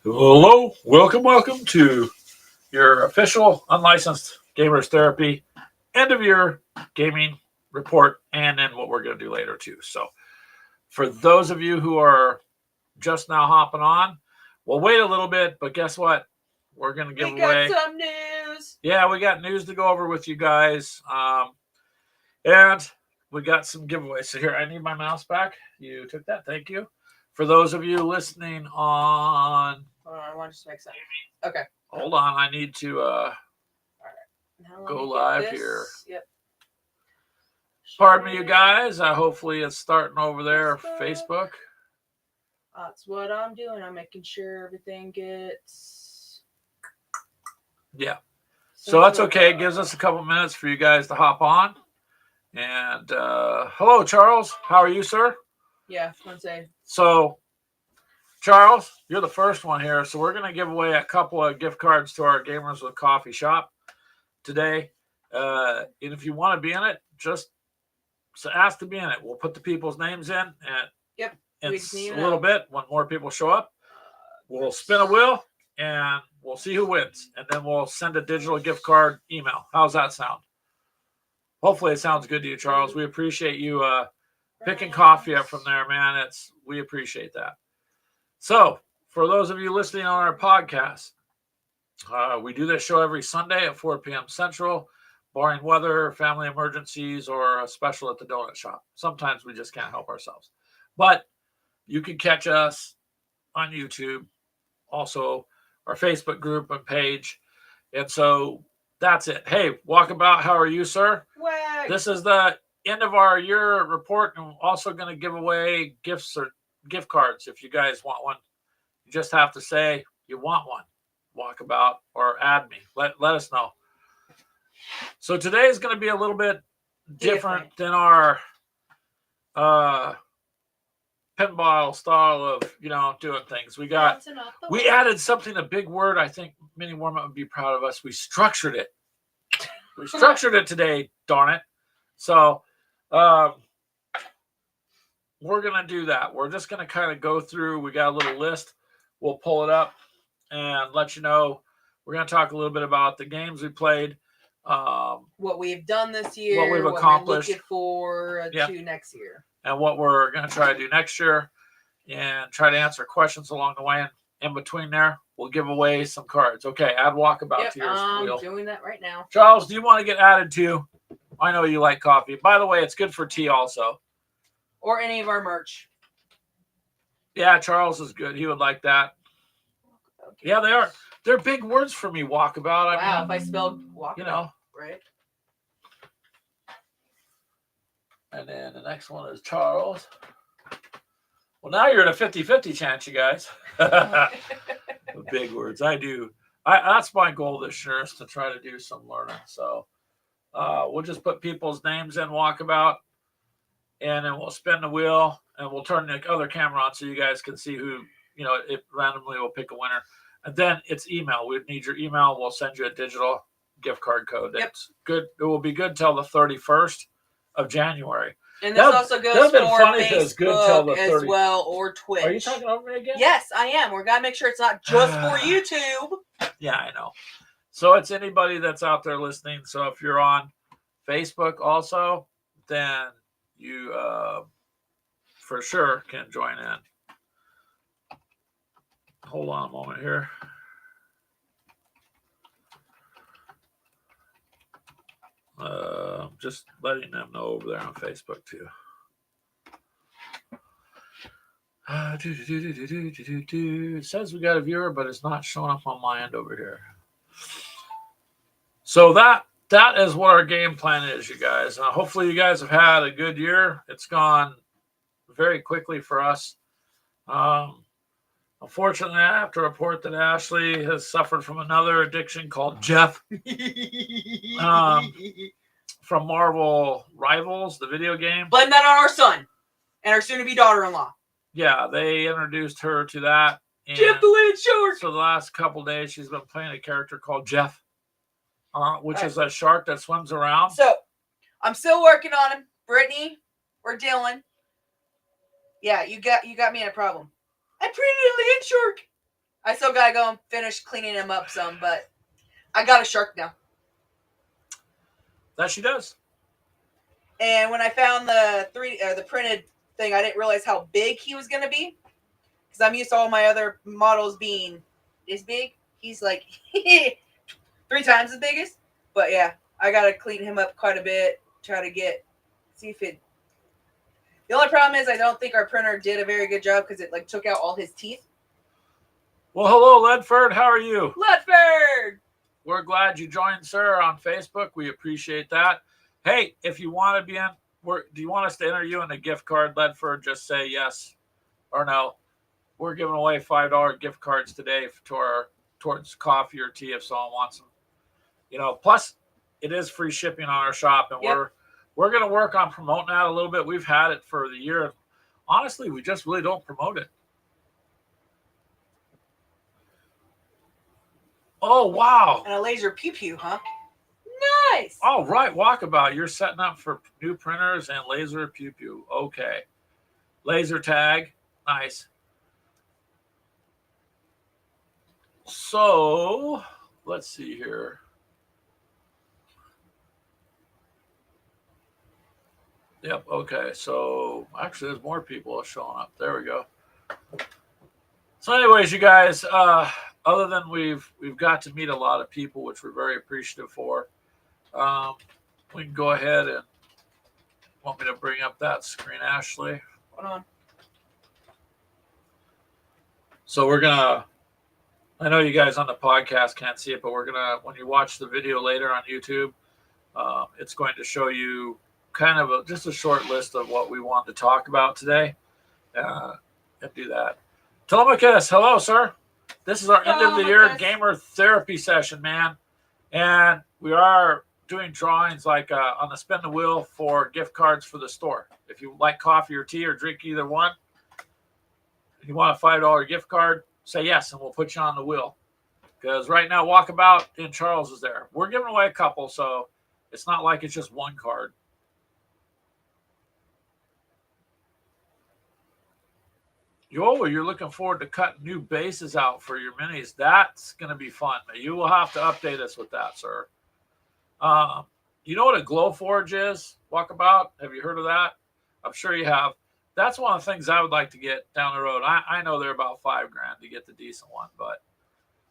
Hello, welcome to your official unlicensed gamers therapy end of year gaming report, and then what we're going to do later too. So, for those of you who are just now hopping on, we'll wait a little bit, but guess what? We're going to give away. We got some news. Yeah, we got news to go over with you guys, and we got some giveaways. So here, I need my mouse back. You took that, thank you. For those of you listening on. I want to just make sense. Okay. Hold on, I need to go live here. Yep. Pardon me, you guys. Hopefully it's starting over there, Facebook. That's what I'm doing. I'm making sure everything gets. Yeah. So that's okay. It gives us a couple minutes for you guys to hop on. And hello, Charles. How are you, sir? Yeah, I was going to say. So, Charles, you're the first one here. So we're going to give away a couple of gift cards to our Gamers with Coffee shop today. And if you want to be in it, just ask to be in it. We'll put the people's names in. And it's a little bit. When more people show up, we'll spin a wheel and we'll see who wins. And then we'll send a digital gift card email. How's that sound? Hopefully it sounds good to you, Charles. We appreciate you picking coffee up from there, man. We appreciate that. So, for those of you listening on our podcast, we do this show every Sunday at 4 p.m. Central, barring weather, family emergencies, or a special at the donut shop. Sometimes we just can't help ourselves. But you can catch us on YouTube, also our Facebook group and page. And so that's it. Hey, Walkabout, how are you, sir? Wag. This is the end of our year report, and we're also going to give away gifts or gift cards if you guys want one. You just have to say you want one, Walkabout, or add me. Let us know. So today is going to be a little bit different than our pinball style of doing things. We added something, a big word. I think Mini Warm-Up would be proud of us. We structured it. We structured it today, darn it. So we're going to do that. We're just going to kind of go through. We got a little list. We'll pull it up and let you know. We're going to talk a little bit about the games we played. What we've done this year. What we've accomplished. What we're looking for to next year. And what we're going to try to do next year. And try to answer questions along the way. And in between there, we'll give away some cards. Okay, add Walkabout to your wheel. I'm doing that right now. Charles, do you want to get added too? I know you like coffee. By the way, it's good for tea also. Or any of our merch. Yeah, Charles is good. He would like that. Okay. Yeah, they are. They're big words for me, Walkabout. Wow, if I spelled Walkabout, right? And then the next one is Charles. Well, now you're at a 50-50 chance, you guys. Big words. I do. That's my goal this year, is to try to do some learning. So we'll just put people's names in Walkabout, and then we'll spin the wheel, and we'll turn the other camera on so you guys can see who, it randomly will pick a winner. And then it's email. We need your email. We'll send you a digital gift card code. That's good. It will be good till the 31st of January. And this also goes for Facebook as well, or Twitch. Are you talking over me again? Yes, I am. We're going to make sure it's not just for YouTube. Yeah, I know. So it's anybody that's out there listening. So if you're on Facebook also, then you for sure can join in. Hold on a moment here. Just letting them know over there on Facebook too. It says we got a viewer, but it's not showing up on my end over here. So that is what our game plan is, you guys. Hopefully you guys have had a good year. It's gone very quickly for us. Unfortunately, I have to report that Ashley has suffered from another addiction called Jeff. From Marvel Rivals, the video game. Blame that on our son and our soon-to-be daughter-in-law. Yeah, they introduced her to that. Jeff the Land Shark. So the last couple of days, she's been playing a character called Jeff, which is a shark that swims around. So I'm still working on him. Brittany or Dylan. Yeah, you got me in a problem. I created a land shark. I still gotta go and finish cleaning him up some, but I got a shark now. That she does. And when I found the printed thing, I didn't realize how big he was gonna be. Because I'm used to all my other models being this big. He's like 3 times as biggest. But yeah, I gotta clean him up quite a bit. Try to see if it. The only problem is I don't think our printer did a very good job because it like took out all his teeth. Well, hello, Ledford. How are you? Ledford! We're glad you joined, sir, on Facebook. We appreciate that. Hey, if you want to be in, do you want us to enter you in a gift card, Ledford? Just say yes or no. We're giving away $5 gift cards today towards coffee or tea if someone wants them. You know, plus it is free shipping on our shop, and we're going to work on promoting that a little bit. We've had it for the year. Honestly, we just really don't promote it. Oh, wow. And a laser pew-pew, huh? Nice. All right, Walkabout. You're setting up for new printers and laser pew-pew. Okay. Laser tag. Nice. So, let's see here. Yep, okay. So, actually, there's more people showing up. There we go. So, anyways, you guys, other than we've got to meet a lot of people, which we're very appreciative for, we can go ahead and want me to bring up that screen, Ashley. Hold on. So we're gonna. I know you guys on the podcast can't see it, but we're gonna. When you watch the video later on YouTube, it's going to show you kind of just a short list of what we want to talk about today, and do that. Telemachus, hello, sir. This is our end of the year gamer therapy session, man, and we are doing drawings like on the spin the wheel for gift cards for the store. If you like coffee or tea or drink either one, if you want a $5 gift card, say yes, and we'll put you on the wheel. Because right now, Walkabout in Charles is there. We're giving away a couple, so it's not like it's just one card. You're looking forward to cutting new bases out for your minis. That's going to be fun. You will have to update us with that, sir. You know what a Glowforge is, Walkabout? Have you heard of that? I'm sure you have. That's one of the things I would like to get down the road. I know they're about $5,000 to get the decent one, but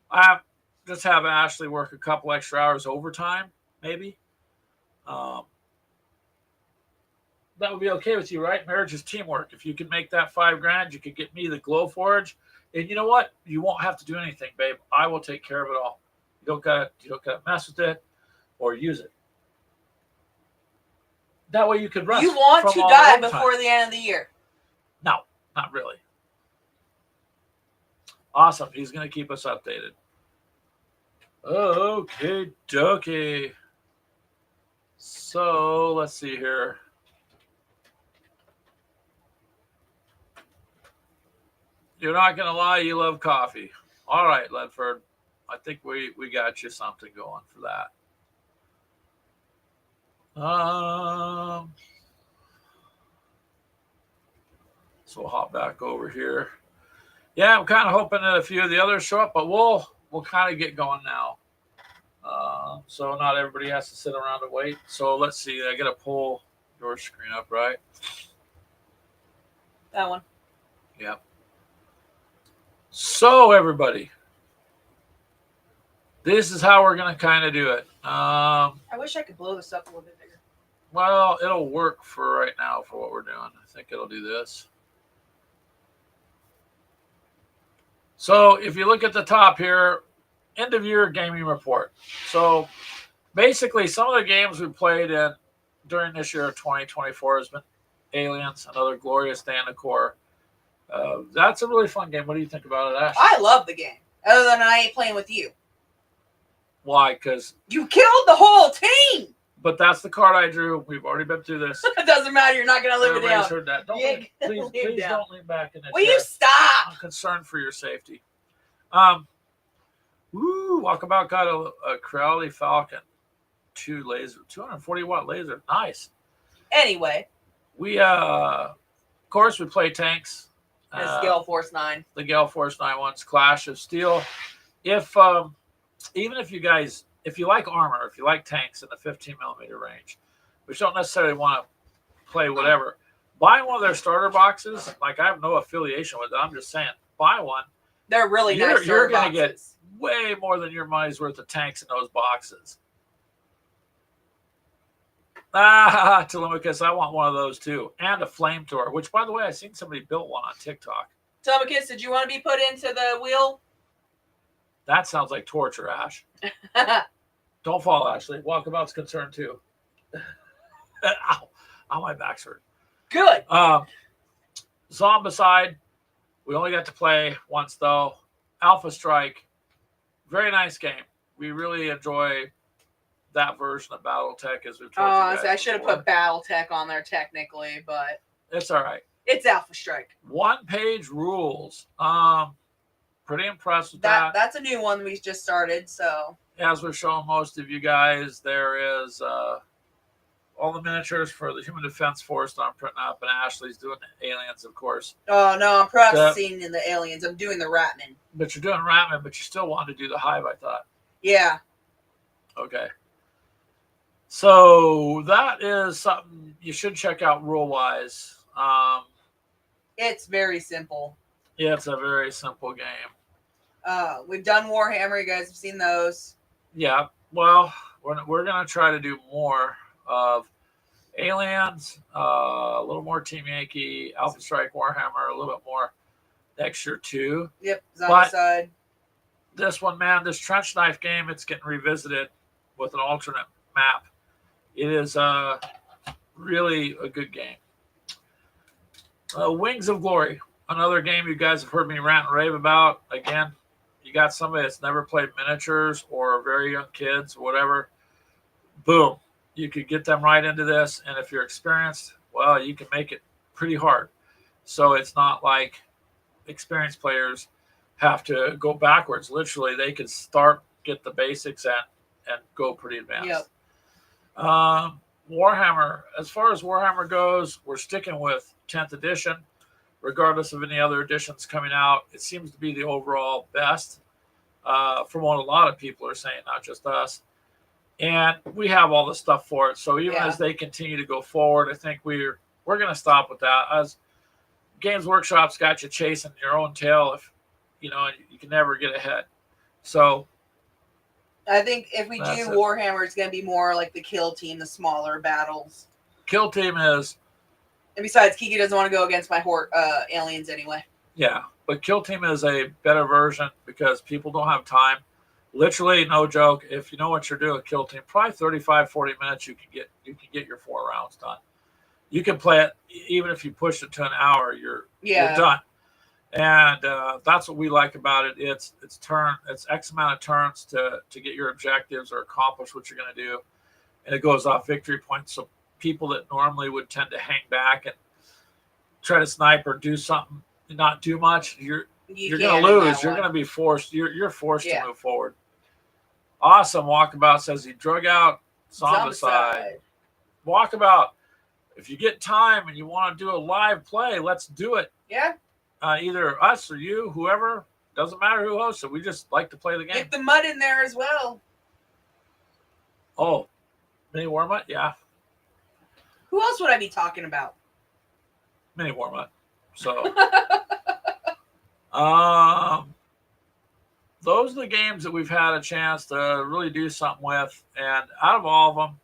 I just have Ashley work a couple extra hours overtime, maybe. That would be okay with you, right? Marriage is teamwork. If you can make that $5,000, you could get me the Glowforge, and you know what? You won't have to do anything, babe. I will take care of it all. You don't gotta mess with it or use it. That way you could rest. You want to die before the end of the year? No, not really. Awesome. He's going to keep us updated. Okay, dokie. So let's see here. You're not going to lie, you love coffee. All right, Ledford. I think we got you something going for that. So we'll hop back over here. Yeah, I'm kind of hoping that a few of the others show up, but we'll kind of get going now. So not everybody has to sit around and wait. So let's see. I got to pull your screen up, right? That one. Yep. So everybody, this is how we're going to kind of do it. I wish I could blow this up a little bit bigger. Well, it'll work for right now for what we're doing. I think it'll do this. So if you look at the top here, end of year gaming report. So basically some of the games we played in during this year of 2024 has been Aliens, Another Glorious Day in the Core. That's a really fun game. What do you think about it, Ash? I love the game. Other than I ain't playing with you. Why? Because you killed the whole team. But that's the card I drew. We've already been through this. It doesn't matter. You're not going to live it down. Heard that. Please don't lean back in the Will chair. you stop? I'm concerned for your safety. Walkabout got a Crowley Falcon 2 laser, 240 watt laser. Nice. Anyway, we of course we play tanks. This Gale Force 9. The Gale Force 9 one's Clash of Steel. If even if you guys, if you like armor, if you like tanks in the 15 millimeter range, which don't necessarily want to play whatever, buy one of their starter boxes. Like, I have no affiliation with it. I'm just saying, buy one. They're really nice. You're going to get way more than your money's worth of tanks in those boxes. Telemachus, I want one of those too. And a flamethrower, which, by the way, I seen somebody built one on TikTok. Telemachus, did you want to be put into the wheel? That sounds like torture, Ash. Don't fall, Ashley. Walkabout's concerned too. Ow. Ow, my back's hurt. Good. Zombicide, we only got to play once though. Alpha Strike, very nice game. We really enjoy that version of BattleTech, as we've told you guys I should have put BattleTech on there technically, but it's all right. It's Alpha Strike. 1-page rules. Pretty impressed with that. That's a new one we just started. So as we're showing most of you guys, there is all the miniatures for the Human Defense Force that I'm printing up, and Ashley's doing the aliens, of course. Oh no, I'm processing in the aliens. I'm doing the Ratman. But you're doing Ratman, but you still want to do the Hive, I thought. Yeah. Okay. So that is something you should check out rule-wise. It's very simple. Yeah, it's a very simple game. We've done Warhammer. You guys have seen those. Yeah. Well, we're going to try to do more of Aliens, a little more Team Yankee, Alpha Strike, Warhammer, a little bit more next year too. Yep, Zombicide. This one, man, this Trench Knife game, it's getting revisited with an alternate map. It is really a good game. Wings of Glory, another game you guys have heard me rant and rave about. Again, you got somebody that's never played miniatures or very young kids or whatever. Boom. You could get them right into this. And if you're experienced, well, you can make it pretty hard. So it's not like experienced players have to go backwards. Literally, they can start, get the basics and go pretty advanced. Yep. Warhammer, as far as Warhammer goes, we're sticking with 10th edition, regardless of any other editions coming out. It seems to be the overall best, from what a lot of people are saying, not just us. And we have all the stuff for it. So even as they continue to go forward, I think we're going to stop with that. As Games Workshop's got you chasing your own tail, if you can never get ahead. So I think if we do That's it. Warhammer, it's going to be more like the Kill Team, the smaller battles. Kill Team is, And besides, Kiki doesn't want to go against my aliens anyway. yeah, but Kill Team is a better version because people don't have time. Literally, no joke. If you know what you're doing, Kill Team, probably 35, 40 minutes, you can get your 4 rounds done. You can play it even if you push it to an hour. You're done. And that's what we like about it. It's X amount of turns to get your objectives or accomplish what you're going to do, and it goes off victory points. So people that normally would tend to hang back and try to snipe or do something and not do much, you're going to lose. You're going to be forced. You're forced to move forward. Awesome. Walkabout says he drug out Zombicide. Walkabout, if you get time and you want to do a live play, let's do it. Yeah. Either us or you, whoever, doesn't matter who hosts it. We just like to play the game. Get the mud in there as well. Oh, mini Warmut? Yeah. Who else would I be talking about? Mini Warmut. So, those are the games that we've had a chance to really do something with. And out of all of them,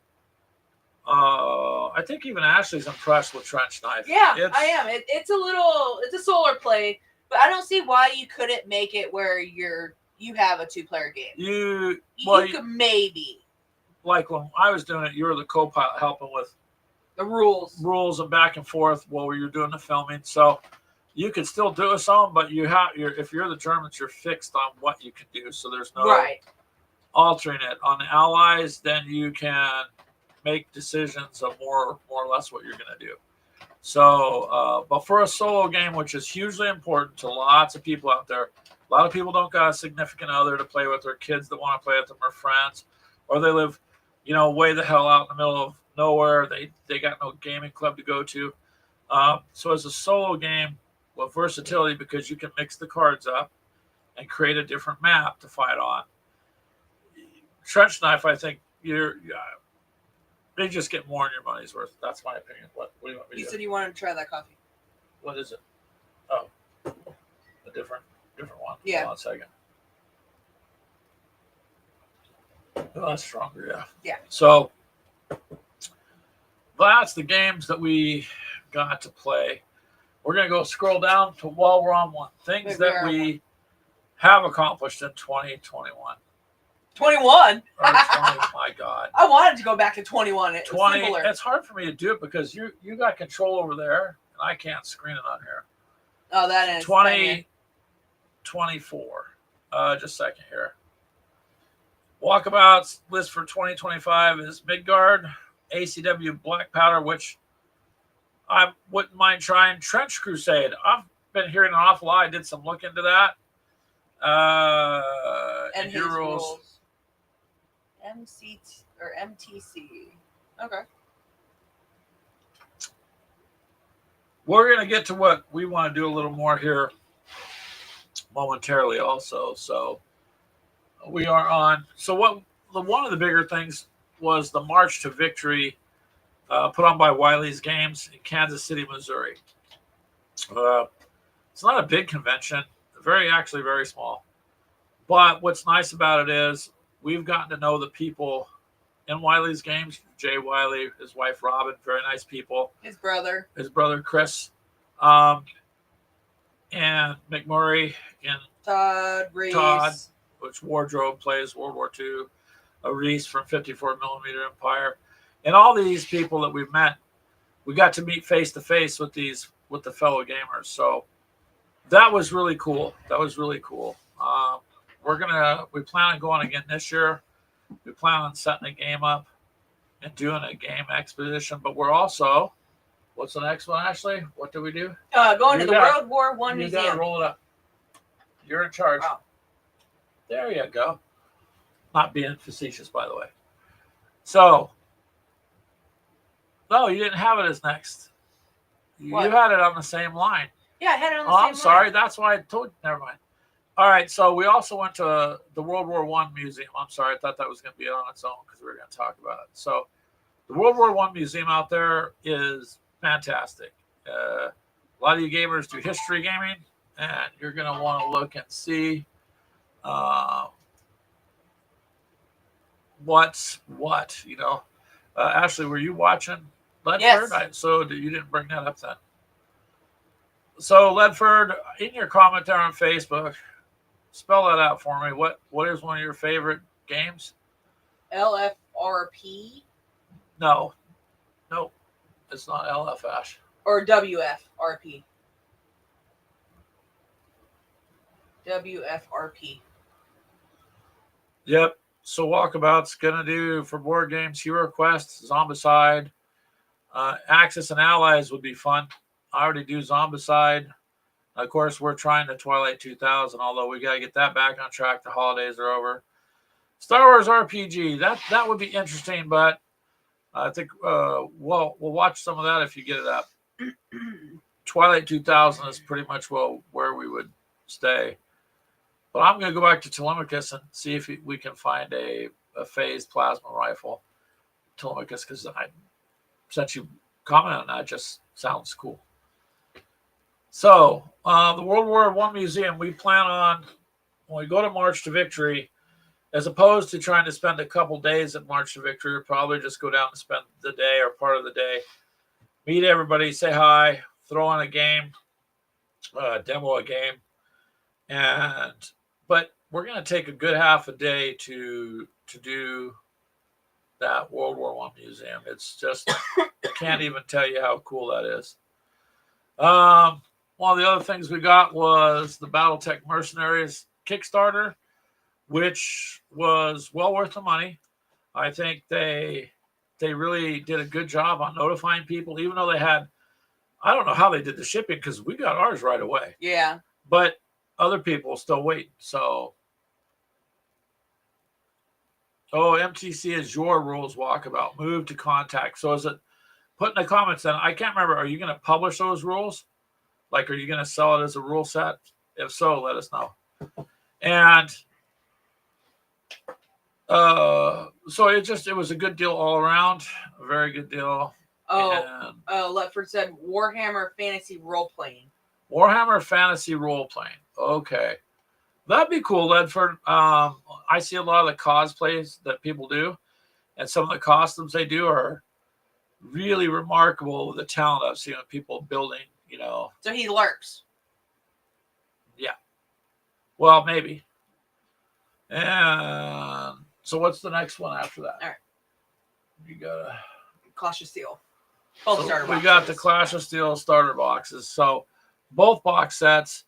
I think even Ashley's impressed with Trench Knife. Yeah, I am. It's a solar play, but I don't see why you couldn't make it where you have a 2-player game. You could maybe. Like when I was doing it, you were the co-pilot helping with the rules and back and forth while you're doing the filming. So you could still do some, but if you're the Germans, you're fixed on what you can do. So there's no altering it. On the Allies, then you can make decisions of more or less what you're going to do. So, but for a solo game, which is hugely important to lots of people out there, a lot of people don't got a significant other to play with, or kids that want to play with them, or friends, or they live, way the hell out in the middle of nowhere. They got no gaming club to go to. So as a solo game, But versatility, because you can mix the cards up and create a different map to fight on. Trench knife, I think they just get more in your money's worth. That's my opinion. What do you want me to You do? said you wanted to try that coffee. What is it? Oh, a different one. Yeah. Hold on a second. Oh, that's stronger, yeah. Yeah. So that's the games that we got to play. We're going to go scroll down to while we're on one. Things that we have accomplished in 2021. 21? Or 20, my God. I wanted to go back to 21. It was 20. simpler. It's hard for me to do it because you got control over there, and I can't screen it on here. Oh, that is 2024. Just a second here. Walkabouts list for 2025 is Midgard, ACW Black Powder, which I wouldn't mind trying. Trench Crusade. I've been hearing an awful lot. I did some look into that. and his your rules. MTC. Okay. We're going to get to what we want to do a little more here momentarily also. So we are on. So one of the bigger things was the March to Victory put on by Wiley's Games in Kansas City, Missouri. It's not a big convention, actually very small. But what's nice about it is we've gotten to know the people in Wiley's Games. Jay Wiley, his wife Robin, very nice people. His brother Chris, and McMurray and Todd Reese. Todd, which Wardrobe plays World War II. Reese from 54 Millimeter Empire, and all these people that we've met, we got to meet face to face with the fellow gamers. So that was really cool. We plan on going again this year. We plan on setting a game up and doing a game expedition. But we're also, what's the next one, Ashley? What do we do? Going to the World War I You museum. gotta roll it up. You're in charge. Oh. There you go. Not being facetious, by the way. So, no, you didn't have it as next. You had it on the same line. Yeah, I had it on the Oh, same I'm sorry. line. That's why I told you. Never mind. All right. So we also went to the World War I Museum. I'm sorry. I thought that was going to be on its own because we were going to talk about it. So the World War I Museum out there is fantastic. A lot of you gamers do history gaming, and you're going to want to look and see what's what, Ashley, were you watching Ledford? Yes. So you didn't bring that up then. So Ledford, in your comment there on Facebook, spell that out for me. What is one of your favorite games? LFRP No, it's not LF, Ash. or WFRP. WFRP. Yep. So Walkabout's gonna do for board games Hero Quest, Zombicide, Axis and Allies would be fun. I already do Zombicide. Of course, we're trying the Twilight 2000, although we got to get that back on track. The holidays are over. Star Wars RPG, that would be interesting, but I think we'll watch some of that if you get it up. Twilight 2000 is pretty much where we would stay. But I'm going to go back to Telemachus and see if we can find a phased plasma rifle. Telemachus, because since you commented on that, just sounds cool. So, the World War I Museum, we plan on, when we go to March to Victory, as opposed to trying to spend a couple days at March to Victory, we'll probably just go down and spend the day or part of the day, meet everybody, say hi, throw in a game, demo a game, but we're going to take a good half a day to do that World War I Museum. It's just, can't even tell you how cool that is. One of the other things we got was the Battletech Mercenaries Kickstarter, which was well worth the money. I think they really did a good job on notifying people, even though they had, I don't know how they did the shipping because we got ours right away. Yeah. But other people still waiting. So, MTC is your rules Walkabout. Move to contact. So is it, put in the comments then, I can't remember, are you going to publish those rules? Like, are you going to sell it as a rule set? If so, let us know. And so it was a good deal all around. A very good deal. Oh, Letford said Warhammer Fantasy Role Playing. Warhammer Fantasy Role Playing. Okay. That'd be cool, Ledford. I see a lot of the cosplays that people do, and some of the costumes they do are really remarkable. The talent I've seen of people building, So he lurks. Yeah. Well, maybe. And so what's the next one after that? All right. You got Clash of Steel. Both starter boxes. We got the Clash of Steel starter boxes. So both box sets,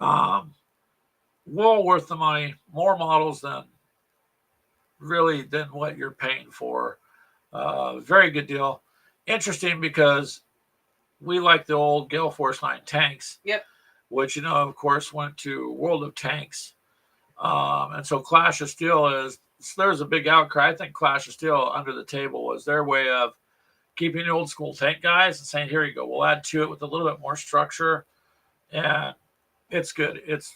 well worth the money. More models than what you're paying for. Very good deal. Interesting because we like the old Gale Force 9 tanks. Yep. Which, of course, went to World of Tanks. And so Clash of Steel there's a big outcry. I think Clash of Steel under the table was their way of keeping the old school tank guys and saying, here you go, we'll add to it with a little bit more structure. And it's good. It's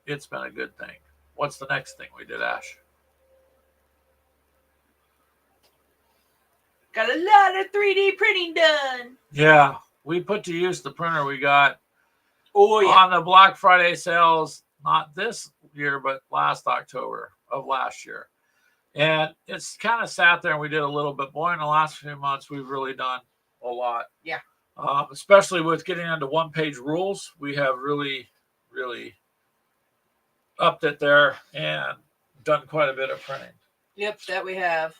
been a good thing. What's the next thing we did, Ash? Got a lot of 3D printing done. Yeah, we put to use the printer we got on the Black Friday sales, not this year, but last October of last year. And it's kind of sat there and we did a little bit. Boy, in the last few months, we've really done a lot. Yeah. Especially with getting into one-page rules, we have really, really upped it there and done quite a bit of printing. Yep, that we have.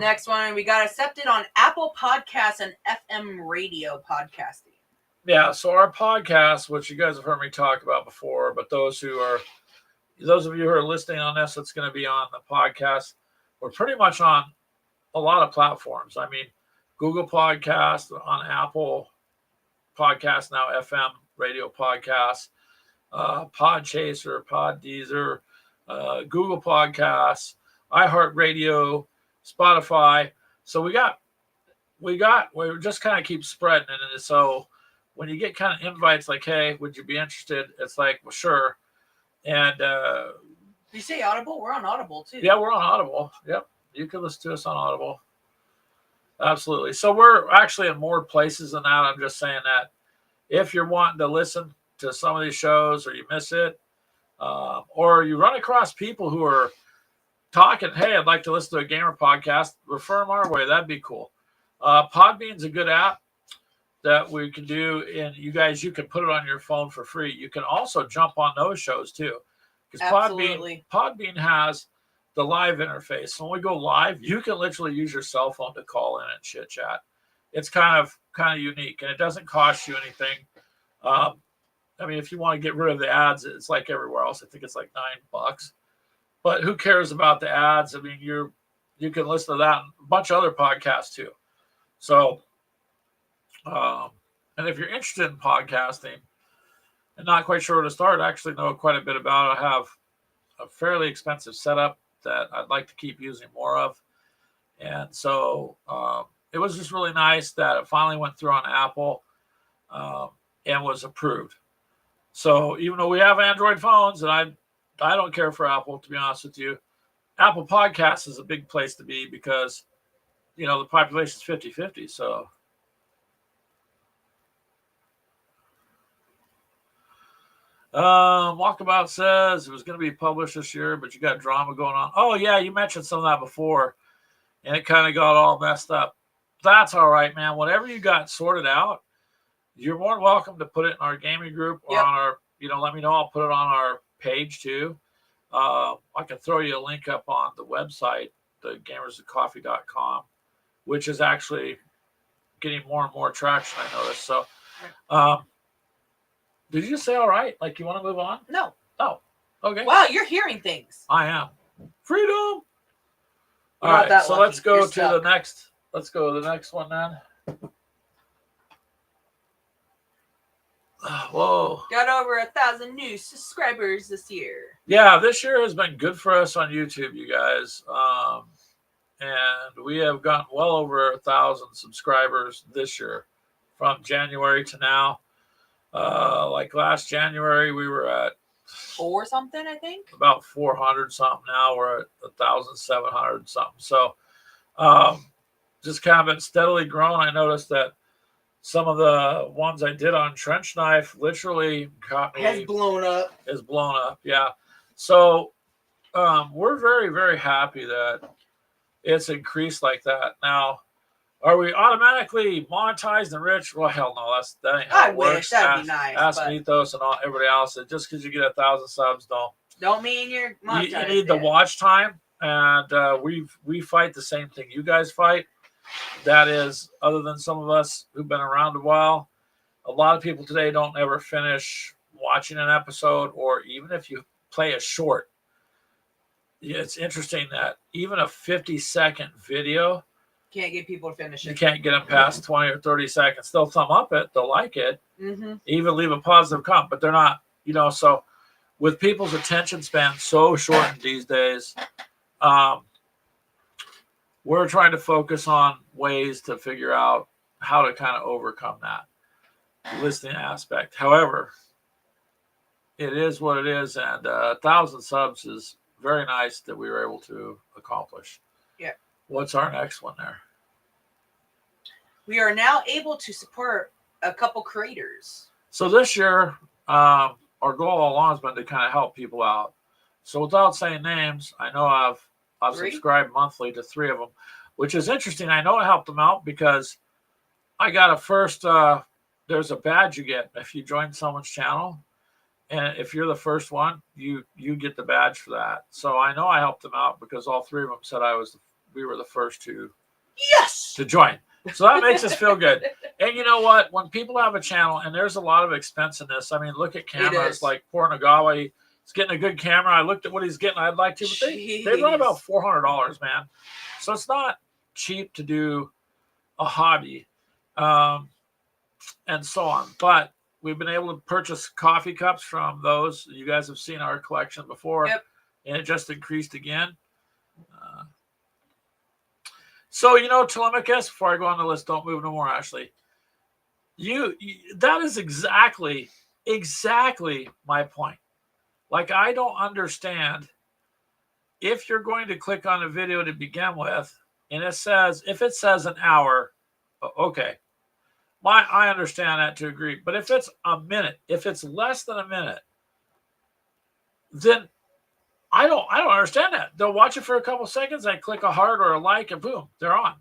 Next one, we got accepted on Apple Podcasts and FM radio podcasting. Yeah, so our podcast, which you guys have heard me talk about before, but those of you who are listening on this, it's going to be on the podcast. We're pretty much on a lot of platforms. I mean, Google Podcasts, on Apple Podcasts now, FM radio podcasts, Podchaser, Poddeezer, Google Podcasts, iHeartRadio, Spotify. So we just kind of keep spreading it. And so when you get kind of invites like, hey, would you be interested? It's like, well, sure. And did you say Audible? We're on Audible too. Yeah, we're on Audible. Yep. You can listen to us on Audible. Absolutely. So we're actually in more places than that. I'm just saying that if you're wanting to listen to some of these shows or you miss it, or you run across people who are talking, hey, I'd like to listen to a gamer podcast, refer them our way. That'd be cool. Podbean's a good app that we can do, and you can put it on your phone for free. You can also jump on those shows too, because Podbean has the live interface. So when we go live, you can literally use your cell phone to call in and chit chat. It's kind of unique, and it doesn't cost you anything. I mean, if you want to get rid of the ads, it's like everywhere else. I think it's like $9. But who cares about the ads? I mean, you can listen to that and a bunch of other podcasts too. So, and if you're interested in podcasting and not quite sure where to start, I actually know quite a bit about it. I have a fairly expensive setup that I'd like to keep using more of. And so it was just really nice that it finally went through on Apple and was approved. So even though we have Android phones, and I don't care for Apple, to be honest with you, Apple Podcasts is a big place to be because, the population is 50-50. So Walkabout says it was going to be published this year, but you got drama going on. Oh, yeah, you mentioned some of that before, and it kind of got all messed up. That's all right, man. Whatever you got sorted out, you're more than welcome to put it in our gaming group or on our, let me know. I'll put it on our page too. I can throw you a link up on the website, the gamersofcoffee.com, which is actually getting more and more traction, I noticed. So, did you just say all right? Like you want to move on? No. Oh, okay. Wow, you're hearing things. I am. Freedom. All right, so let's go to the next. Let's go to the next one then. Whoa. Got over 1,000 new subscribers this year. Yeah, this year has been good for us on YouTube, you guys. And we have gotten well over 1,000 subscribers this year from January to now. Like last January, we were at Or something, I think. about 400 something. Now we're at 1,700 something. So just kind of been steadily growing. I noticed that some of the ones I did on trench knife literally got me Has blown up. is blown up. Yeah. So we're very, very happy that it's increased like that. Now, are we automatically monetized and rich? Well, hell no. That ain't how I it wish works. that'd be nice. Ask But Mythos and everybody else. That just because you get 1,000 subs, don't mean you're monetized. you need the watch time, and we fight the same thing you guys fight. That is, other than some of us who've been around a while, a lot of people today don't ever finish watching an episode, or even if you play a short. It's interesting that even a 50-second video, Can't get people to finish you it. can't get them past 20 or 30 seconds. They'll thumb up it, they'll like it, Mm-hmm. even leave a positive comment, but they're not, so with people's attention span so shortened these days, we're trying to focus on ways to figure out how to kind of overcome that listening aspect. However, it is what it is, and 1,000 subs is very nice that we were able to accomplish. Yeah. What's our next one there? We are now able to support a couple creators. So this year, our goal all along has been to kind of help people out. So without saying names, I know I've 3? subscribed monthly to 3 of them, which is interesting. I know I helped them out because I got a first. There's a badge you get if you join someone's channel, and if you're the first one, you get the badge for that. So I know I helped them out because all 3 of them said we were the first to join. So that makes us feel good. And you know what? When people have a channel, and there's a lot of expense in this. I mean, look at cameras like poor Nagawa. He's getting a good camera. I looked at what he's getting. I'd like to, but they run about $400, man. So it's not cheap to do a hobby, and so on. But we've been able to purchase coffee cups from those. You guys have seen our collection before, and it just increased again. So, Telemachus, before I go on the list, don't move no more, Ashley. That is exactly my point. Like, I don't understand if you're going to click on a video to begin with, and if it says an hour, okay. I understand that to agree. But if it's a minute, if it's less than a minute, then I don't understand that. They'll watch it for a couple seconds, I click a heart or a like, and boom, they're on.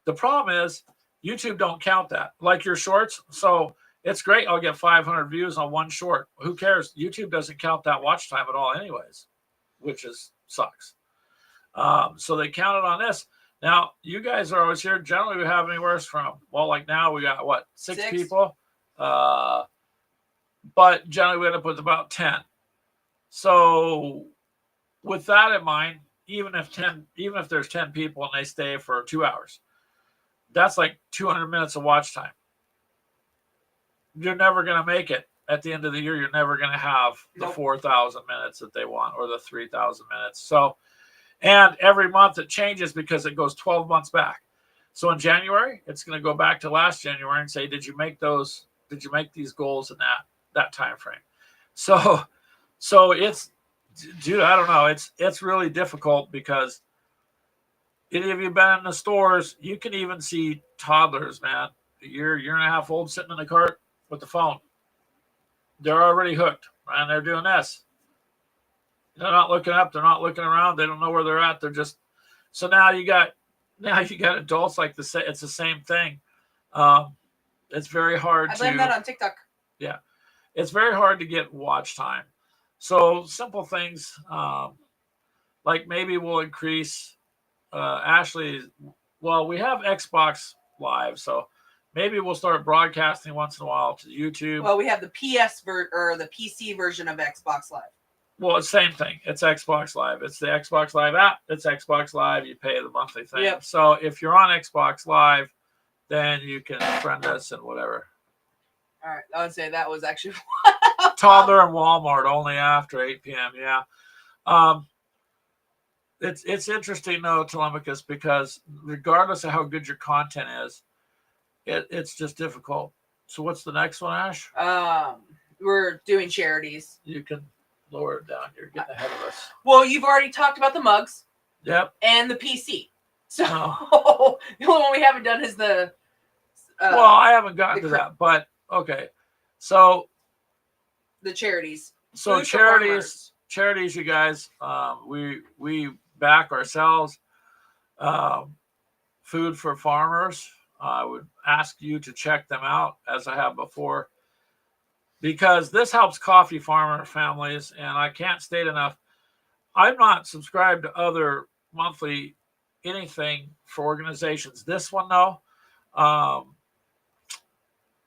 The problem is YouTube don't count that, like your shorts. So it's great. I'll get 500 views on one short. Who cares? YouTube doesn't count that watch time at all anyways, which sucks. So they counted on this. Now, you guys are always here. Generally, we have anywhere from, like now we got, what, 6 people? But generally, we end up with about 10. So with that in mind, even if there's 10 people and they stay for 2 hours, that's like 200 minutes of watch time. You're never going to make it. At the end of the year, you're never going to have the 4,000 minutes that they want, or the 3,000 minutes. So, and every month it changes because it goes 12 months back. So in January, it's going to go back to last January and say, did you make these goals in that time frame? So it's, dude, I don't know. It's really difficult because any of you been in the stores, you can even see toddlers, man, year and a half old, sitting in the cart with the phone. They're already hooked, and they're doing this. They're not looking up. They're not looking around. They don't know where they're at. They're just. So now you got adults like it's the same thing. It's very hard. I blame that on TikTok. Yeah, it's very hard to get watch time. So simple things like maybe we'll increase. Ashley, well, we have Xbox Live, so maybe we'll start broadcasting once in a while to YouTube. Well, we have the or the PC version of Xbox Live. Well, it's the same thing. It's Xbox Live. It's the Xbox Live app. It's Xbox Live. You pay the monthly thing. Yep. So if you're on Xbox Live, then you can friend us and whatever. All right, I would say that was actually Toddler and Walmart only after 8 p.m. Yeah. It's interesting though, Telemachus, because regardless of how good your content is, it's just difficult. So what's the next one, Ash? We're doing charities. You can lower it down. You're getting ahead of us. Well, you've already talked about the mugs Yep. and the PC. So Oh. the only one we haven't done is the. Well, I haven't gotten to that, but okay. So the charities. So Food for farmers. charities, you guys. We back ourselves. Food for farmers. I would ask you to check them out as I have before, because this helps coffee farmer families, and I can't state enough. I'm not subscribed to other monthly anything for organizations. This one though,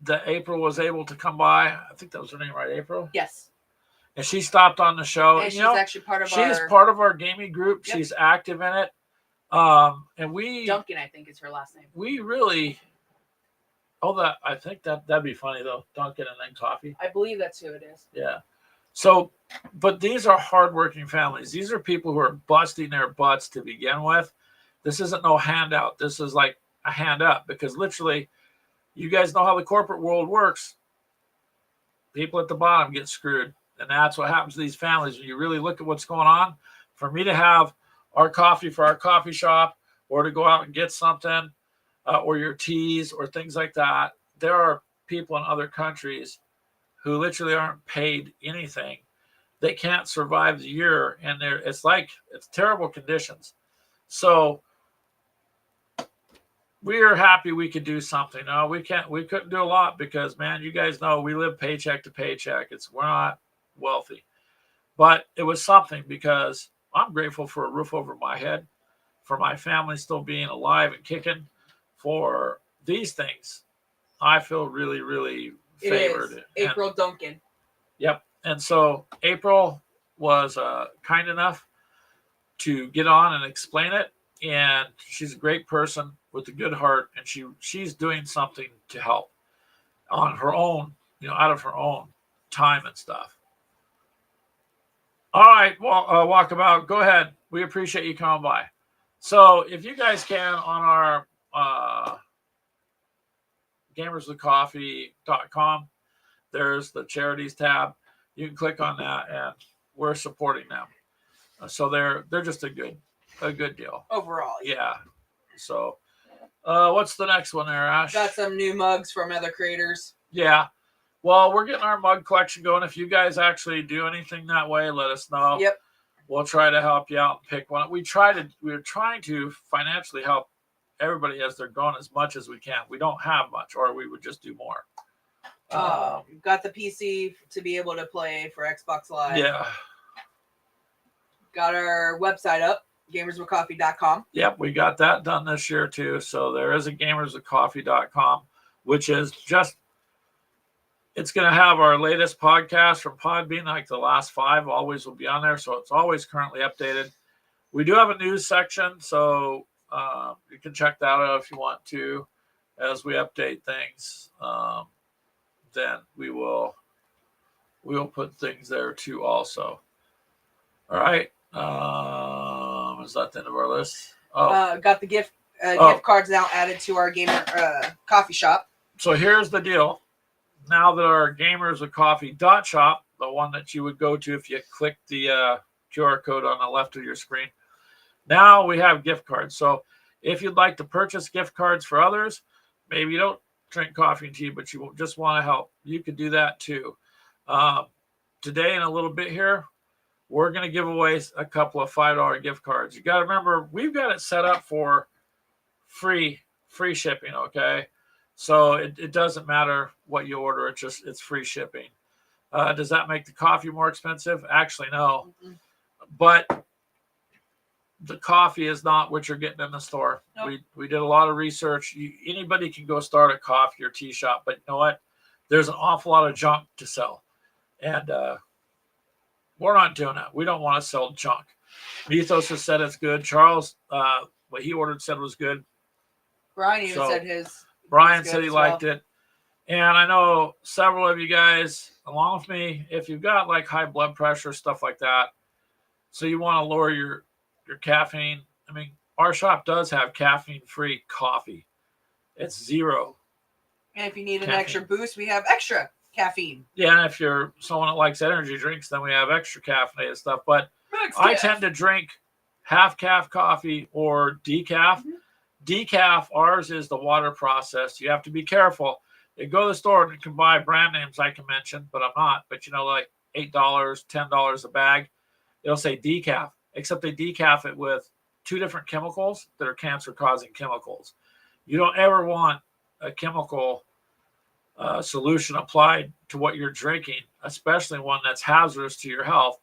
that April was able to come by. I think that was her name, right? April. Yes. And she stopped on the show. And she's actually part of she's part of our gaming group. Yep. She's active in it. And we Duncan, I think, is her last name. We really I think that'd be funny though. Duncan and then coffee. I believe that's who it is. Yeah. So, but these are hardworking families. These are people who are busting their butts to begin with. This isn't no handout. This is like a hand up, because literally, you guys know how the corporate world works. People at the bottom get screwed. And that's what happens to these families when you really look at what's going on. For me to have our coffee for our coffee shop, or to go out and get something, or your teas or things like that, there are people in other countries who literally aren't paid anything. They can't survive the year, and it's terrible conditions. So we are happy we could do something. No, we couldn't do a lot, because man, you guys know we live paycheck to paycheck. We're not wealthy, but it was something, because I'm grateful for a roof over my head, for my family still being alive and kicking, for these things. I feel really, really favored. It is April Duncan. Yep. And so April was kind enough to get on and explain it, and she's a great person with a good heart, and she's doing something to help on her own, out of her own time and stuff. All right, well, Walkabout, go ahead. We appreciate you coming by. So if you guys can, on our gamerswithcoffee.com, there's the charities tab. You can click on that, and we're supporting them. So they're just a good deal Overall. Yeah. So what's the next one there, Ash? Got some new mugs from other creators. Yeah. Well, we're getting our mug collection going. If you guys actually do anything that way, let us know. Yep. We'll try to help you out and pick one. We're trying to financially help everybody as they're going as much as we can. We don't have much, or we would just do more. Got the PC to be able to play for Xbox Live. Yeah. Got our website up, gamerswithcoffee.com. Yep, we got that done this year too. So there is a gamerswithcoffee.com, which is just, it's going to have our latest podcast from Podbean, like the last 5 always will be on there. So it's always currently updated. We do have a news section, so you can check that out if you want to, as we update things. Then we'll put things there too also. All right. Is that the end of our list? Got the gift cards now added to our gamer coffee shop. So here's the deal. Now that our gamerswithcoffee.shop, the one that you would go to if you click the QR code on the left of your screen, now we have gift cards. So if you'd like to purchase gift cards for others, maybe you don't drink coffee and tea, but you just want to help, you could do that too. Today, in a little bit here, we're going to give away a couple of $5 gift cards. You got to remember, we've got it set up for free shipping, okay? So it doesn't matter what you order. It's free shipping. Does that make the coffee more expensive? Actually, no. Mm-hmm. But the coffee is not what you're getting in the store. Nope. We did a lot of research. Anybody can go start a coffee or tea shop, but you know what? There's an awful lot of junk to sell. And we're not doing that. We don't want to sell junk. Mythos has said it's good. Charles, what he ordered said was good. Brian even said his. Brian said he liked it. And I know several of you guys, along with me, if you've got like high blood pressure, stuff like that, so you want to lower your caffeine. I mean, our shop does have caffeine-free coffee. It's 0 And if you need an Caffeine. extra boost, we have extra caffeine. Yeah, and if you're someone that likes energy drinks, then we have extra caffeinated stuff. But I tend to drink half calf coffee or decaf. Decaf, ours is the water processed. You have to be careful. You go to the store and you can buy brand names I can mention, but I'm not. But like $8, $10 a bag. It'll say decaf, except they decaf it with 2 different chemicals that are cancer-causing chemicals. You don't ever want a chemical solution applied to what you're drinking, especially one that's hazardous to your health,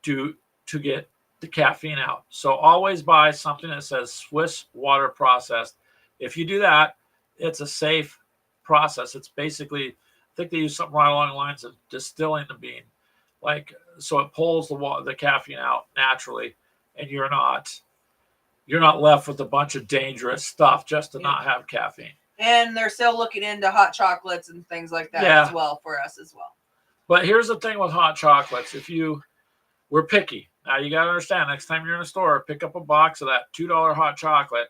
to get the caffeine out. So always buy something that says Swiss water processed. If you do that, it's a safe process. It's basically, I think they use something right along the lines of distilling the bean, so it pulls the caffeine out naturally, and you're not left with a bunch of dangerous stuff just to not have caffeine. And they're still looking into hot chocolates and things like that as well for us as well. But here's the thing with hot chocolates. We're picky. Now you got to understand, next time you're in a store, pick up a box of that $2 hot chocolate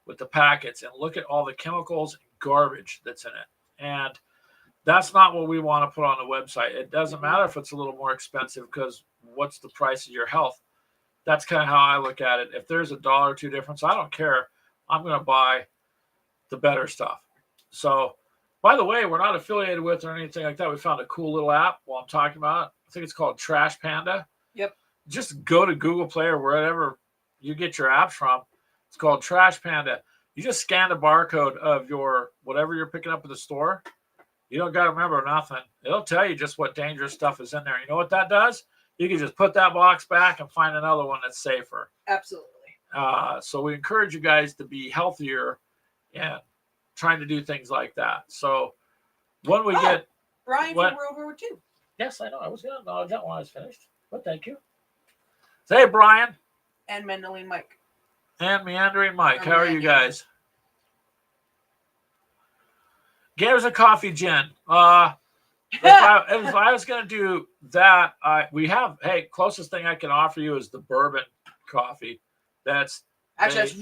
with the packets and look at all the chemicals and garbage that's in it. And that's not what we want to put on the website. It doesn't matter if it's a little more expensive, because what's the price of your health? That's kind of how I look at it. If there's $1 or $2 difference, I don't care. I'm going to buy the better stuff. So, by the way, we're not affiliated with or anything like that. We found a cool little app while I'm talking about it. I think it's called Trash Panda. Yep. Just go to Google Play or wherever you get your apps from. It's called Trash Panda. You just scan the barcode of your whatever you're picking up at the store. You don't got to remember nothing. It'll tell you just what dangerous stuff is in there. You know what that does? You can just put that box back and find another one that's safer. Absolutely. So we encourage you guys to be healthier and trying to do things like that. So when we get Brian from World War II. Yes, I know. I was going to acknowledge that when I was finished. But thank you. Say, Brian. And Mendeling Mike. And Meandering Mike. How are you guys? Gamers and Coffee Gin. If I was going to do that, closest thing I can offer you is the bourbon coffee. That's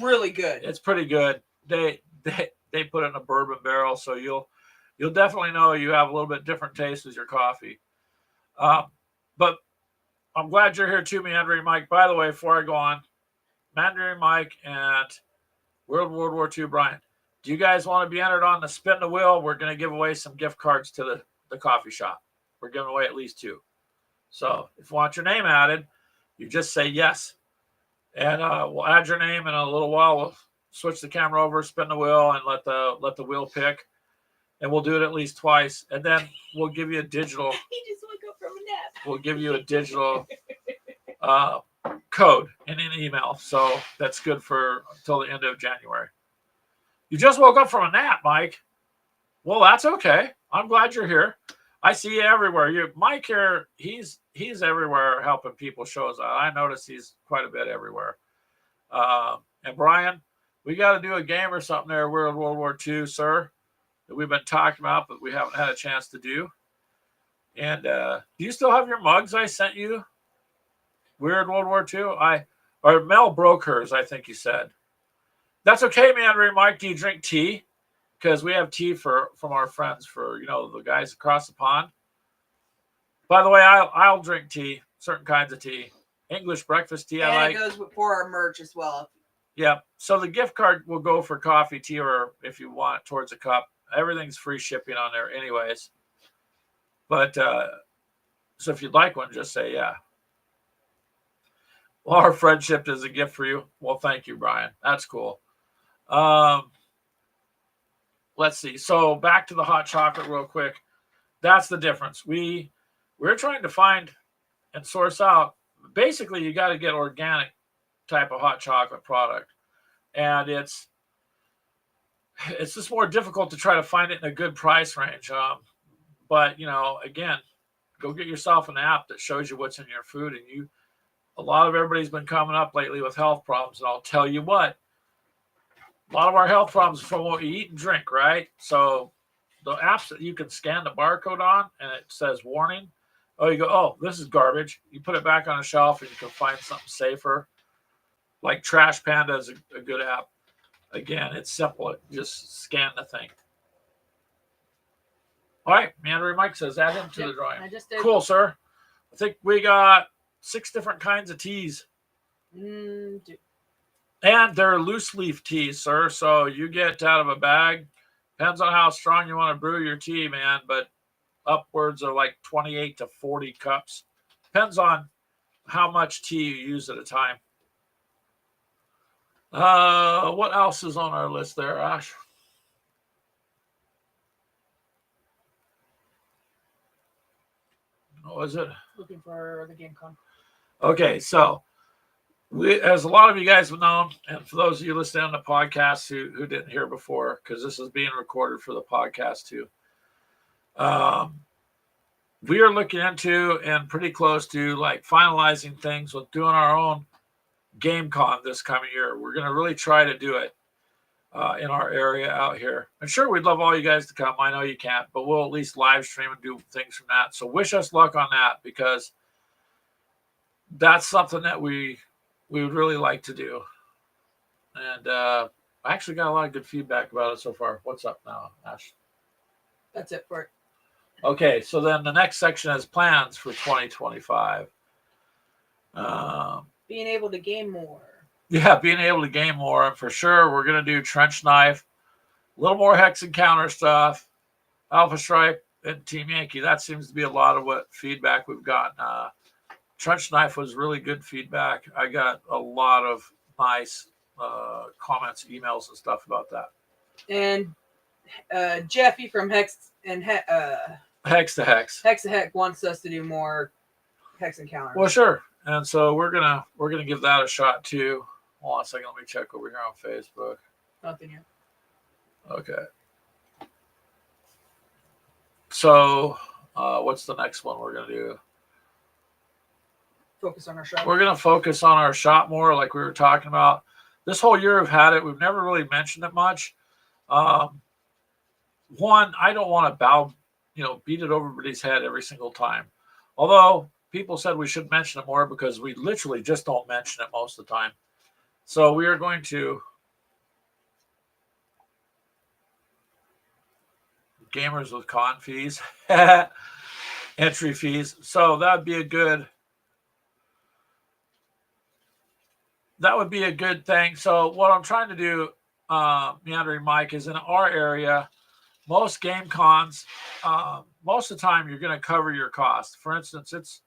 really good. It's pretty good. They put it in a bourbon barrel, so you'll definitely know you have a little bit different taste with your coffee. But I'm glad you're here too, Meandering Mike. By the way, before I go on, Meandering Mike and World War II Brian, do you guys want to be entered on the Spin the Wheel? We're going to give away some gift cards to the coffee shop. We're giving away at least 2. So if you want your name added, you just say yes. And we'll add your name in a little while. We'll switch the camera over, spin the wheel, and let the wheel pick. And we'll do it at least twice. And then we'll give you a digital. He just woke up from a nap. We'll give you a digital code in an email. So that's good for until the end of January. You just woke up from a nap, Mike. Well, that's okay. I'm glad you're here. I see you everywhere. Mike here, he's everywhere helping people shows out. I notice he's quite a bit everywhere. And Brian, we got to do a game or something there, World War II, sir, that we've been talking about, but we haven't had a chance to do. And do you still have your mugs I sent you? Weird World War II? Or Mel broke hers, I think you said. That's okay, man. Mike, do you drink tea? Because we have tea from our friends, for the guys across the pond. By the way, I'll drink tea, certain kinds of tea. English breakfast tea, I like. And it goes for our merch as well. Yeah. So the gift card will go for coffee, tea, or if you want it, towards a cup. Everything's free shipping on there anyways. But so if you'd like one, just say yeah. Well, our friendship is a gift for you. Well, thank you, Brian. That's cool. Let's see. So back to the hot chocolate real quick. That's the difference. We're trying to find and source out. Basically, you got to get organic type of hot chocolate product. And it's just more difficult to try to find it in a good price range. But, again, go get yourself an app that shows you what's in your food. And a lot of everybody's been coming up lately with health problems. And I'll tell you what, a lot of our health problems are from what we eat and drink, right? So the apps that you can scan the barcode on and it says warning. Oh, you go, oh, this is garbage. You put it back on a shelf and you can find something safer. Like Trash Panda is a good app. Again, it's simple. Just scan the thing. All right, Meandering Mike says add him to Yep, the drawing. I just did. Cool, sir. I think we got 6 different kinds of teas. Mm, And they're loose leaf teas, sir. So you get out of a bag. Depends on how strong you want to brew your tea, man. But upwards of like 28 to 40 cups. Depends on how much tea you use at a time. What else is on our list there, Ash? What was it? looking for the game con. Okay, so as a lot of you guys have known, and for those of you listening on the podcast who didn't hear before, because this is being recorded for the podcast too, we are looking into and pretty close to like finalizing things with doing our own game con this coming year. We're going to really try to do it in our area out here. I'm sure we'd love all you guys to come. I know you can't, but we'll at least live stream and do things from that. So wish us luck on that, because that's something that we would really like to do. And I actually got a lot of good feedback about it so far. What's up now, Ash? That's it for it. Okay, so then the next section is plans for 2025. Being able to game more. Yeah, being able to game more. And for sure, we're going to do Trench Knife, a little more Hex Encounter stuff, Alpha Stripe, and Team Yankee. That seems to be a lot of what feedback we've gotten. Trench Knife was really good feedback. I got a lot of nice comments, emails, and stuff about that. And Jeffy from Hex and Hex to Hex. Hex to Heck wants us to do more Hex Encounter. Well, sure. And so we're gonna give that a shot too. Hold on a second. Let me check over here on Facebook. Nothing yet. Okay. So, what's the next one we're gonna do? Focus on our shop. We're gonna focus on our shop more, like we were talking about. This whole year we've had it. We've never really mentioned it much. One, I don't want to beat it over everybody's head every single time. Although people said we should mention it more, because we literally just don't mention it most of the time. So we are going to gamers with con fees, entry fees. So that would be a good thing. So what I'm trying to do, Meandering Mike, is in our area, most game cons, most of the time you're going to cover your cost. For instance, it's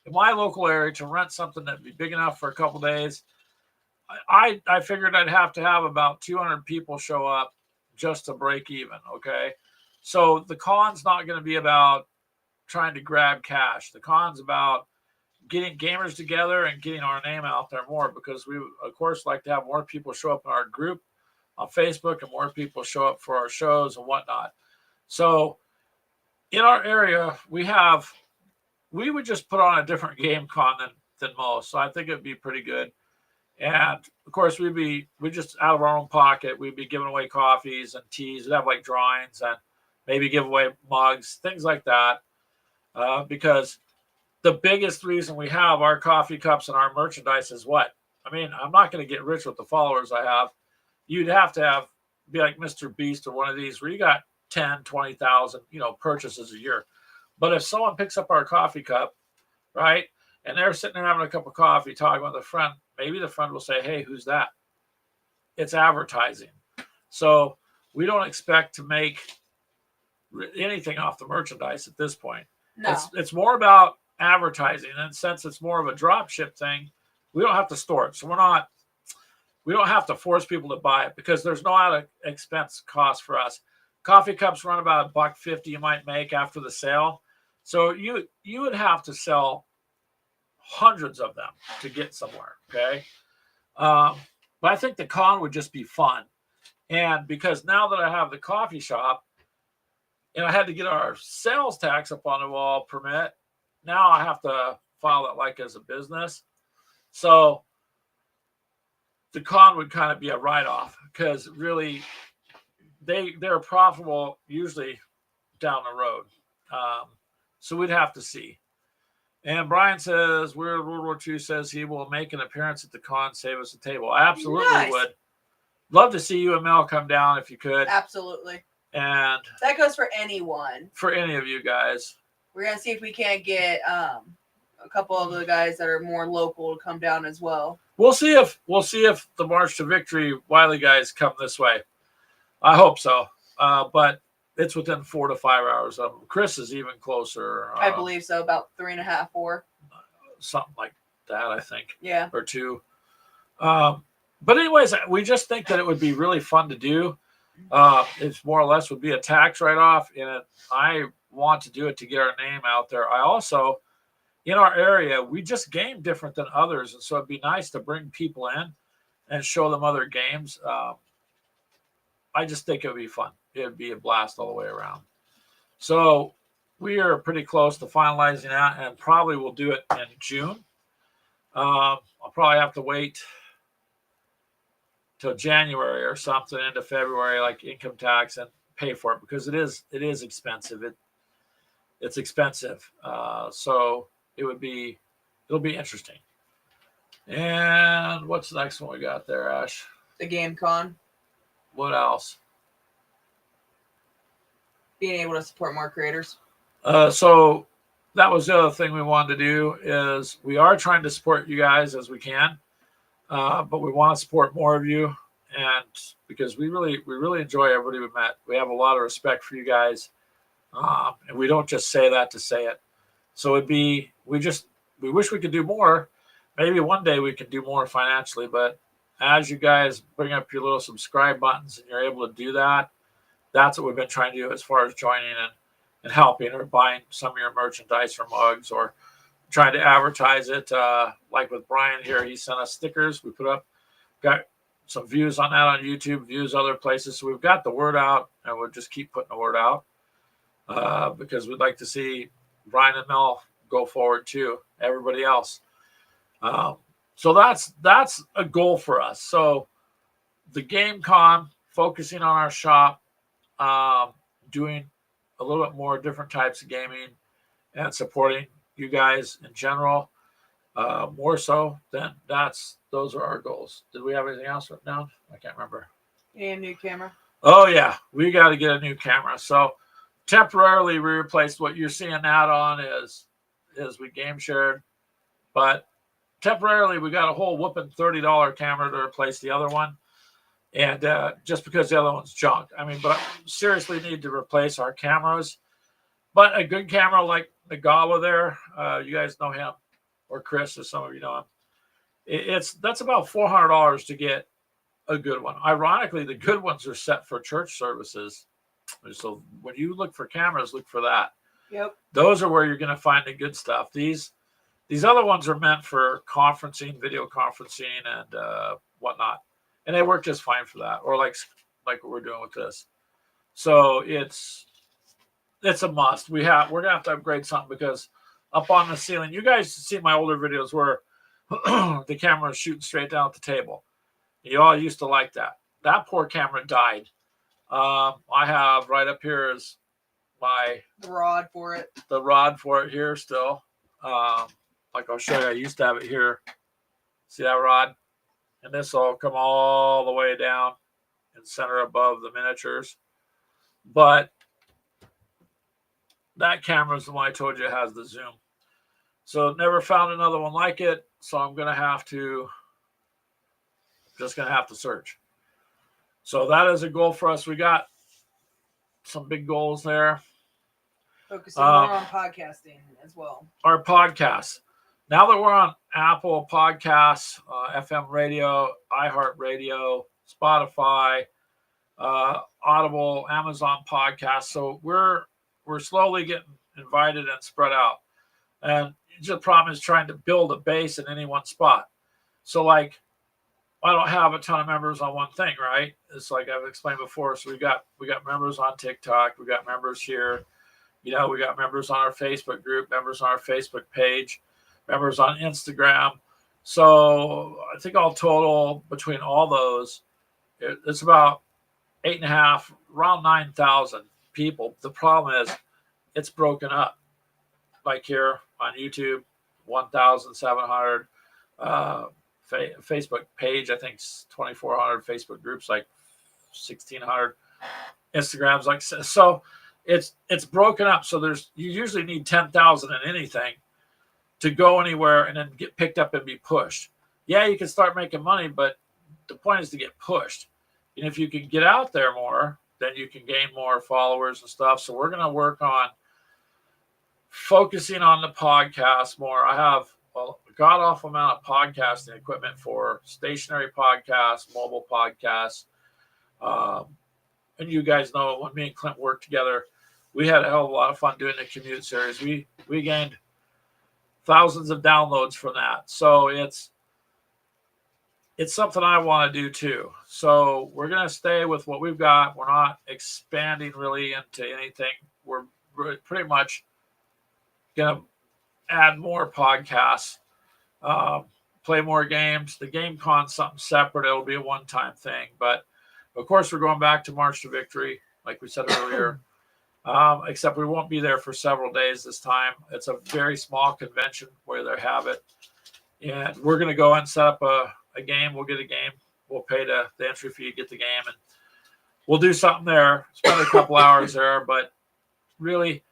in my local area, to rent something that'd be big enough for a couple days, I figured I'd have to have about 200 people show up just to break even. Okay. So the con's not going to be about trying to grab cash. The con's about getting gamers together and getting our name out there more, because we, of course, like to have more people show up in our group on Facebook and more people show up for our shows and whatnot. So in our area, we would just put on a different game con than most. So I think it'd be pretty good. And of course, we just out of our own pocket, we'd be giving away coffees and teas. We'd have like drawings and maybe give away mugs, things like that. Because the biggest reason we have our coffee cups and our merchandise is what? I mean, I'm not going to get rich with the followers I have. You'd have to be like Mr. Beast or one of these where you got 10, 20,000, purchases a year. But if someone picks up our coffee cup, right, and they're sitting there having a cup of coffee, talking with a friend, maybe the friend will say, hey, who's that? It's advertising. So we don't expect to make anything off the merchandise at this point. No. It's more about advertising. And since it's more of a drop ship thing, we don't have to store it. So we don't have to force people to buy it, because there's no out of expense cost for us. Coffee cups run about $1.50 you might make after the sale. So you would have to sell hundreds of them to get somewhere. Okay. But I think the con would just be fun. And because now that I have the coffee shop and I had to get our sales tax up on the wall permit, now I have to file it like as a business. So the con would kind of be a write-off, because really they're profitable usually down the road. So we'd have to see. And Brian says, Weird World War II says he will make an appearance at the con, save us a table. I absolutely Nice. would. Love to see you and Mel come down if you could. Absolutely. And That goes for anyone. for any of you guys, We're gonna see if we can't get a couple of the guys that are more local to come down as well. we'll see if the March to Victory Wiley guys come this way. I hope so. But it's within 4 to 5 hours of them. Chris is even closer. I believe so, about 3.5, 4. Something like that, I think. Yeah. Or 2. But anyways, we just think that it would be really fun to do. It's more or less would be a tax write-off, and I want to do it to get our name out there. I also, in our area, we just game different than others, and so it'd be nice to bring people in and show them other games. I just think it would be fun. It would be a blast all the way around. So we are pretty close to finalizing that, and probably we'll do it in June. I'll probably have to wait till January or something into February, like income tax, and pay for it because it is expensive. It's expensive. So it'll be interesting. And what's the next one we got there, Ash? The Game Con. What else? Being able to support more creators. So that was the other thing we wanted to do is we are trying to support you guys as we can. But we want to support more of you, and because we really enjoy everybody we met. We have a lot of respect for you guys, and we don't just say that to say it. So we wish we could do more. Maybe one day we can do more financially, but as you guys bring up your little subscribe buttons and you're able to do that, that's what we've been trying to do as far as joining and helping or buying some of your merchandise or mugs or trying to advertise it. Like with Brian here, he sent us stickers. We got some views on that on YouTube, views other places. So we've got the word out, and we'll just keep putting the word out because we'd like to see Brian and Mel go forward too. Everybody else. So that's a goal for us. So the Game Con, focusing on our shop, doing a little bit more different types of gaming, and supporting you guys in general, more so. Then those are our goals. Did we have anything else written down? I can't remember. And a new camera. Oh yeah, we got to get a new camera. So temporarily we replaced what you're seeing that on is we game shared, but temporarily we got a whole whooping $30 camera to replace the other one. And just because the other one's junk. I mean, but I seriously need to replace our cameras. But a good camera like Nagawa there, you guys know him, or Chris, or some of you know him. That's about $400 to get a good one. Ironically, the good ones are set for church services. So when you look for cameras, look for that. Yep. Those are where you're going to find the good stuff. These other ones are meant for conferencing, video conferencing, and whatnot, and they work just fine for that. Or like what we're doing with this. So it's a must. We're gonna have to upgrade something because up on the ceiling, you guys see my older videos where the camera is shooting straight down at the table. You all used to like that. That poor camera died. I have right up here is the rod for it. The rod for it here still. Like I'll show you, I used to have it here. See that rod? And this will come all the way down and center above the miniatures. But that camera is the one I told you has the zoom. So never found another one like it. So I'm going to have to search. So that is a goal for us. We got some big goals there. Focusing more on podcasting as well. Our podcasts. Now that we're on Apple Podcasts, FM radio, iHeartRadio, Spotify, Audible, Amazon Podcasts. So we're slowly getting invited and spread out. And the problem is trying to build a base in any one spot. So like, I don't have a ton of members on one thing, right? It's like I've explained before. So we got members on TikTok. We got members here. We got members on our Facebook group, members on our Facebook page, members on Instagram. So I think all total between all those, it's about 8.5, around 9,000 people. The problem is it's broken up. Like here on YouTube, 1,700. Facebook page, I think 2,400. Facebook groups like 1,600. Instagrams, like so. It's broken up. So you usually need 10,000 in anything to go anywhere and then get picked up and be pushed. Yeah, you can start making money, but the point is to get pushed. And if you can get out there more, then you can gain more followers and stuff. So we're going to work on focusing on the podcast more. I have a god awful amount of podcasting equipment for stationary podcasts, mobile podcasts. And you guys know when me and Clint worked together, we had a hell of a lot of fun doing the commute series. We gained thousands of downloads from that. So it's something I want to do too. So we're going to stay with what we've got. We're not expanding really into anything. We're pretty much going to add more podcasts, play more games. The game con's something separate. It'll be a one-time thing. But of course, we're going back to March to Victory, like we said earlier. Except we won't be there for several days this time. It's a very small convention where they have it. And we're going to go and set up a game. We'll get a game. We'll pay the entry fee, get the game, and we'll do something there. Spend a couple hours there. But really,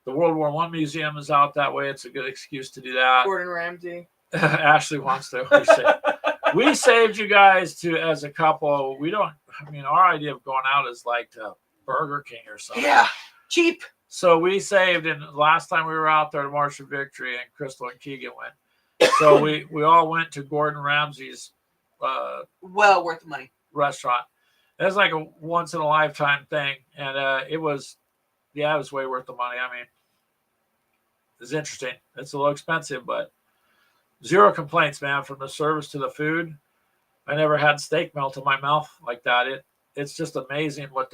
the World War I Museum is out that way. It's a good excuse to do that. Gordon Ramsay. Ashley wants to. We saved you guys as a couple. Our idea of going out is like to Burger King or something. Yeah. Cheap. So we saved, and last time we were out there to March of Victory, and Crystal and Keegan went. So we all went to Gordon Ramsay's well worth the money restaurant. It was like a once in a lifetime thing, and it was way worth the money. I mean, it's interesting. It's a little expensive, but zero complaints, man. From the service to the food, I never had steak melt in my mouth like that. It's just amazing what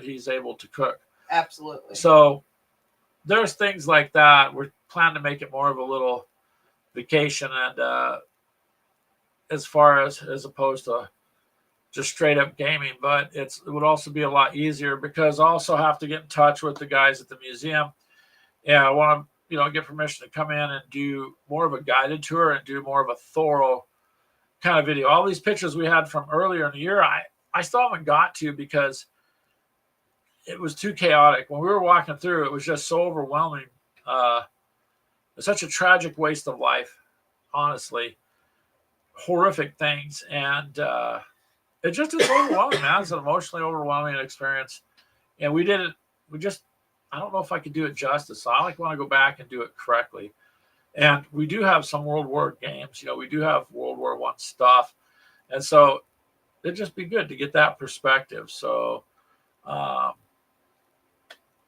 he's able to cook. Absolutely. So there's things like that. We're planning to make it more of a little vacation, and as far as opposed to just straight up gaming, but it would also be a lot easier because I also have to get in touch with the guys at the museum. Yeah, I want to get permission to come in and do more of a guided tour and do more of a thorough kind of video. All these pictures we had from earlier in the year, I still haven't got to because it was too chaotic. When we were walking through, it was just so overwhelming. It's such a tragic waste of life, honestly. Horrific things. And it just is overwhelming, man. It's an emotionally overwhelming experience. And we did it. I don't know if I could do it justice. So I want to go back and do it correctly. And we do have some World War games. We do have World War I stuff. And so it'd just be good to get that perspective. So,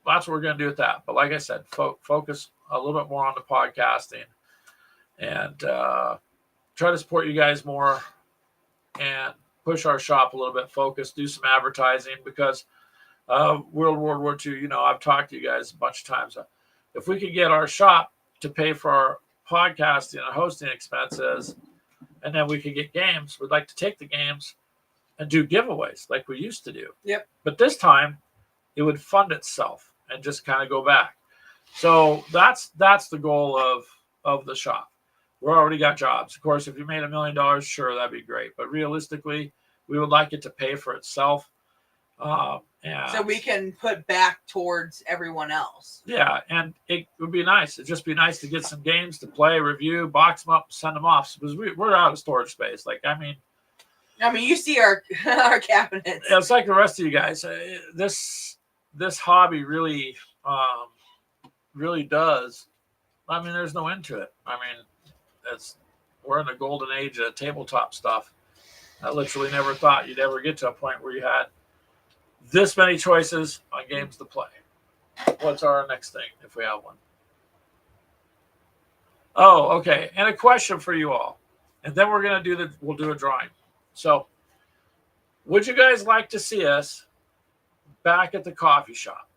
that's what we're going to do with that. But like I said, focus a little bit more on the podcasting and try to support you guys more and push our shop a little bit. Focus, do some advertising because World War II, I've talked to you guys a bunch of times. If we could get our shop to pay for our podcasting and hosting expenses, and then we could get games, we'd like to take the games and do giveaways like we used to do. Yep. But this time, it would fund itself and just kind of go back. So that's the goal of the shop. We already got jobs. Of course, if you made $1 million, sure, that'd be great. But realistically, we would like it to pay for itself. So we can put back towards everyone else. Yeah, and it would be nice. It'd just be nice to get some games to play, review, box them up, send them off. Because we're out of storage space. You see our cabinets. It's like the rest of you guys. This hobby really does. There's no end to it. We're in the golden age of tabletop stuff. I literally never thought you'd ever get to a point where you had this many choices on games to play. What's our next thing if we have one? Oh, okay. And a question for you all. And then we'll do a drawing. So, would you guys like to see us back at the coffee shop?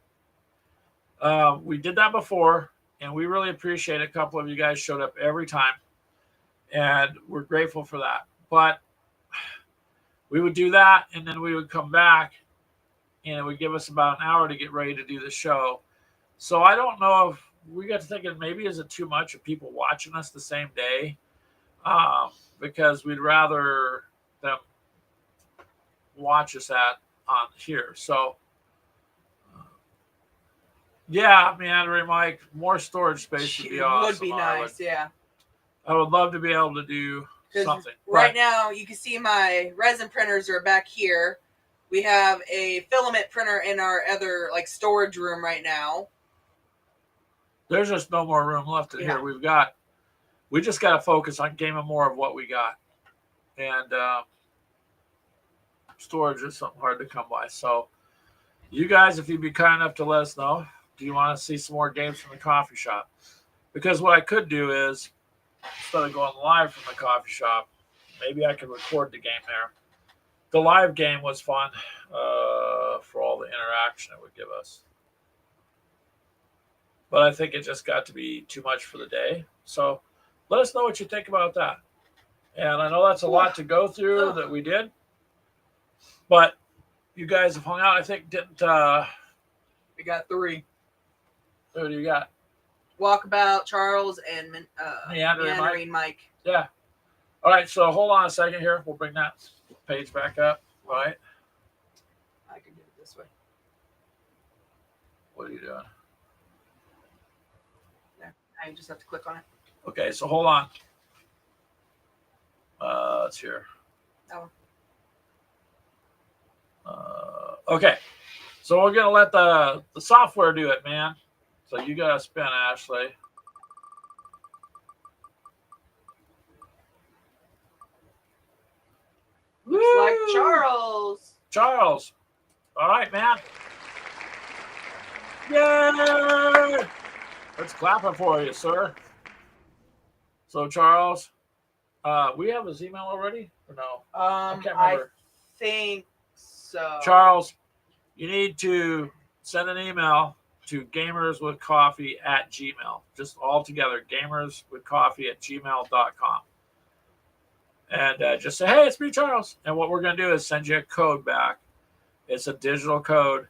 We did that before, and we really appreciate it. A couple of you guys showed up every time, and we're grateful for that. But we would do that, and then we would come back, and it would give us about an hour to get ready to do the show. So I don't know if we got to thinking maybe is it too much of people watching us the same day, because we'd rather them watch us on here. So Yeah, meandering Mike, more storage space would be awesome. Would be nice, yeah. I would love to be able to do something. Right now, you can see my resin printers are back here. We have a filament printer in our other like storage room right now. There's just no more room left in Yeah. here. We just got to focus on gaming more of what we got, and storage is something hard to come by. So, you guys, if you'd be kind enough to let us know, do you want to see some more games from the coffee shop? Because what I could do is, instead of going live from the coffee shop, maybe I could record the game there. The live game was fun for all the interaction it would give us. But I think it just got to be too much for the day. So let us know what you think about that. And I know that's a lot to go through that we did. But you guys have hung out, I think, didn't... We got 3. Who do you got? Walkabout, Charles, and Meandering Mike. Yeah. All right, so hold on a second here. We'll bring that page back up. All right. I can do it this way. What are you doing? There. I just have to click on it. Okay, so hold on. It's here. That one. Okay, so we're gonna let the software do it, man. So you gotta spin, Ashley. Looks like Charles. Charles. All right, man. Yay! Let's clap it for you, sir. So Charles, we have his email already or no? I can't remember. I think so. Charles, you need to send an email to gamerswithcoffee@gmail. Just all together, gamerswithcoffee@gmail.com. And just say, hey, it's me, Charles. And what we're going to do is send you a code back. It's a digital code.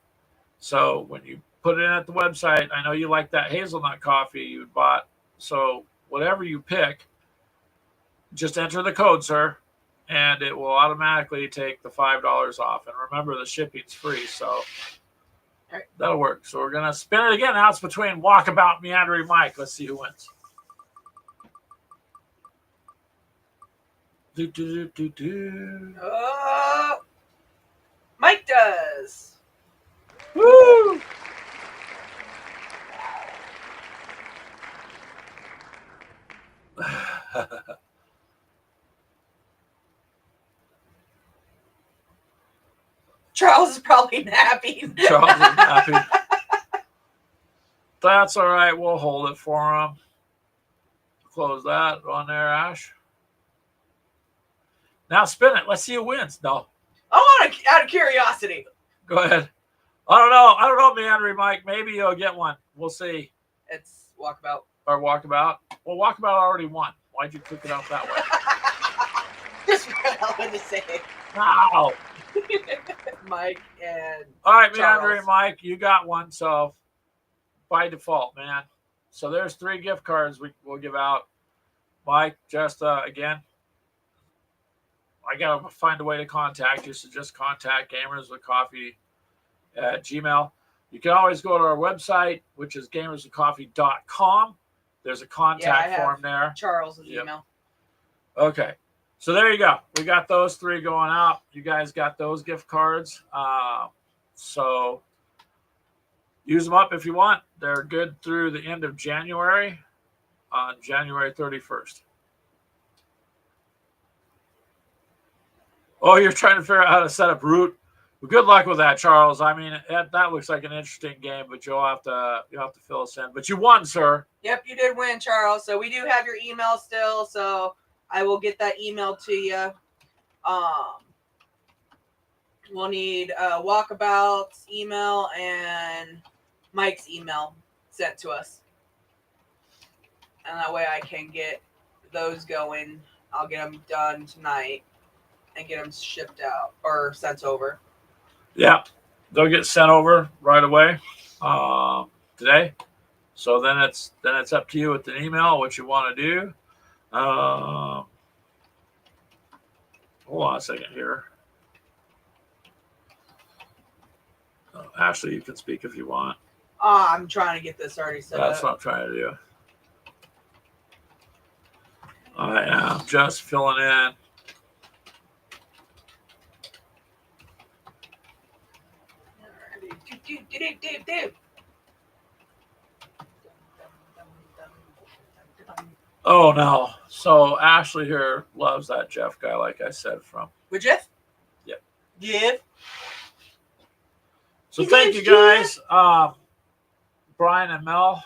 So when you put it in at the website, I know you like that hazelnut coffee you bought. So whatever you pick, just enter the code, sir, and it will automatically take the $5 off. And remember, the shipping's free, so that'll work. So we're going to spin it again. Now it's between Walkabout, Meandering Mike. Let's see who wins. Mike does. Woo! Charles is probably napping. Charles is napping. That's all right. We'll hold it for him. Close that on there, Ash. Now spin it. Let's see who wins. No. I want to, out of curiosity. Go ahead. I don't know, Meandering Mike. Maybe you'll get one. We'll see. It's Walkabout. Or Walkabout. Well, Walkabout already won. Why'd you cook it up that way? Just what to say. Wow. Mike and all right, Charles. Meandering Mike, you got one. So by default, man. So there's 3 gift cards we'll give out. Mike, just again, I gotta find a way to contact you. So just contact gamerswithcoffee@gmail. You can always go to our website, which is gamerswithcoffee.com. There's a contact form there. Charles' email. Okay. So there you go. We got those 3 going out. You guys got those gift cards. So use them up if you want. They're good through the end of January, on January 31st. Oh, you're trying to figure out how to set up root. Well, good luck with that, Charles. I mean, that looks like an interesting game, but you'll have to fill us in. But you won, sir. Yep, you did win, Charles. So we do have your email still. So I will get that email to you. We'll need Walkabout's email and Mike's email sent to us. And that way I can get those going. I'll get them done tonight and get them shipped out or sent over. Yeah, they'll get sent over right away today. So then it's up to you with the email what you want to do. Hold on a second here. Ashley, you can speak if you want. I'm trying to get this already set That's up. what I'm trying to do. I am just filling in. Do. Oh no! So Ashley here loves that Jeff guy, like I said from. With Jeff? Yep. Jeff. So His thank name's you guys, Brian and Mel.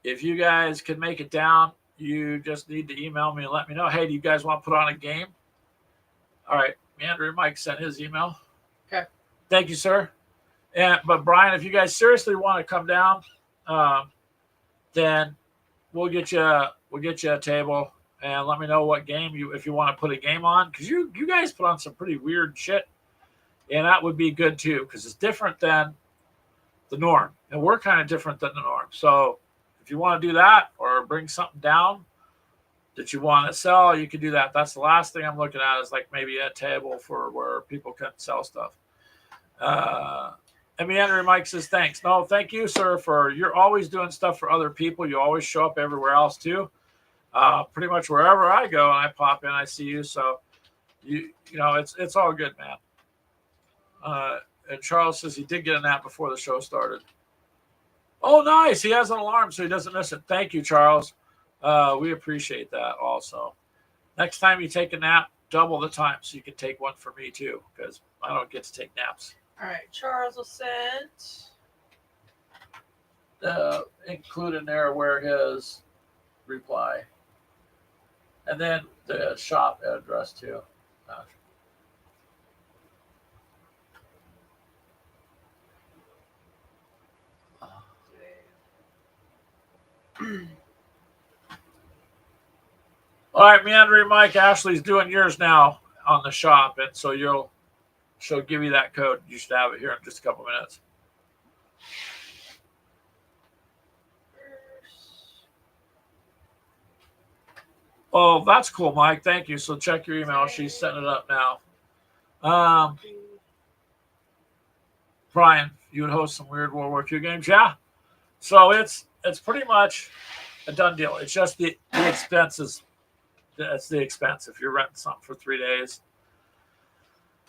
If you guys can make it down, you just need to email me and let me know. Hey, do you guys want to put on a game? All right, Andrew Mike sent his email. Okay. Thank you, sir. But Brian, if you guys seriously want to come down, then we'll get you a table and let me know what game if you want to put a game on, because you guys put on some pretty weird shit, and that would be good too, because it's different than the norm, and we're kind of different than the norm. So if you want to do that or bring something down that you want to sell, you can do that. That's the last thing I'm looking at, is like maybe a table for where people can sell stuff. And Andrew Mike says, thanks. No, thank you, sir, for you're always doing stuff for other people. You always show up everywhere else too. Pretty much wherever I go and I pop in, I see you. So you know, it's all good, man. And Charles says he did get a nap before the show started. Oh, nice. He has an alarm so he doesn't miss it. Thank you, Charles. We appreciate that also. Next time you take a nap, double the time so you can take one for me too, because I don't get to take naps. All right, Charles will send. Include in there where his reply. And then the shop address too. All right, Meandering Mike, Ashley's doing yours now on the shop, and so she'll give you that code. You should have it here in just a couple minutes. Oh, that's cool, Mike. Thank you. So check your email. She's setting it up now. Brian, you would host some weird World War II games, yeah. So it's pretty much a done deal. It's just the expenses. That's the expense if you're renting something for 3 days.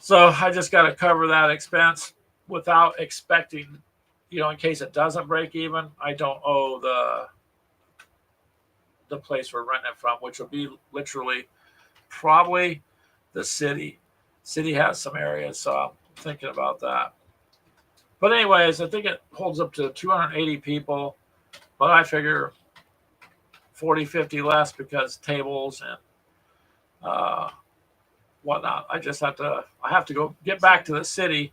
So I just got to cover that expense without expecting, in case it doesn't break even, I don't owe the place we're renting it from, which will be literally probably the city. City has some areas, so I'm thinking about that. But anyways, I think it holds up to 280 people, but I figure 40, 50 less because tables and whatnot. I have to go get back to the city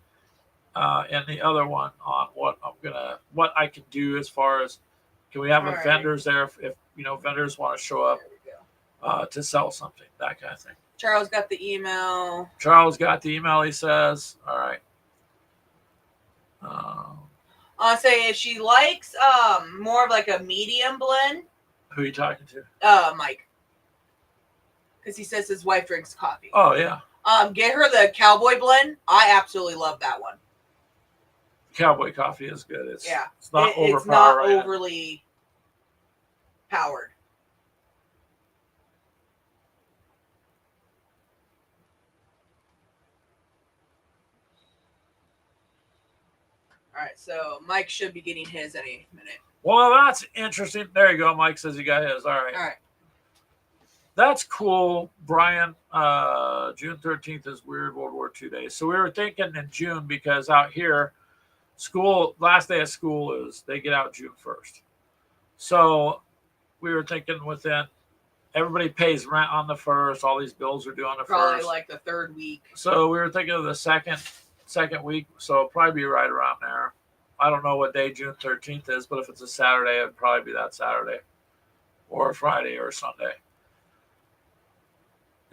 and the other one on what I can do as far as, can we have vendors there if vendors want to show up to sell something, that kind of thing. Charles got the email. He says, all right. I'll say if she likes more of like a medium blend. Who are you talking to? Mike. Because he says his wife drinks coffee. Oh yeah. Get her the cowboy blend. I absolutely love that one. Cowboy coffee is good. It's not overly powered. All right, so Mike should be getting his any minute. Well, that's interesting. There you go. Mike says he got his. All right. All right. That's cool, Brian. June 13th is Weird World War II Day. So we were thinking in June, because out here, last day of school is they get out June 1st. So we were thinking everybody pays rent on the 1st. All these bills are due on the 1st. Probably like the third week. So we were thinking of the second week. So it'll probably be right around there. I don't know what day June 13th is, but if it's a Saturday, it'd probably be that Saturday or Friday or Sunday.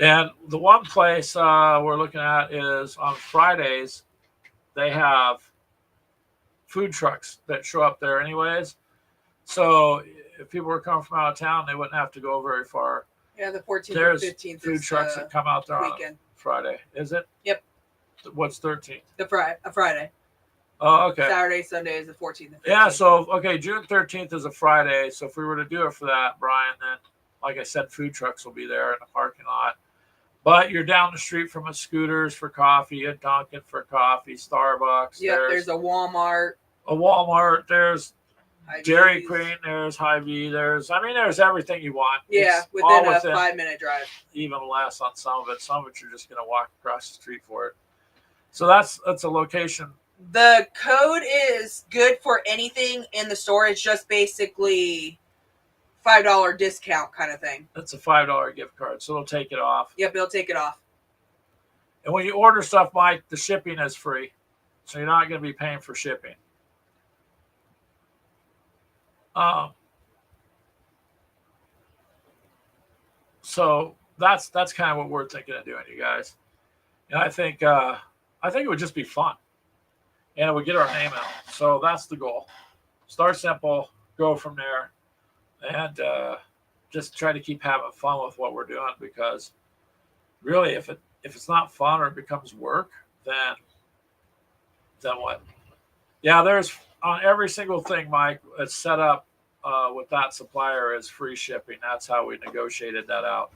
And the one place we're looking at is on Fridays, they have food trucks that show up there anyways. So if people were coming from out of town, they wouldn't have to go very far. Yeah, the 14th There's and 15th food trucks that come out there weekend. on Friday. Is it? Yep. What's 13th? A Friday. Oh, okay. Saturday, Sunday is the 14th. And 15th. Yeah, so, okay, June 13th is a Friday. So if we were to do it for that, Brian, then, like I said, food trucks will be there in the parking lot. But you're down the street from a Scooters for coffee, a Dunkin' for coffee, Starbucks. Yep, there's a Walmart. A Walmart. There's Hy-Vee's. Dairy Queen. There's Hy-Vee. There's everything you want. Yeah, It's all within a 5-minute drive. Even less on some of it. Some of it you're just going to walk across the street for it. So that's a location. The code is good for anything in the store. It's just basically $5 discount kind of thing. It's a $5 gift card, so it'll take it off. Yep, it'll take it off. And when you order stuff, Mike, the shipping is free. So you're not going to be paying for shipping. So that's kind of what we're thinking of doing, you guys. And I think it would just be fun. And it would get our name out. So that's the goal. Start simple, go from there, and just try to keep having fun with what we're doing, because really if it's not fun or it becomes work, then what? Yeah, there's on every single thing, Mike, it's set up with that supplier is free shipping. That's how we negotiated that out.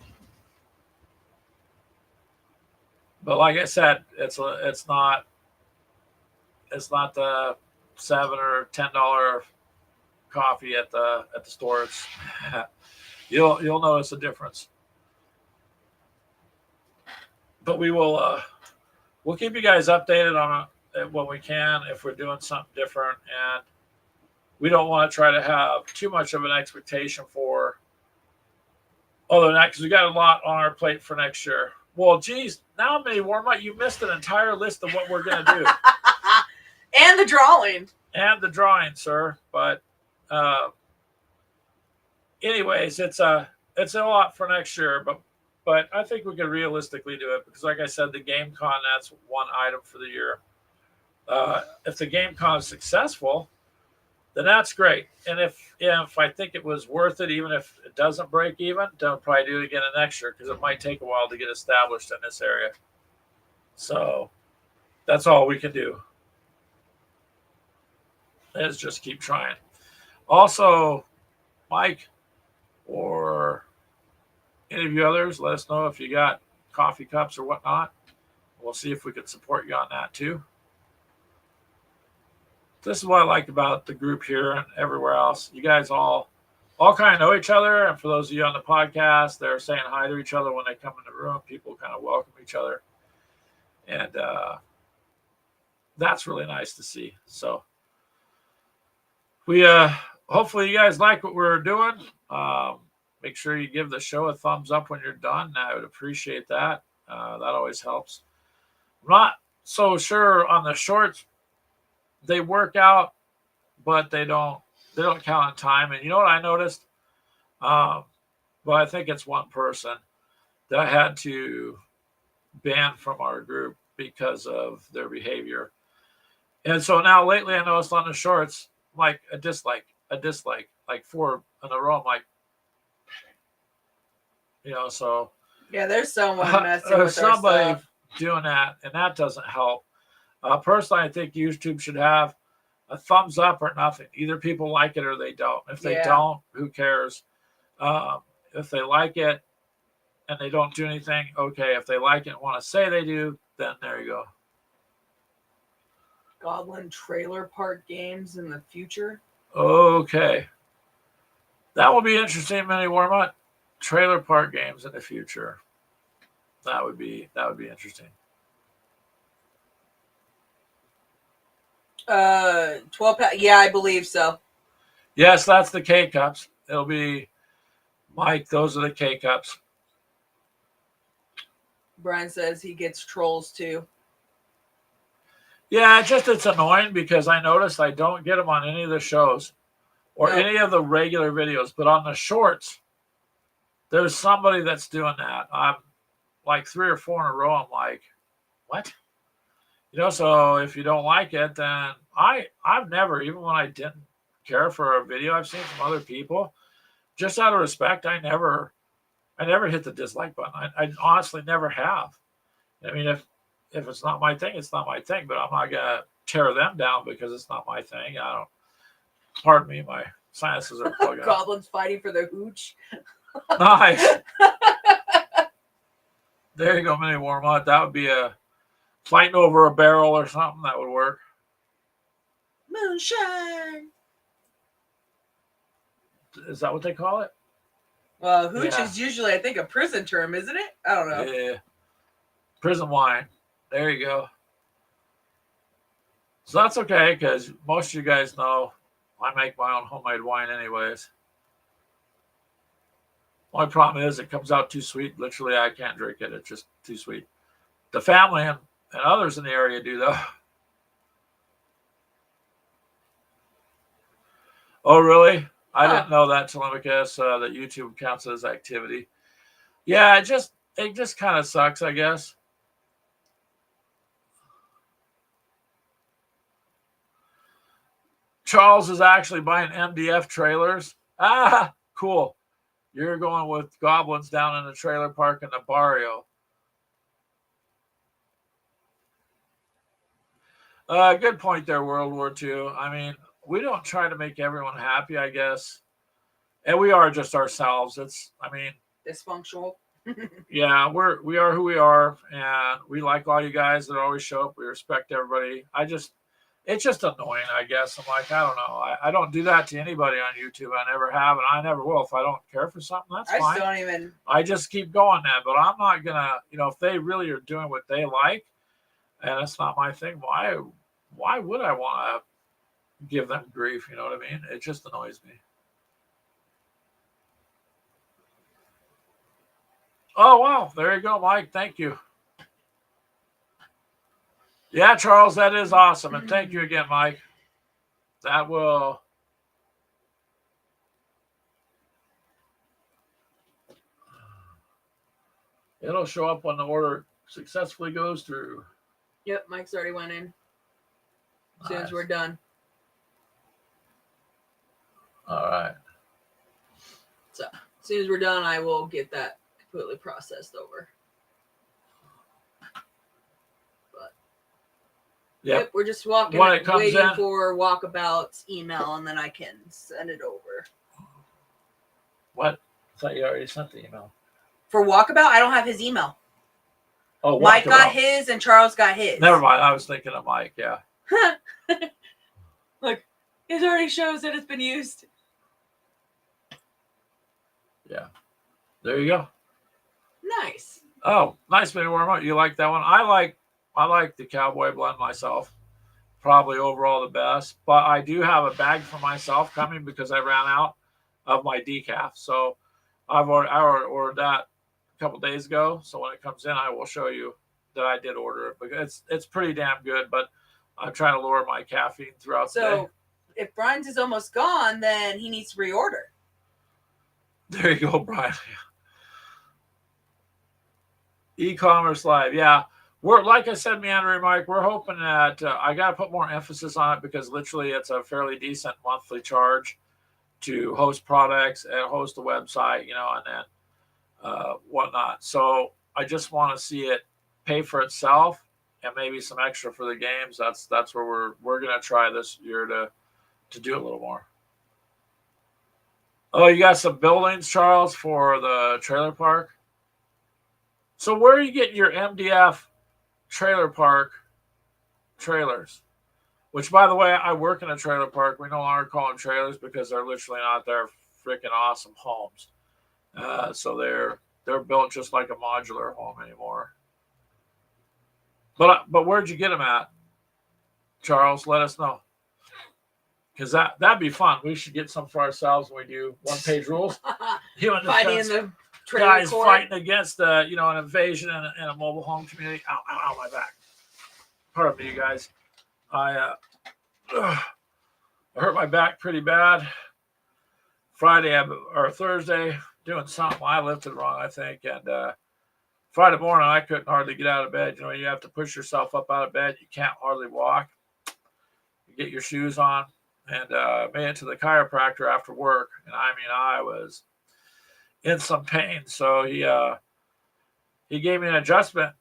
But like I said, it's not the $7 or $10 coffee at the store. It's you'll notice a difference. But we'll keep you guys updated on when we can, if we're doing something different, and we don't want to try to have too much of an expectation for other than that, because we got a lot on our plate for next year. Well, geez, now maybe warm up. You missed an entire list of what we're going to do. And the drawing. And the drawing, sir. But anyways, it's a lot for next year, but I think we can realistically do it, because like I said, the Game Con, that's one item for the year. If the Game Con is successful, then that's great. And if I think it was worth it, even if it doesn't break even, then I'll probably do it again next year, because it might take a while to get established in this area. So that's all we can do, is just keep trying. Also, Mike, or any of you others, let us know if you got coffee cups or whatnot. We'll see if we can support you on that too. This is what I like about the group here and everywhere else. You guys all kind of know each other. And for those of you on the podcast, they're saying hi to each other when they come in the room. People kind of welcome each other. And that's really nice to see. So we hopefully you guys like what we're doing. Make sure you give the show a thumbs up when you're done. I would appreciate that. That always helps. I'm not so sure on the shorts. They work out, but they don't count on time. And you know what I noticed? Well, I think it's one person that I had to ban from our group because of their behavior. And so now lately I noticed on the shorts, like a dislike, like 4 in a row. I'm like, so yeah, there's someone messing with somebody our stuff. doing that, and that doesn't help. Personally, I think YouTube should have a thumbs up or nothing. Either people like it or they don't. If they don't, who cares? If they like it and they don't do anything, okay. If they like it and want to say they do, then there you go. Goblin Trailer Park games in the future. Okay. That will be interesting, Mini Warmut. Trailer park games in the future. That would be interesting. 12-pack. Yeah, I believe so. Yes, that's the K-Cups. It'll be, Mike, those are the K-Cups. Brian says he gets trolls too. Yeah, it's annoying because I noticed I don't get them on any of the shows or any of the regular videos, but on the shorts, there's somebody that's doing that. I'm like 3 or 4 in a row. I'm like, what? So if you don't like it, then I've never, even when I didn't care for a video I've seen from other people, just out of respect, I never hit the dislike button. I honestly never have. I mean, if it's not my thing, it's not my thing, but I'm not gonna tear them down because it's not my thing. I don't. Pardon me, my sinuses are plugging up. Goblins fighting for the hooch. Nice. There you go, mini Warmont. That would be a fighting over a barrel or something. That would work. Moonshine. Is that what they call it? Well, hooch Yeah. is usually, I think, a prison term, isn't it? I don't know. Yeah. Prison wine. There you go. So that's okay because most of you guys know I make my own homemade wine anyways. Only problem is it comes out too sweet. Literally, I can't drink it. It's just too sweet. The family and others in the area do, though. Oh, really? I didn't know that, Telemachus, that YouTube counts as activity. Yeah, it just kind of sucks, I guess. Charles is actually buying MDF trailers. Ah, cool. You're going with goblins down in the trailer park in the barrio. Good point there, World War II. I mean, we don't try to make everyone happy, I guess. And we are just ourselves. Dysfunctional. Yeah, we are who we are, and we like all you guys that always show up. We respect everybody. It's just annoying, I guess. I'm like, I don't know. I don't do that to anybody on YouTube. I never have, and I never will. If I don't care for something, that's I fine. just don't even. I just keep going then. But I'm not gonna, if they really are doing what they like, and it's not my thing, why would I want to give them grief? You know what I mean? It just annoys me. Oh wow, there you go, Mike. Thank you. Yeah, Charles, that is awesome. And thank you again, Mike. It'll show up when the order successfully goes through. Yep, Mike's already went in. As soon as Nice. we're done. All right. So, as soon as we're done, I will get that completely processed over. Yep, we're just waiting for Walkabout's email, and then I can send it over. What? I thought you already sent the email. For Walkabout, I don't have his email. Oh, Mike got his, and Charles got his. Never mind. I was thinking of Mike. Yeah. Look, it already shows that it's been used. Yeah. There you go. Nice. Oh, nice mini warm-up. You like that one? I like the cowboy blend myself. Probably overall the best. But I do have a bag for myself coming because I ran out of my decaf. So I ordered that a couple days ago. So when it comes in, I will show you that I did order it. Because it's pretty damn good. But I'm trying to lower my caffeine throughout the day. So if Brian's is almost gone, then he needs to reorder. There you go, Brian. E-commerce live. Yeah. We're, like I said, Meandering Mike, we're hoping that I got to put more emphasis on it because literally it's a fairly decent monthly charge to host products and host a website, and then whatnot. So I just want to see it pay for itself and maybe some extra for the games. That's where we're going to try this year to do a little more. Oh, you got some buildings, Charles, for the trailer park? So where are you getting your MDF trailer park trailers? Which, by the way, I work in a trailer park. We no longer call them trailers because they're literally not their freaking awesome homes. So they're built just like a modular home anymore. But where'd you get them at, Charles? Let us know. Because that'd be fun. We should get some for ourselves when we do one-page rules. Fighting in the guys court. fighting against an invasion in a mobile home community. Ow, ow, ow, my back. Pardon me, you guys. I hurt my back pretty bad Friday or Thursday doing something. I lifted wrong, I think. And Friday morning, I couldn't hardly get out of bed. You have to push yourself up out of bed. You can't hardly walk. You get your shoes on. And made it to the chiropractor after work. And I was in some pain. So he gave me an adjustment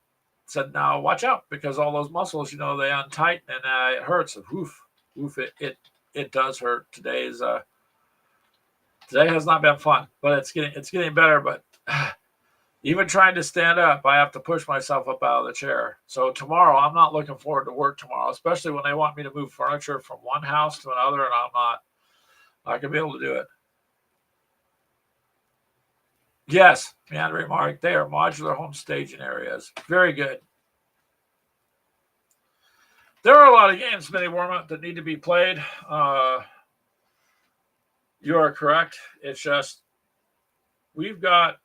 said, now watch out because all those muscles, they untighten and it hurts. Oof, it does hurt. Today has not been fun, but it's getting better. But even trying to stand up, I have to push myself up out of the chair. So tomorrow, I'm not looking forward to work tomorrow, especially when they want me to move furniture from one house to another, and I'm not going to be able to do it. Yes, meandering Mark, they are modular home staging areas. Very good. There are a lot of games, Mini Warm-Up, that need to be played. You are correct. It's just we've got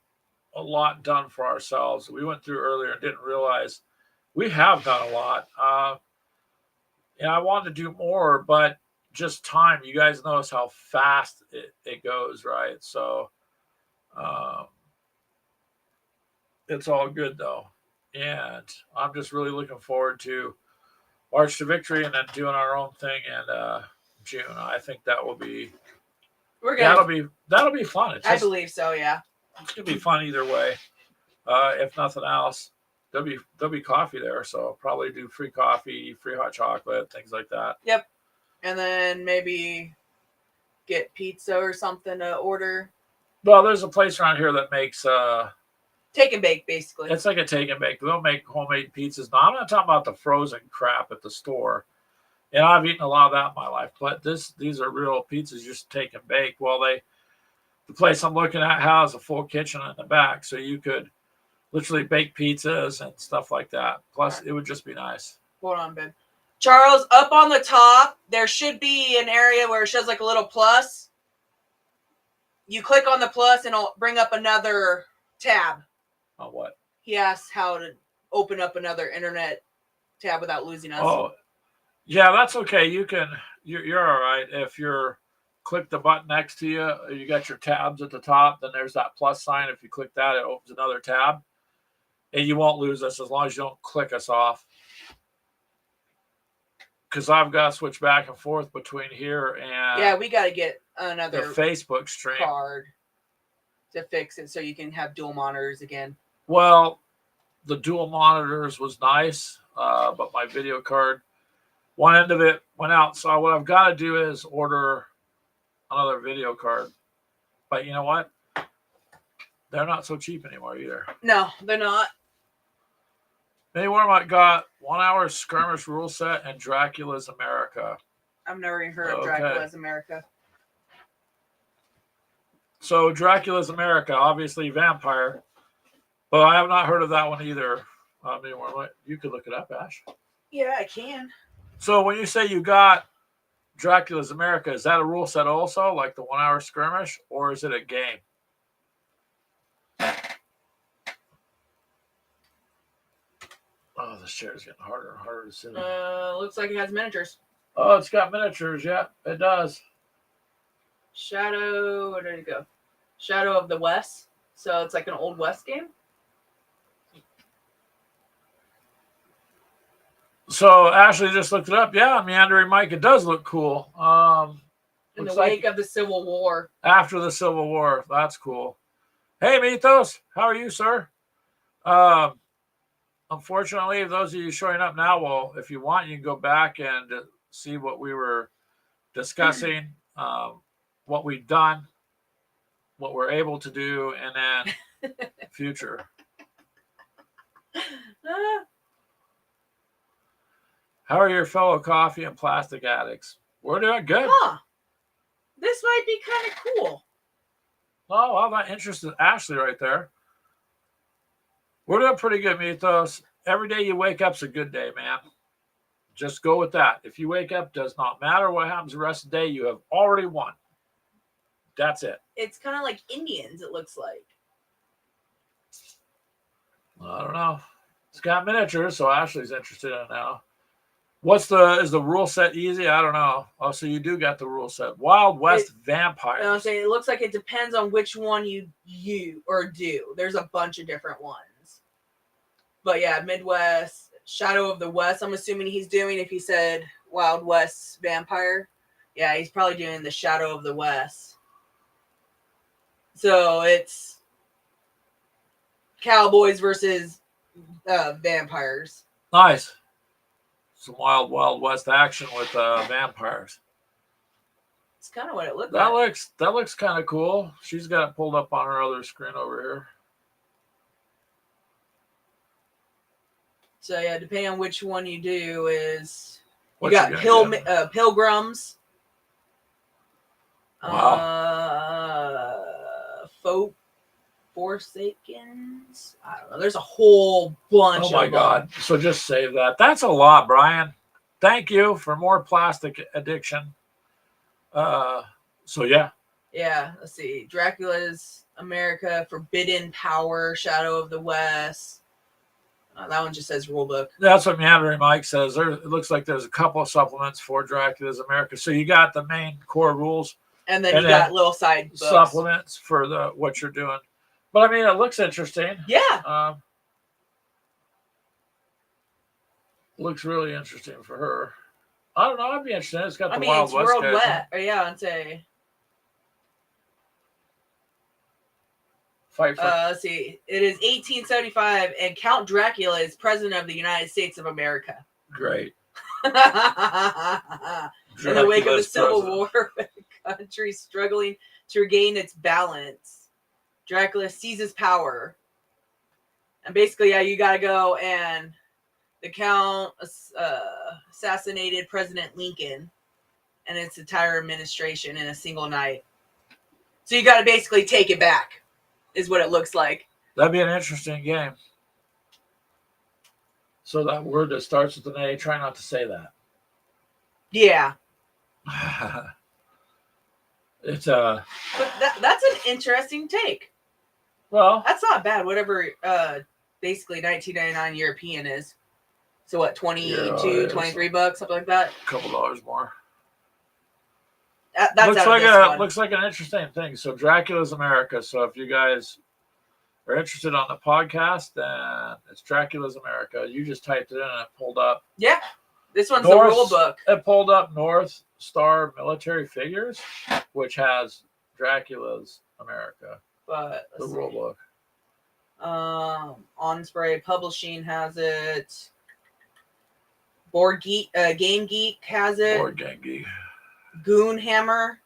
a lot done for ourselves. We went through earlier and didn't realize we have done a lot. And I wanted to do more, but just time. You guys notice how fast it goes, right? So it's all good, though. And I'm just really looking forward to March to Victory and then doing our own thing in June. I think that will be that'll be fun. I believe so, yeah. It's gonna be fun either way. If nothing else, there'll be coffee there, so I'll probably do free coffee, free hot chocolate, things like that. Yep. And then maybe get pizza or something to order. Well, there's a place around here that makes take and bake, basically. It's like a take and bake. They'll make homemade pizzas. Now, I'm not talking about the frozen crap at the store. And I've eaten a lot of that in my life. But these are real pizzas, just take and bake. Well, the place I'm looking at has a full kitchen in the back, so you could literally bake pizzas and stuff like that. Plus, it would just be nice. Hold on, babe. Charles, up on the top, there should be an area where it shows like a little plus. You click on the plus and it'll bring up another tab. On what? He asks how to open up another internet tab without losing us. Oh, yeah, that's okay. You're all right. If you're click the button next to you, you got your tabs at the top, then there's that plus sign. If you click that, it opens another tab. And you won't lose us as long as you don't click us off. Because I've got to switch back and forth between here and yeah, we got to get another the Facebook stream card to fix it so you can have dual monitors again. Well, the dual monitors was nice, but my video card, one end of it went out. So what I've got to do is order another video card. But you know what? They're not so cheap anymore either. No, they're not. They got 1 hour skirmish rule set and Dracula's America. I've never even heard of Dracula's America. So Dracula's America, obviously vampire, but I have not heard of that one either. You could look it up, Ash. Yeah, I can. So when you say you got Dracula's America, is that a rule set also, like the 1 hour skirmish, or is it a game? Oh, this chair is getting harder and harder to sit in. Looks like it has miniatures. Oh, it's got miniatures. Yeah, it does. Shadow, where did it go? Shadow of the West. So it's like an old West game. So Ashley just looked it up. Yeah, Meandering Mike, it does look cool. In the wake of the Civil War. After the Civil War. That's cool. Hey, Mythos. How are you, sir? Unfortunately, those of you showing up now, well, if you want, you can go back and see what we were discussing, what we've done, what we're able to do, and then future. How are your fellow coffee and plastic addicts? We're doing good. Huh. This might be kind of cool. Oh, well, that interested Ashley right there. We're doing pretty good, Mythos. Every day you wake up's a good day, man. Just go with that. If you wake up, does not matter what happens the rest of the day, you have already won. That's it. It's kind of like Indians, it looks like. I don't know. It's got miniatures, so Ashley's interested in it now. Is the rule set easy? I don't know. Oh, so you do got the rule set. Wild West Vampires. I'm saying it looks like it depends on which one you or do. There's a bunch of different ones. But yeah, Midwest, Shadow of the West, I'm assuming he's doing, if he said Wild West Vampire. Yeah, he's probably doing the Shadow of the West. So it's cowboys versus vampires. Nice. Some Wild West action with vampires. It's kind of what it looked That like. looks kind of cool. She's got it pulled up on her other screen over here. So yeah, depending on which one you do, is you What got you gonna get? pilgrims. Wow. Forsakens. I don't know. There's a whole bunch Oh my of God. So just save that. That's a lot, Brian. Thank you for more plastic addiction. So yeah. Yeah, let's see. Dracula's America, Forbidden Power, Shadow of the West. That one just says rulebook. That's what Meandering Mike says. It looks like there's a couple of supplements for Dracula's America. So you got the main core rules. And then you got little side books. Supplements for what you're doing. But I mean, it looks interesting. Yeah. Looks really interesting for her. I don't know. I'd be interested. It's got the Wild it's West World guys. West. Yeah, I'd say. Fight for. Let's see. It is 1875, and Count Dracula is president of the United States of America. Great. In the wake of the Civil War, the country struggling to regain its balance, Dracula seizes power. And basically, yeah, you got to go, and the Count assassinated President Lincoln and its entire administration in a single night. So you got to basically take it back, is what it looks like. That'd be an interesting game. So that word that starts with an A, try not to say that. Yeah. It's But that's an interesting take. Well, that's not bad. Whatever basically 1999 European is. So what, 22, 23 bucks, something like that? A couple dollars more. That's looks like an interesting thing. So Dracula's America. So if you guys are interested on the podcast, then it's Dracula's America. You just typed it in and it pulled up. Yeah. This one's the rule book. It pulled up North Star Military Figures, which has Dracula's America. But the rule book. Osprey Publishing has it. Game Geek has it. Board Game Geek. Goonhammer.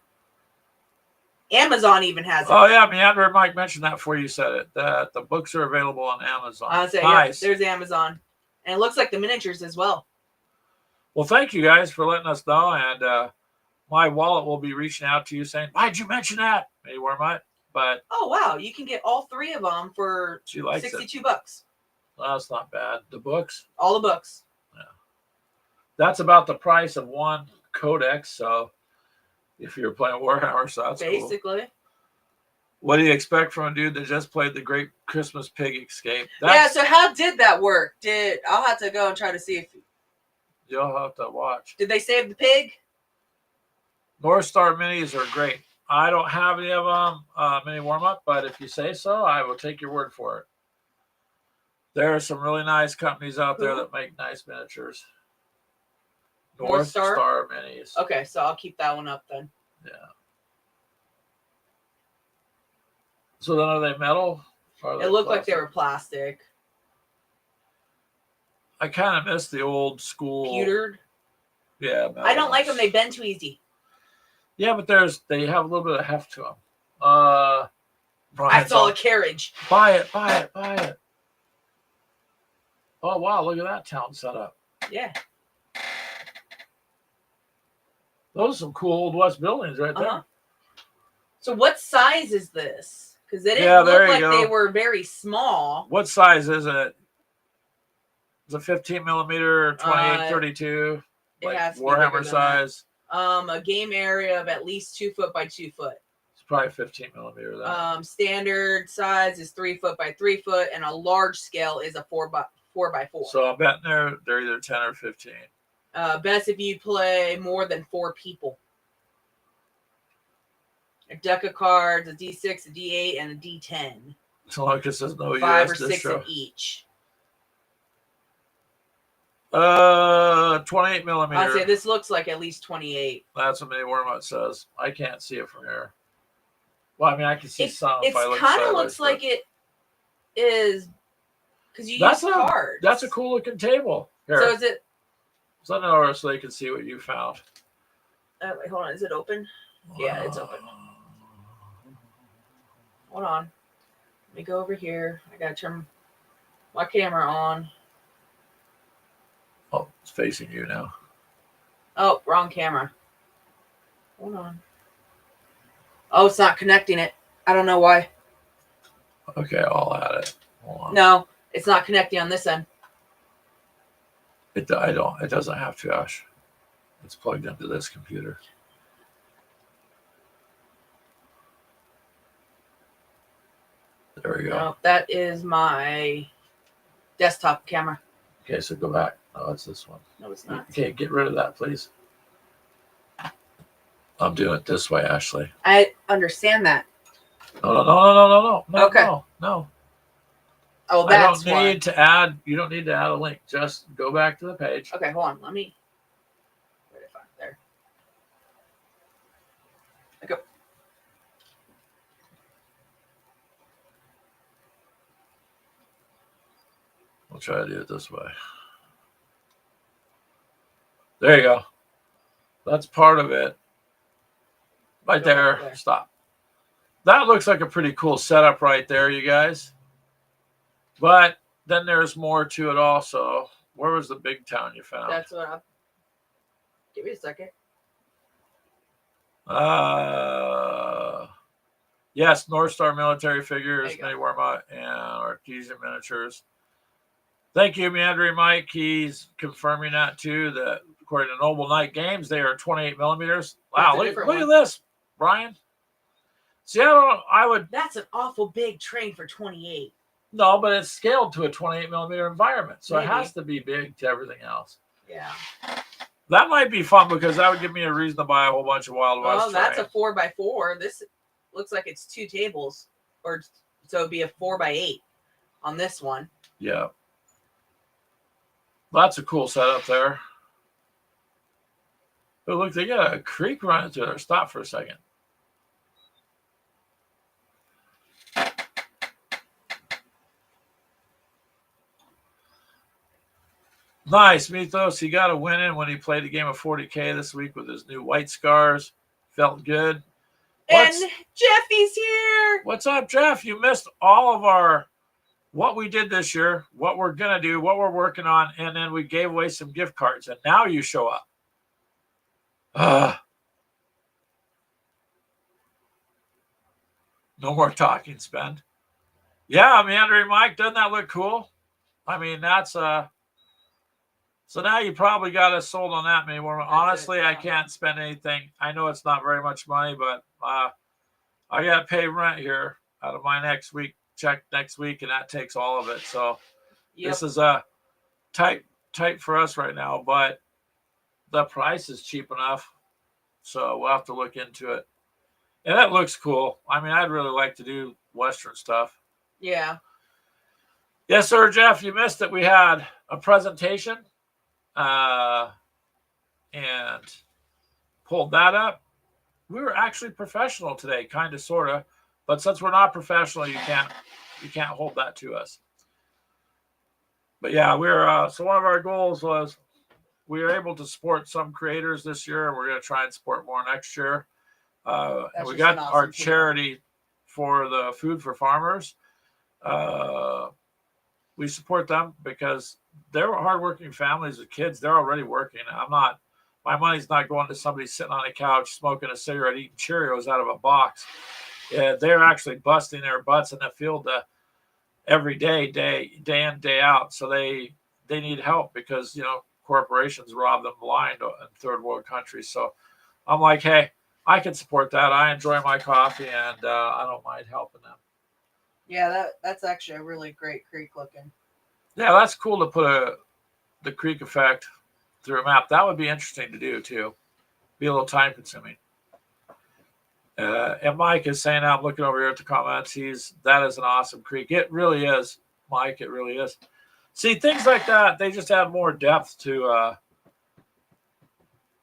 Amazon even has it. Oh yeah, Meander Mike mentioned that before you said it. That the books are available on Amazon. I say, nice. Yeah, there's Amazon, and it looks like the miniatures as well. Well, thank you guys for letting us know, and my wallet will be reaching out to you saying, "Why'd you mention that?" Maybe where am I? But oh wow, you can get all three of them for $62. Well, that's not bad. The books, all the books. Yeah, that's about the price of one codex. So, if you're playing Warhammer, so that's basically. Cool. What do you expect from a dude that just played the Great Christmas Pig Escape? Yeah. So how did that work? I'll have to go and try to see if you'll have to watch. Did they save the pig? North Star minis are great. I don't have any of them mini warm up, but if you say so, I will take your word for it. There are some really nice companies out there that make nice miniatures. North Star minis. Okay, so I'll keep that one up then. Yeah. So then are they metal? It looked like they were plastic. I kind of miss the old school. Pewtered? Yeah. I don't like them. They bend too easy. Yeah, but they have a little bit of heft to them. I saw a carriage. Buy it. Oh, wow. Look at that town setup. Yeah. Those are some cool Old West buildings right there. So what size is this? Because they didn't look like they were very small. What size is it? It's a 15 millimeter, 28, 32. Like Warhammer size. A game area of at least 2 foot by 2 foot. It's probably 15 millimeter. Then. Standard size is 3 foot by 3 foot, and a large scale is a 4 by 4. So I'm betting they're either 10 or 15. Best if you play more than 4 people. A deck of cards, a D6, a D8, and a D10. So like it says no 5 US or 6 distro. in each. 28 millimeter. I'd say this looks like at least 28. That's what Mini Warmut says. I can't see it from here. Well, I mean, I can see some. It kind of looks like it is Because you That's use a cards. that's a cool looking table. Here, So is it? send it over so they can see what you found. Wait, hold on. Is it open? Yeah, it's open. Hold on. Let me go over here. I gotta turn my camera on. Oh, it's facing you now. Oh, wrong camera. Hold on. Oh, it's not connecting it. I don't know why. Okay, I'll add it. Hold on. No, it's not connecting on this end. It doesn't have to, Ash. It's plugged into this computer. There we go. No, that is my desktop camera. Okay, so go back. Oh, it's this one. No, it's not. Okay, get rid of that, please. I'm doing it this way, Ashley. I understand that. No. Okay. No. Oh, that's I don't need to add. You don't need to add a link. Just go back to the page. Okay, hold on. Let me. Where did I find there? Okay. We'll try to do it this way. There you go. That's part of it. Right Go there. back there. Stop. That looks like a pretty cool setup right there, you guys. But then there's more to it also. Where was the big town you found? That's what I'm. Give me a second. Yes, North Star military There figures, you go. mini Warma, and artesian miniatures. Thank you, Meandering Mike. He's confirming that too. That according to Noble Knight Games, they are 28 millimeters. Wow, That's a look different at one. this, Brian. See, I would That's an awful big train for 28. no, but it's scaled to a 28 millimeter environment, so Maybe. it has to be big to everything else. Yeah. That might be fun because that would give me a reason to buy a whole bunch of Wild West. Well, that's a terrain. 4x4. This looks like it's 2 tables, or so it'd be a 4x8 on this one. Yeah. That's a cool setup there. Oh, look, they got a creek running through there. Stop for a second. Nice, Mythos. He got a win in when he played a game of 40K this week with his new white scars. Felt good. And Jeffy's here. What's up, Jeff? You missed all of our what we did this year, what we're going to do, what we're working on, and then we gave away some gift cards, and now you show up. No more talking, Spend. Yeah, Meandering Mike, doesn't that look cool? I mean, that's so now you probably got us sold on that, maybe. Honestly, I can't spend anything. I know it's not very much money, but I got to pay rent here out of my next week check next week, and that takes all of it. So This is tight for us right now, but the price is cheap enough, so we'll have to look into it. And that looks cool. I mean, I'd really like to do Western stuff. Yeah. Yes, sir, Jeff. You missed it. We had a presentation, and pulled that up. We were actually professional today, kind of, sort of. But since we're not professional, you can't hold that to us. But yeah, we're so one of our goals was we were able to support some creators this year, and we're going to try and support more next year. And we got awesome our team. charity for the Food for Farmers. We support them because they're hardworking families with kids. They're already working. My money's not going to somebody sitting on a couch smoking a cigarette, eating Cheerios out of a box. Yeah, they're actually busting their butts in the field every day, day in, day out. So they need help because corporations rob them blind in third world countries. So I'm like, hey, I can support that. I enjoy my coffee, and I don't mind helping them. Yeah, that's actually a really great creek looking. Yeah, that's cool to put the creek effect through a map. That would be interesting to do too. Be a little time consuming. And Mike is saying, I'm looking over here at the comments. That is an awesome creek. It really is, Mike. It really is. See, things like that, they just add more depth to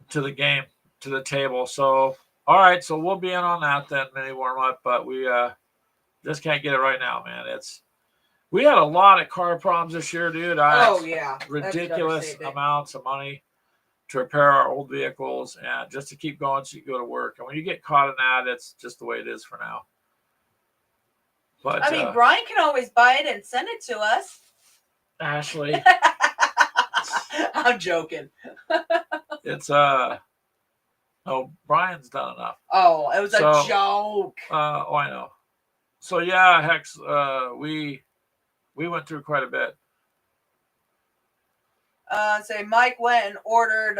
the game, to the table. So, all right, so we'll be in on that then, mini warm up. But we just can't get it right now, man. We had a lot of car problems this year, dude. Oh yeah, Ridiculous amounts of money to repair our old vehicles and just to keep going so you can go to work. And when you get caught in that, it's just the way it is for now. But I mean, Brian can always buy it and send it to us. Ashley, I'm joking. it's Brian's done enough. Oh, it was a joke. Oh, I know. So yeah, Hex, we went through quite a bit. Say Mike went and ordered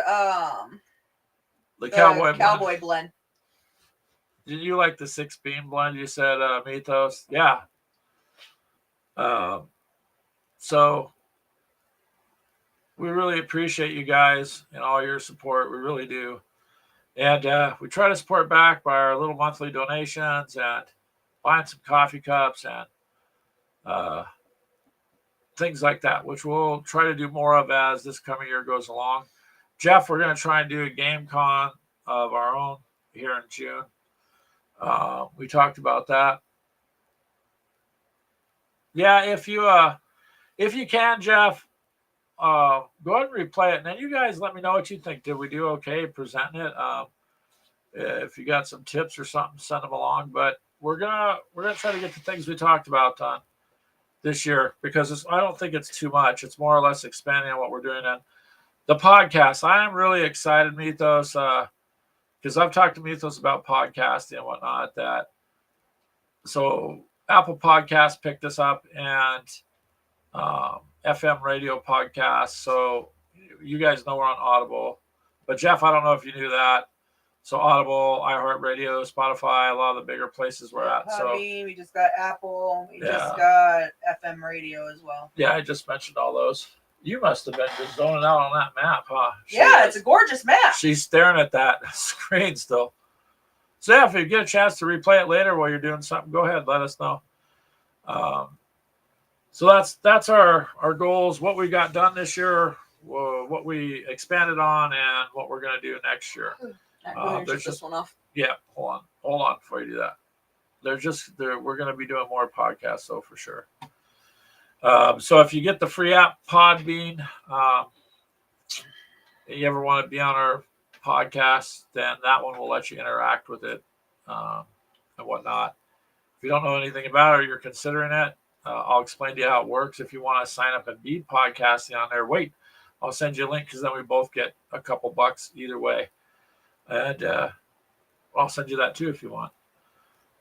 the cowboy blend. Did you like the 6-bean blend? You said Mythos, yeah. So we really appreciate you guys and all your support. We really do. And we try to support back by our little monthly donations and buying some coffee cups and things like that, which we'll try to do more of as this coming year goes along. Jeff, we're going to try and do a game con of our own here in June. We talked about that. Yeah, if you can, Jeff, go ahead and replay it, and then you guys let me know what you think. Did we do okay presenting it? If you got some tips or something, send them along. But we're gonna try to get the things we talked about done this year because I don't think it's too much. It's more or less expanding on what we're doing. And the podcast, I am really excited, Mythos, because I've talked to Mythos about podcasting and whatnot. So Apple Podcasts picked us up and FM radio podcasts. So you guys know we're on Audible. But Jeff, I don't know if you knew that. So Audible, iHeartRadio, Spotify, a lot of the bigger places we're at. So we just got Apple. We just got FM radio as well. Yeah, I just mentioned all those. You must have been just zoning out on that map, huh? It's a gorgeous map. She's staring at that screen still. So yeah, if you get a chance to replay it later while you're doing something, go ahead, let us know. So that's our goals, what we got done this year, what we expanded on, and what we're going to do next year. There's this one off. Yeah, hold on before you do that. We're going to be doing more podcasts, though, for sure. So if you get the free app Podbean, you ever want to be on our podcast, then that one will let you interact with it and whatnot. If you don't know anything about it or you're considering it, I'll explain to you how it works. If you want to sign up and be podcasting on there, I'll send you a link because then we both get a couple bucks either way. And I'll send you that too if you want.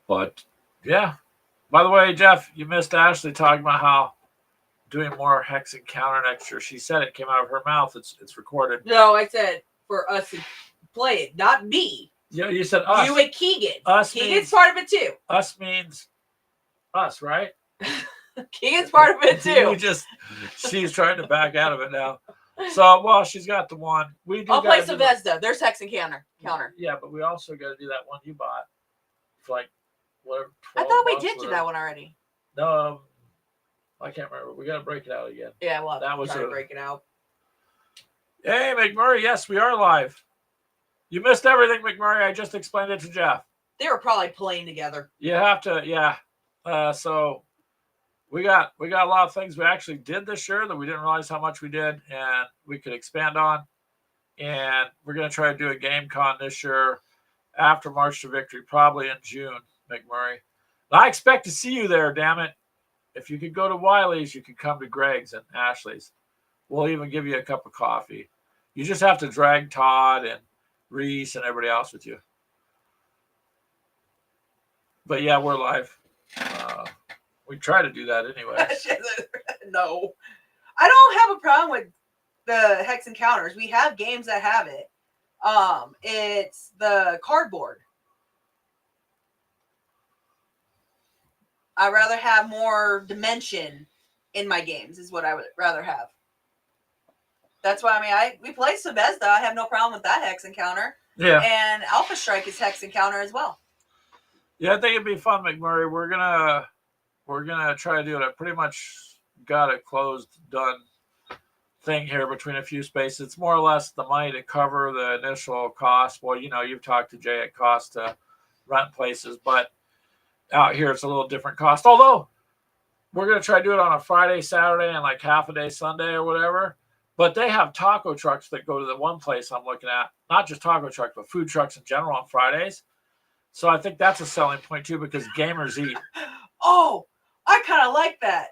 But yeah. By the way, Jeff, you missed Ashley talking about how doing more Hex Encounter next year. She said it came out of her mouth. It's recorded. No, I said for us to play it, not me. Yeah, you said us. You and Keegan. Us Keegan's part of it too. Us means us, right? Keegan's part of it too. She's trying to back out of it now. So, she's got the one. I'll play some Bethesda. There's Hex Encounter. Yeah, but we also got to do that one you bought for like whatever. I thought we did do that one already. No, I can't remember. We got to break it out again. Yeah, well, that was to break it out. Hey, McMurray. Yes, we are live. You missed everything, McMurray. I just explained it to Jeff. They were probably playing together. You have to, yeah. So we got a lot of things we actually did this year that we didn't realize how much we did and we could expand on. And we're going to try to do a game con this year after March to Victory, probably in June, McMurray. And I expect to see you there, damn it. If you could go to Wiley's, you could come to Greg's and Ashley's. We'll even give you a cup of coffee. You just have to drag Todd and Reese and everybody else with you. But yeah, we're live. We try to do that anyway. No. I don't have a problem with the Hex Encounters. We have games that have it. It's the cardboard. I'd rather have more dimension in my games is what I would rather have. That's why we play Bethesda. I have no problem with that Hex Encounter. Yeah. And Alpha Strike is Hex Encounter as well. Yeah, I think it'd be fun, McMurray. We're gonna try to do it. I pretty much got a closed, done thing here between a few spaces. It's more or less the money to cover the initial cost. Well, you've talked to Jay, it costs to rent places, but out here it's a little different cost. Although we're going to try to do it on a Friday, Saturday, and like half a day Sunday or whatever. But they have taco trucks that go to the one place I'm looking at. Not just taco trucks, but food trucks in general on Fridays. So I think that's a selling point too, because gamers eat. Oh, I kind of like that.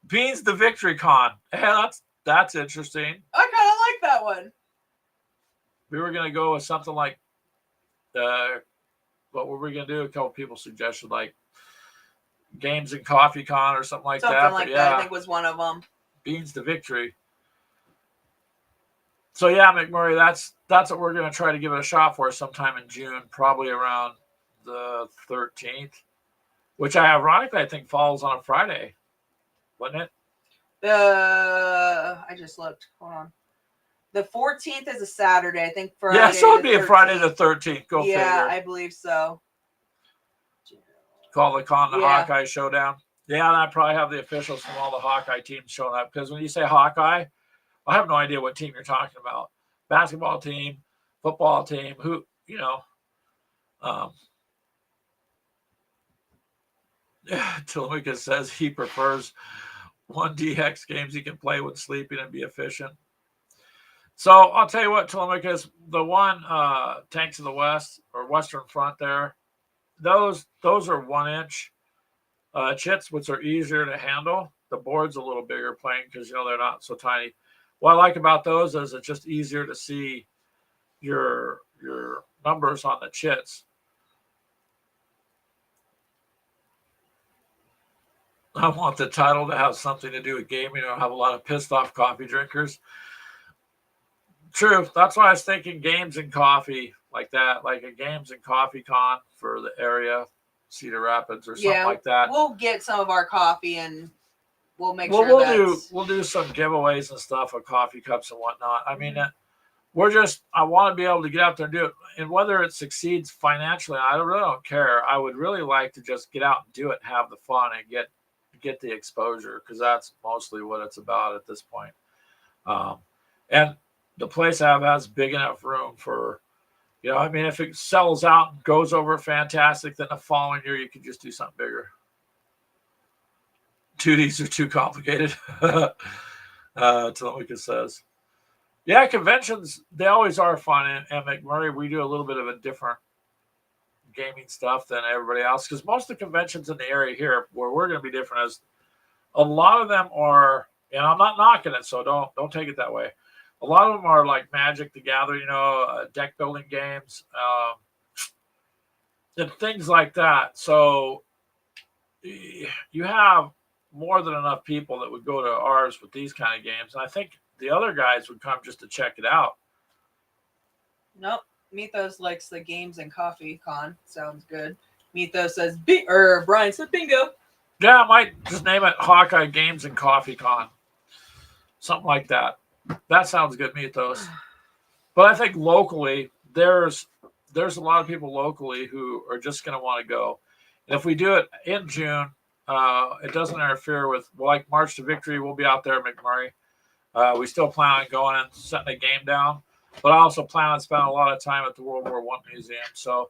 Beans the Victory Con. Yeah, that's interesting. I kind of like that one. We were going to go with something like, what were we going to do? A couple people suggested like Games and Coffee Con or something like that. Something like but that, I think was one of them. Beans to Victory. So yeah, McMurray, that's what we're going to try to give it a shot for sometime in June, probably around the 13th, which ironically I think falls on a Friday, wouldn't it? I just looked. Hold on. The 14th is a Saturday, I think. Friday. Yeah, so it'd be a 13th. Friday the 13th. Go figure. Yeah, I believe so. Call the con the Yeah. Hawkeye Showdown. Yeah, and I probably have the officials from all the Hawkeye teams showing up, because when you say Hawkeye, I have no idea what team you're talking about. Basketball team, football team, who, Telemachus says he prefers 1D hex games he can play when sleeping and be efficient. So I'll tell you what, Telemachus, the one Tanks of the West or Western Front there, those are 1-inch chits, which are easier to handle. The board's a little bigger playing because they're not so tiny. What I like about those is it's just easier to see your numbers on the chits. I want the title to have something to do with gaming or have a lot of pissed off coffee drinkers. True. That's why I was thinking Games and Coffee like that, like a Games and Coffee Con for the area, Cedar Rapids or something like that. We'll get some of our coffee and we'll make Well, sure we'll do some giveaways and stuff of coffee cups and whatnot. I mean, I want to be able to get out there and do it. And whether it succeeds financially, I really don't care. I would really like to just get out and do it, and have the fun, and get the exposure, because that's mostly what it's about at this point. And the place I have has big enough room for, if it sells out and goes over fantastic, then the following year you could just do something bigger. 2Ds are too complicated. Telemachus says. Yeah, conventions, they always are fun. And McMurray, we do a little bit of a different gaming stuff than everybody else, because most of the conventions in the area here where we're going to be different is a lot of them are, and I'm not knocking it, so don't take it that way. A lot of them are like Magic the Gathering, deck building games, and things like that. So you have more than enough people that would go to ours with these kind of games. And I think the other guys would come just to check it out. Nope. Mythos likes the Games and Coffee Con. Sounds good. Mythos says Brian said bingo. Yeah, I might just name it Hawkeye Games and Coffee Con. Something like that. That sounds good, Mythos. But I think locally, there's a lot of people locally who are just going to want to go. And if we do it in June, it doesn't interfere with, like March to Victory, we'll be out there at McMurray. We still plan on going and setting a game down, but I also plan on spending a lot of time at the World War I Museum. So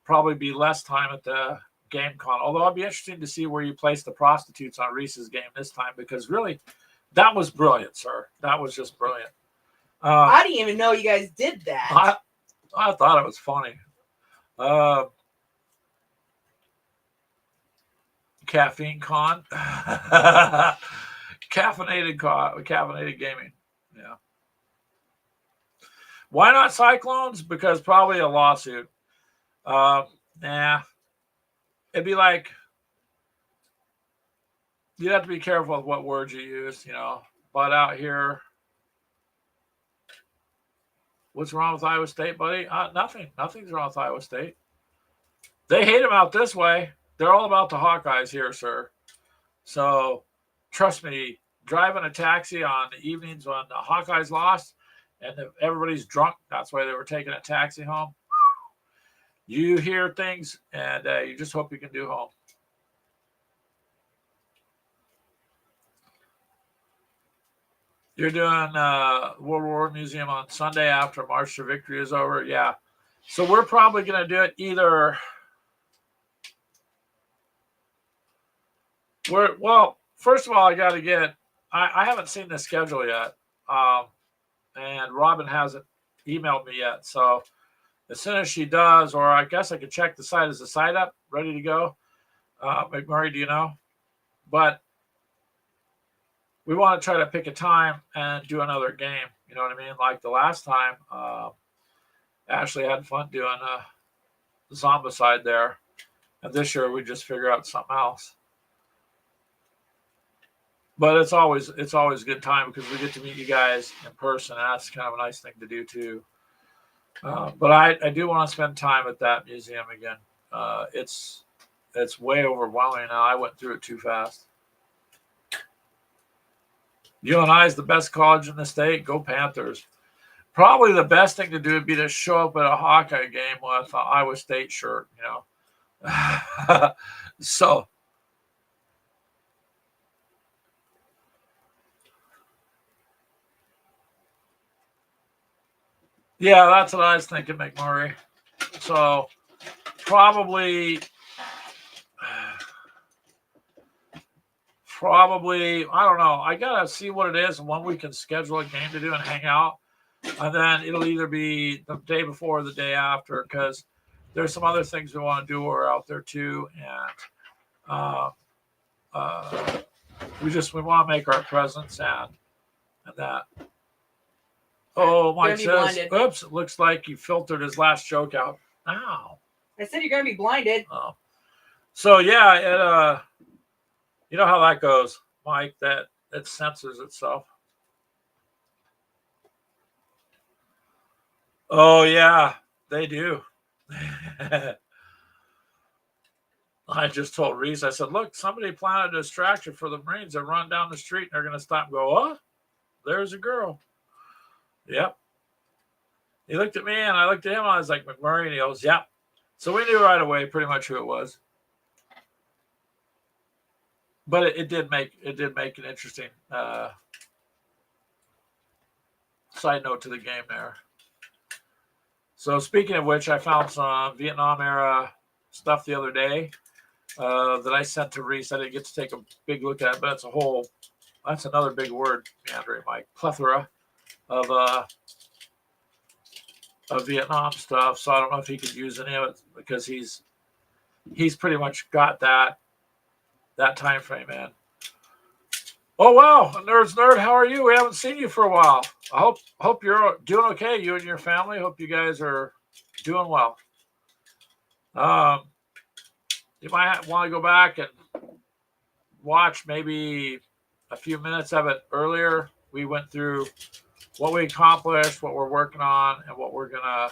probably be less time at the game con. Although I'd be interested to see where you place the prostitutes on Reese's game this time, because really, that was brilliant, sir. That was just brilliant. I didn't even know you guys did that. I thought it was funny. Caffeine con. Caffeinated gaming. Yeah. Why not Cyclones? Because probably a lawsuit. It'd be like, you'd have to be careful with what words you use, But out here, what's wrong with Iowa State, buddy? Nothing. Nothing's wrong with Iowa State. They hate them out this way. They're all about the Hawkeyes here, sir. So, trust me, driving a taxi on the evenings when the Hawkeyes lost and everybody's drunk, that's why they were taking a taxi home. You hear things, and you just hope you can do home. You're doing World War Museum on Sunday after March to Victory is over? Yeah. So we're probably going to do it either Well, first of all, I got to get. I haven't seen the schedule yet, and Robin hasn't emailed me yet. So as soon as she does, or I guess I could check the site. Is the site up, ready to go? McMurray, do you know? But we want to try to pick a time and do another game. You know what I mean? Like the last time, Ashley had fun doing Zombicide there, and this year we just figure out something else. But it's always a good time because we get to meet you guys in person. And that's kind of a nice thing to do too. But I do want to spend time at that museum again. It's way overwhelming now. I went through it too fast. UNI is the best college in the state. Go Panthers. Probably the best thing to do would be to show up at a Hawkeye game with an Iowa State shirt, you know. So, yeah, that's what I was thinking, McMurray. So, probably, I don't know. I got to see what it is and when we can schedule a game to do and hang out. And then it'll either be the day before or the day after because there's some other things we want to do. We're out there too. And we want to make our presence and that. Oh, Mike says, oops, it looks like he filtered his last joke out. Ow. I said you're going to be blinded. Oh. So, yeah, you know how that goes, Mike, that it censors itself. Oh, yeah, they do. I just told Reese, I said, look, somebody planted a distraction for the Marines that run down the street and they're going to stop and go, oh, there's a girl. Yep. He looked at me and I looked at him and I was like, McMurray, and he goes, yep. So we knew right away pretty much who it was. But it did make an interesting side note to the game there. So speaking of which, I found some Vietnam era stuff the other day that I sent to Reese. I didn't get to take a big look at it, but that's another big word, meandering, Mike. Plethora of Vietnam stuff. So I don't know if he could use any of it because he's pretty much got that time frame in. Oh wow, Nerd's Nerd, how are you? We haven't seen you for a while. I hope you're doing okay, you and your family. Hope you guys are doing well. You might want to go back and watch maybe a few minutes of it earlier. We went through what we accomplished, what we're working on, and what we're gonna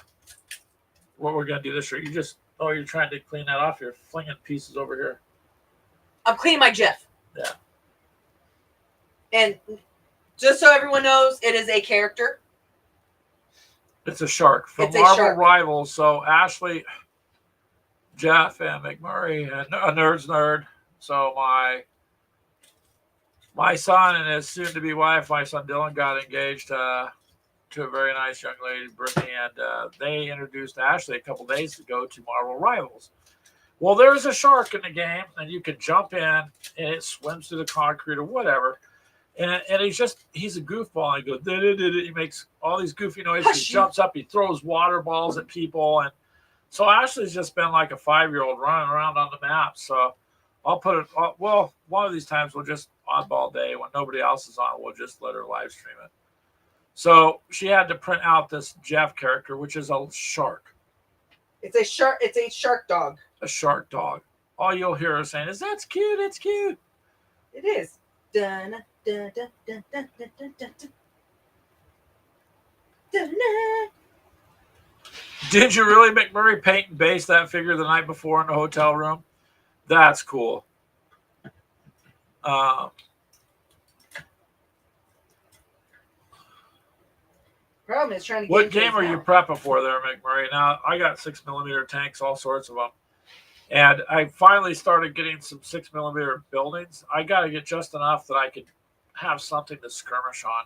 do this year. You're trying to clean that off. You're flinging pieces over here. I'm cleaning my GIF. Yeah. And just so everyone knows, it is a character. It's a shark from Marvel Rivals. So Ashley, Jeff, and McMurray, and a Nerd's Nerd. So my son and his soon-to-be wife, my son Dylan, got engaged to a very nice young lady, Brittany, and they introduced Ashley a couple days ago to Marvel Rivals. Well, there's a shark in the game, and you can jump in, and it swims through the concrete or whatever. And he's a goofball. He goes, he makes all these goofy noises. He jumps up, he throws water balls at people. And so Ashley's just been like a 5-year-old running around on the map. So I'll put it, one of these times we'll just oddball day when nobody else is on, we'll just let her live stream it. So she had to print out this Jeff character, which is a shark. It's a shark. It's a shark dog. A shark dog. All you'll hear her saying is, that's cute. It's cute. It is. Dun, dun, dun, dun, dun, dun, dun, dun, dun, dun. Did you really, McMurray, paint and base that figure the night before in the hotel room? That's cool. Problem is trying to. What game are you prepping for there, McMurray? Now I got 6mm tanks, all sorts of them, and I finally started getting some 6mm buildings. I got to get just enough that I could have something to skirmish on.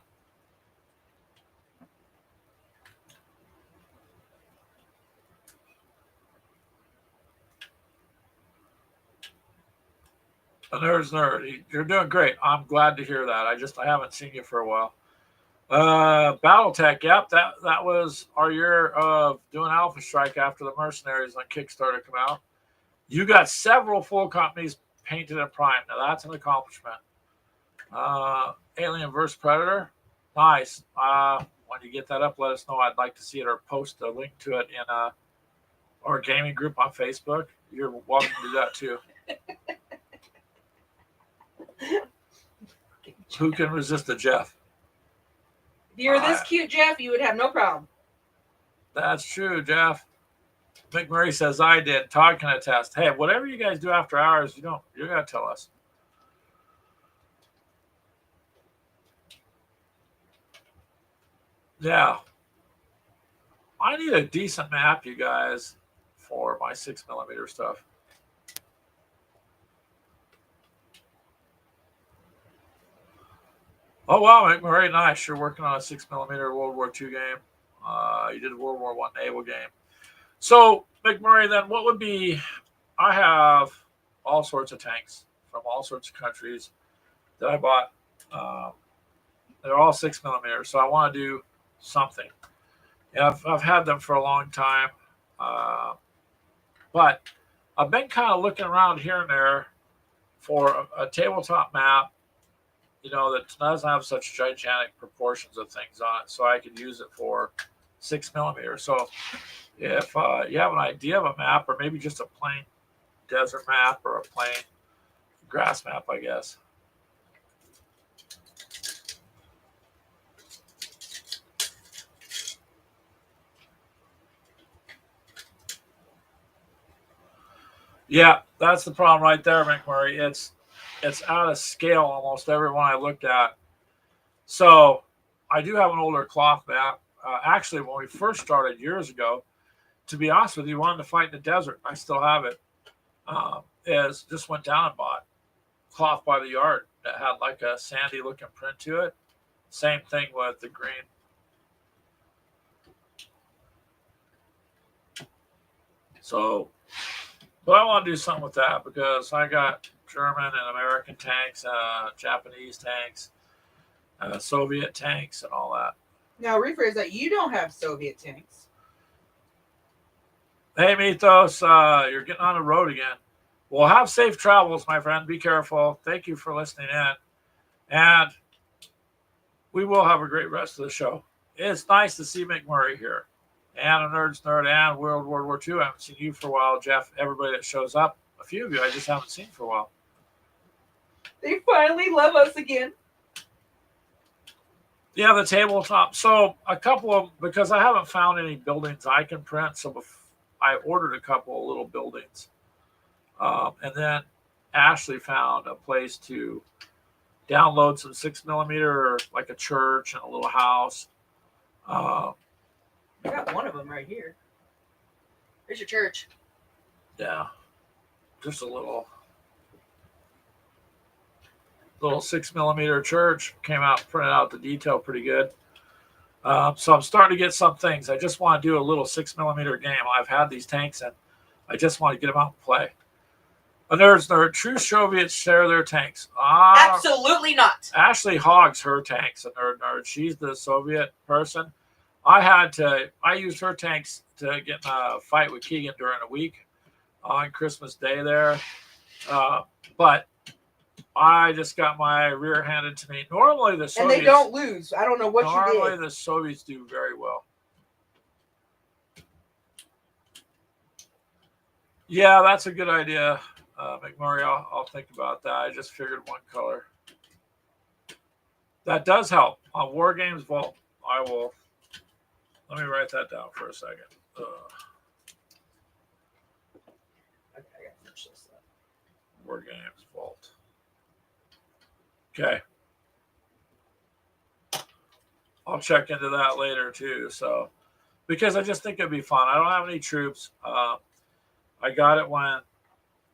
A nerd's nerd. You're doing great. I'm glad to hear that. I haven't seen you for a while. Battletech. Yep, that was our year of doing Alpha Strike after the Mercenaries on Kickstarter come out. You got several full companies painted in Prime. Now that's an accomplishment. Alien vs Predator. Nice. When you get that up, let us know. I'd like to see it or post a link to it in our gaming group on Facebook. You're welcome to do that too. Who can resist a Jeff? If you were this cute, Jeff, you would have no problem. That's true, Jeff. McMurray says I did. Todd can attest. Hey, whatever you guys do after hours, you're gonna tell us. Yeah. I need a decent map, you guys, for my 6mm stuff. Oh wow, McMurray, nice. You're working on a 6mm World War II game. You did a World War I naval game. So, McMurray, then what would be? I have all sorts of tanks from all sorts of countries that I bought. They're all 6mm, so I want to do something. And I've had them for a long time, but I've been kind of looking around here and there for a tabletop map, that doesn't have such gigantic proportions of things on it, so I could use it for 6mm. So if you have an idea of a map, or maybe just a plain desert map or a plain grass map, I guess. Yeah, that's the problem right there, McMurray. It's out of scale almost every one I looked at. So I do have an older cloth map. Actually, when we first started years ago, to be honest with you, wanted to fight in the desert. I still have it. Is just went down and bought cloth by the yard that had like a sandy looking print to it. Same thing with the green. So, but I want to do something with that because I got German and American tanks, Japanese tanks, Soviet tanks, and all that. Now, rephrase that. You don't have Soviet tanks. Hey, Mythos, you're getting on the road again. Well, have safe travels, my friend. Be careful. Thank you for listening in. And we will have a great rest of the show. It's nice to see McMurray here. And a Nerd's Nerd and World War II. I haven't seen you for a while, Jeff. Everybody that shows up, a few of you I just haven't seen for a while. They finally love us again. Yeah, the tabletop. So a couple of, because I haven't found any buildings I can print, so I ordered a couple of little buildings. And then Ashley found a place to download some 6mm, like a church and a little house. I got one of them right here. There's your church. Yeah, just a little 6mm church. Came out, printed out the detail pretty good. So I'm starting to get some things. I just want to do a little 6mm game. I've had these tanks and I just want to get them out and play. A Nerd's Nerd. True Soviets share their tanks. Absolutely not. Ashley hogs her tanks, a Nerd. She's the Soviet person. I used her tanks to get in a fight with Keegan during a week on Christmas Day there. But I just got my rear handed to me. Normally the Soviets... And they don't lose. I don't know what you did. Normally the Soviets do very well. Yeah, that's a good idea, McMurray. I'll think about that. I just figured one color. That does help. On War Games Vault, I will... Let me write that down for a second. Okay, I gotta finish this up. War Games Vault. Okay. I'll check into that later too. So, because I just think it'd be fun. I don't have any troops. I got it when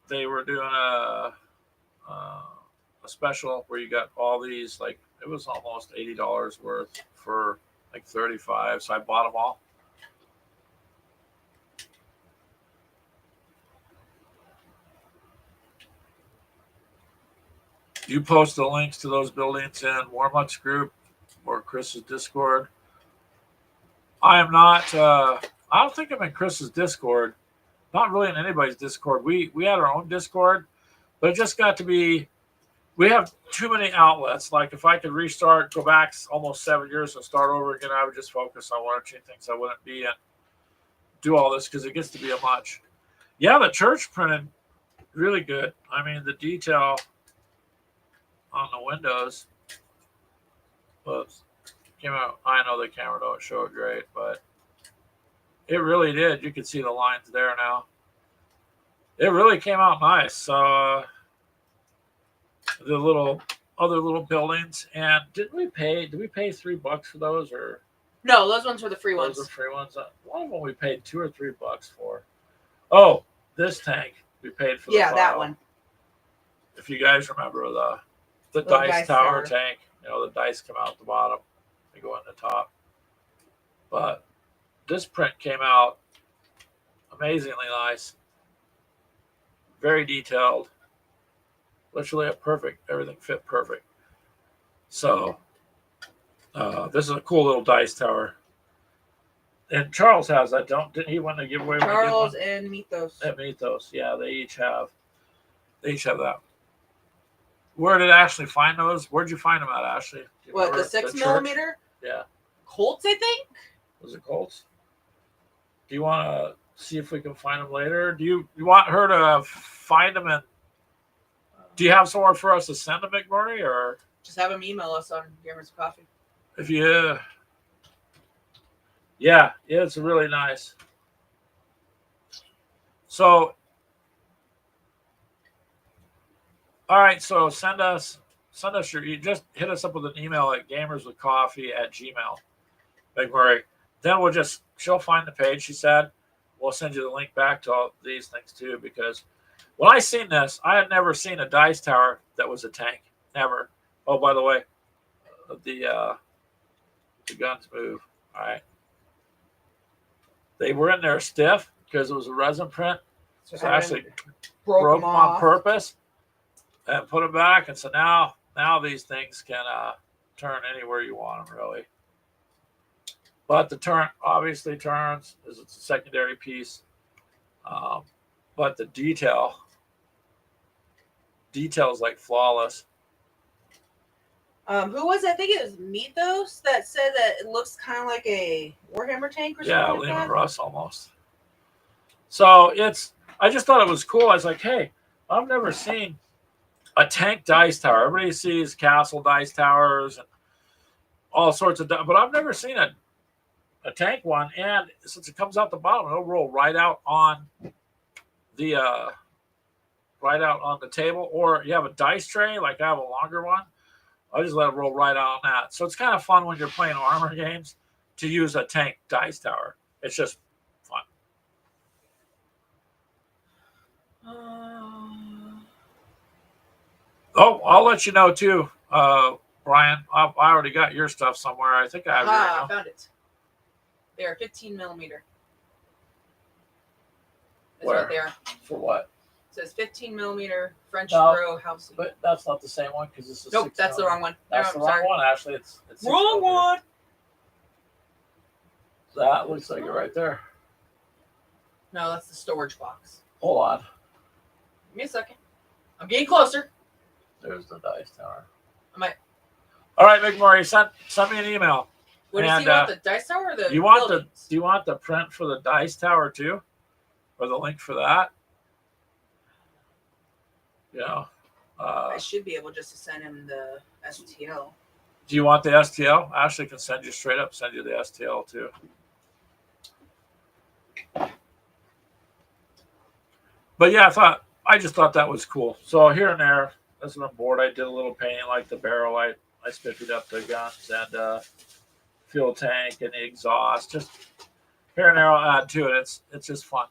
they were doing a special where you got all these, like it was almost $80 worth for like 35. So I bought them all. You post the links to those buildings in Warmuck's group or Chris's Discord. I am not. I don't think I'm in Chris's Discord. Not really in anybody's Discord. We had our own Discord, but it just got to be. We have too many outlets. Like if I could restart, go back almost 7 years and start over again, I would just focus on one or two things. I wouldn't be in do all this because it gets to be a much. Yeah, the church printed really good. I mean, the detail on the windows was came out. I know the camera don't show it great, but it really did. You can see the lines there now. It really came out nice. So the other little buildings, and did we pay $3 for those, or No, those ones were the free those ones. are free ones? One of them we paid $2 or $3 for. Oh, this tank we paid for. Yeah, the that file. one. If you guys remember the Little dice dice tower tower. tank, the dice come out the bottom, they go in the top. But this print came out amazingly nice, very detailed, literally everything fit perfect. So this is a cool little dice tower. And Charles has that, didn't he want to give away? Charles and Mythos. At Mythos, yeah, they each have that. Where did Ashley find those? Where'd you find them at, Ashley? Do you What, remember? the 6 church? millimeter? Yeah. Colts, I think? Was it Colts? Do you want to see if we can find them later? Do you want her to find them? And do you have somewhere for us to send them, McMurray? Or Just have them email us on Gamers Coffee. if you, yeah, it's really nice. So, all right. So send us you just hit us up with an email at gamerswithcoffee@gmail. McMurray. Then she'll find the page. She said, we'll send you the link back to all these things too, because when I seen this, I had never seen a dice tower that was a tank. Never. Oh, by the way, the guns move. All right. They were in there stiff because it was a resin print. So I actually broke them on purpose and put them back. And so now these things can turn anywhere you want them, really. But the turn obviously turns as it's a secondary piece. But the detail is like flawless. Who was it? I think it was Mythos that said that it looks kind of like a Warhammer tank or something. Yeah, like Lehman that. Russ almost. So I just thought it was cool. I was like, hey, I've never seen a tank dice tower. Everybody sees castle dice towers and all sorts of, but I've never seen a tank one. And since it comes out the bottom, it'll roll right out on the table. Or you have a dice tray, like I have a longer one. I just let it roll right out on that. So it's kind of fun when you're playing armor games to use a tank dice tower. It's just fun. Oh, I'll let you know too, Brian. I already got your stuff somewhere. I think I have I found it. They are 15 millimeter. That's Where? what they are. For what? It says 15 millimeter French No, throw housing. But that's not the same one because this is. Nope, 6 that's the wrong one. That's No, the wrong one. Actually, it's wrong one. That looks like it right there. No, that's the storage box. Hold on. Give me a second. I'm getting closer. There's the dice tower. All right, McMurray, send me an email. What does he want? The dice tower or the Do you want buildings? Do you want the print for the dice tower too, or the link for that? I should be able just to send him the STL. Do you want the STL? Ashley can send you the STL too. But yeah, I just thought that was cool. So here and there, as an board, I did a little painting like the barrel. I spiffied up the guns and fuel tank and the exhaust. Just here and there, I'll add to it. It's just fun.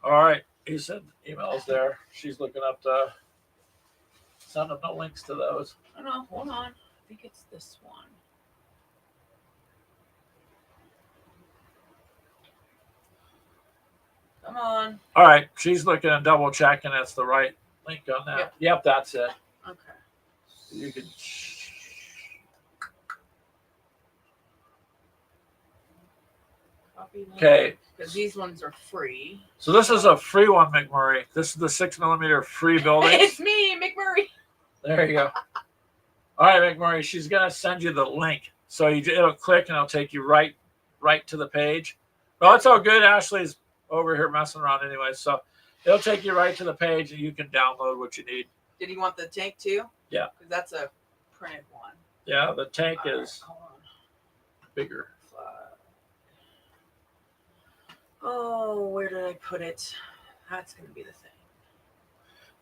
All right, he said emails there. She's looking up send them the links to those. Oh no, hold on. I think it's this one. Come on. All right, she's looking and double checking it's the right link on that. Yep, that's it. Okay. You could. Copy Okay. Because these ones are free. So this is a free one, McMurray. This is the 6mm free building. It's me, McMurray. There you go. All right, McMurray. She's gonna send you the link, so it'll click and it'll take you right to the page. Well, it's all good. Ashley's over here messing around anyway, so it'll take you right to the page, and you can download what you need. Did you want the tank too? Yeah. Because that's a printed one. Yeah, the tank All is right, hold on. bigger. Oh, where did I put it? That's gonna be the thing.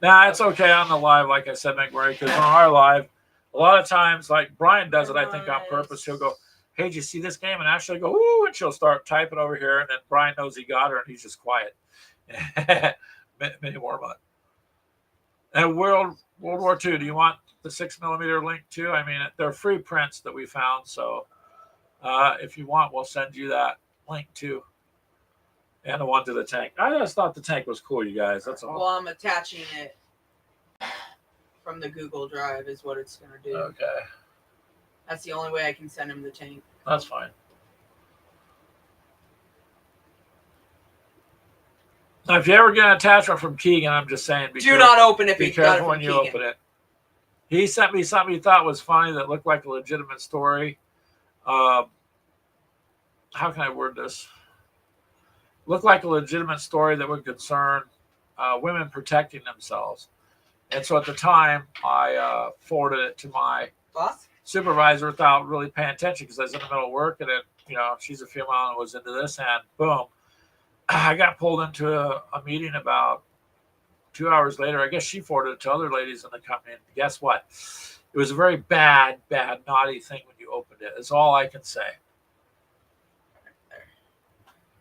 Nah, it's okay on the live, like I said, McMurray, because on our live, a lot of times, like Brian does it, I think on purpose. He'll go, "Hey, did you see this game?" And Ashley go, "Ooh," and she'll start typing over here, and then Brian knows he got her, and he's just quiet. Mini Warbot. And World War II. Do you want the 6mm link too? I mean, they're free prints that we found, so if you want, we'll send you that link too. And the one to the tank. I just thought the tank was cool, you guys. That's all. Well, I'm attaching it from the Google Drive is what it's going to do. Okay. That's the only way I can send him the tank. That's fine. Now, if you ever get an attachment from Keegan, I'm just saying, Do not open if be you got it careful from when you Keegan. open it. He sent me something he thought was funny that looked like a legitimate story. How can I word this? Looked like a legitimate story that would concern women protecting themselves. And so at the time, I forwarded it to my Boss? supervisor without really paying attention because I was in the middle of work, and then she's a female and was into this, and boom, I got pulled into a meeting about 2 hours later. I guess she forwarded it to other ladies in the company, and guess what? It was a very bad, naughty thing when you opened it. That's all I can say.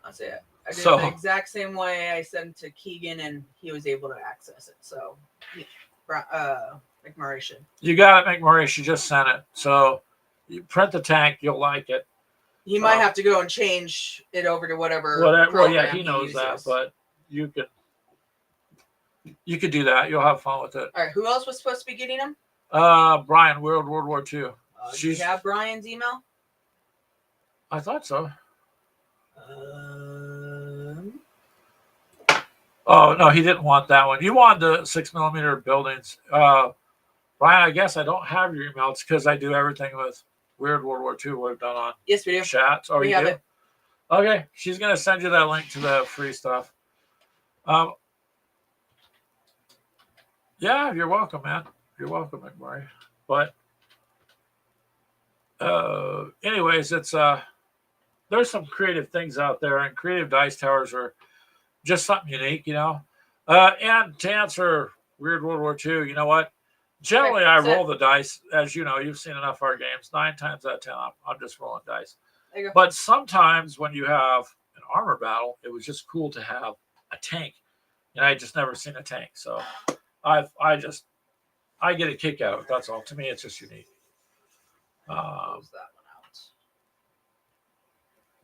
I'll say it. I did So- it the exact same way I sent to Keegan, and he was able to access it. So, McMurray should. You got it, McMurray. She just sent it. So you print the tank, you'll like it. He might have to go and change it over to whatever. Well, yeah, program he knows that, uses. but you could do that. You'll have fun with it. All right, who else was supposed to be getting them? Brian, World War II. Do you She's. have Brian's email? I thought so. Oh no, he didn't want that one. You wanted the 6mm buildings. Brian, I guess I don't have your email. It's because I do everything with Weird World War II. We've done on Yes, we do. chats. Oh, We you have do? it. Okay, she's gonna send you that link to the free stuff. Yeah, you're welcome, man. You're welcome, McMurray. But anyways, it's there's some creative things out there, and creative dice towers are just something unique, And to answer Weird World War II, you know what? Generally, I roll the dice, as you know. You've seen enough of our games. 9 times out of 10, I'm just rolling dice. There you go. But sometimes when you have an armor battle, it was just cool to have a tank, and I just never seen a tank. So I get a kick out of it. That's all. To me, it's just unique. Close that one out.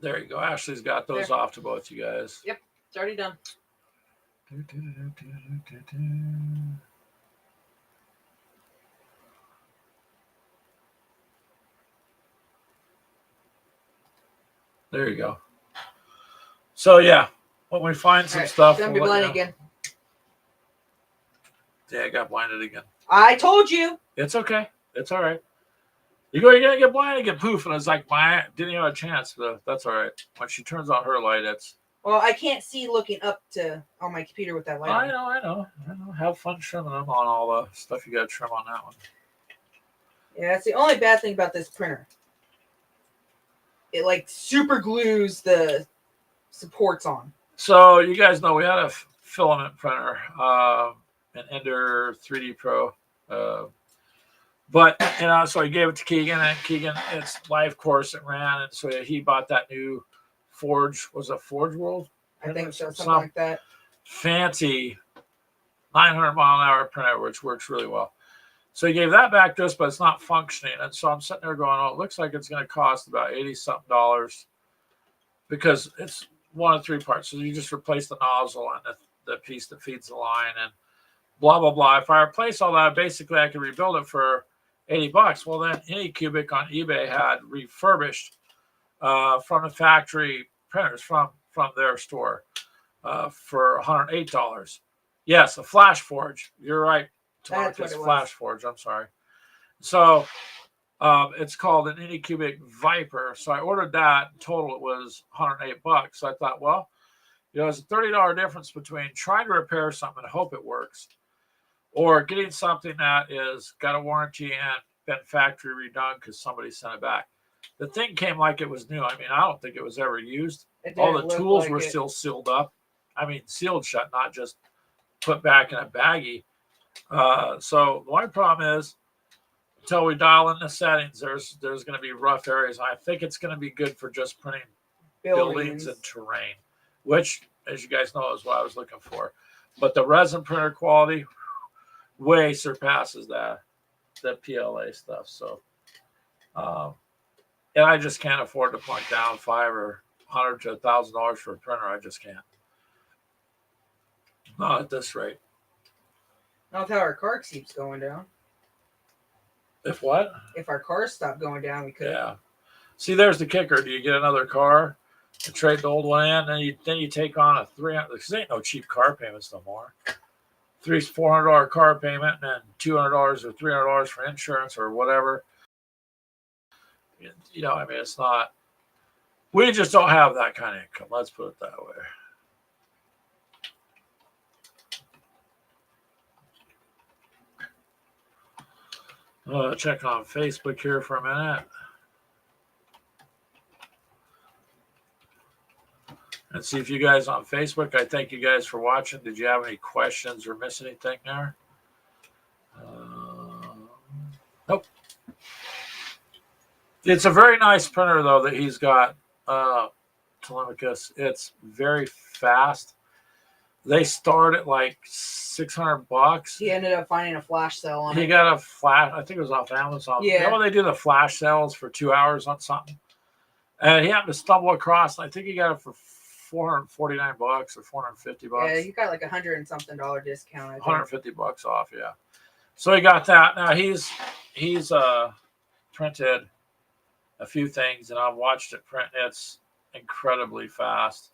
There you go. Ashley's got those There. off to both you guys. Yep, it's already done. There you go. So yeah, when we find some All right, stuff, Don't be we'll let blind you know. again. Yeah, I got blinded again. I told you. It's okay. It's all right. You're gonna get blinded again, poof, and it's like didn't even have a chance, but that's all right. When she turns on her light, it's. Well, I can't see looking up on my computer with that light. I on. know. Have fun trimming them on all the stuff you got to trim on that one. Yeah, that's the only bad thing about this printer. It like super glues the supports on. So you guys know we had a filament printer, an Ender 3D Pro, but so I gave it to Keegan, and Keegan, it's live course it ran, and so he bought that new Forge. Was it Forge World? I think so, something Some like that. fancy 900-mile-an-hour printer, which works really well. So he gave that back to us, but it's not functioning. And so I'm sitting there going, oh, it looks like it's going to cost about $80-something because it's one of 3 parts. So you just replace the nozzle and the piece that feeds the line. And blah, blah, blah. If I replace all that, basically I could rebuild it for $80. Well, then Anycubic on eBay had refurbished from the factory printers from their store for $108. Yes, a Flash Forge. You're right, That's what Tamarcus. it was. Flash Forge. I'm sorry. So it's called an Anycubic Viper. So I ordered that. In total, it was $108. So I thought, well, there's a $30 difference between trying to repair something and hope it works, or getting something that is got a warranty and been factory redone because somebody sent it back. The thing came like it was new. I mean, I don't think it was ever used. All the tools were still sealed up. I mean, sealed shut, not just put back in a baggie. So the only problem is, until we dial in the settings, there's going to be rough areas. I think it's going to be good for just printing buildings and terrain, which, as you guys know, is what I was looking for. But the resin printer quality way surpasses the PLA stuff. So, and I just can't afford to plunk down $500 or $100 to $1,000 for a printer. I just can't. Not at this rate. Not how our car keeps going down. If what? If our cars stop going down, we could. Yeah. See, there's the kicker. Do you get another car and trade the old one in? Then you take on a $300. Because ain't no cheap car payments no more. $400 car payment and then $200 or $300 for insurance or whatever. You know, I mean, it's not. We just don't have that kind of income. Let's put it that way. Check on Facebook here for a minute. And see if you guys on Facebook. I thank you guys for watching. Did you have any questions or miss anything there? Nope. It's a very nice printer, though, that he's got, Telemachus. It's very fast. They start at like $600. He ended up finding a flash sale on it. He got a flash. I think it was off Amazon. Yeah. You know when they do the flash sales for 2 hours on something? And he happened to stumble across, I think he got it for $449 or $450. Yeah, you got like $100 and something discount. I think. $150 off, yeah. So he got that. Now he's printed a few things, and I've watched it print. It's incredibly fast,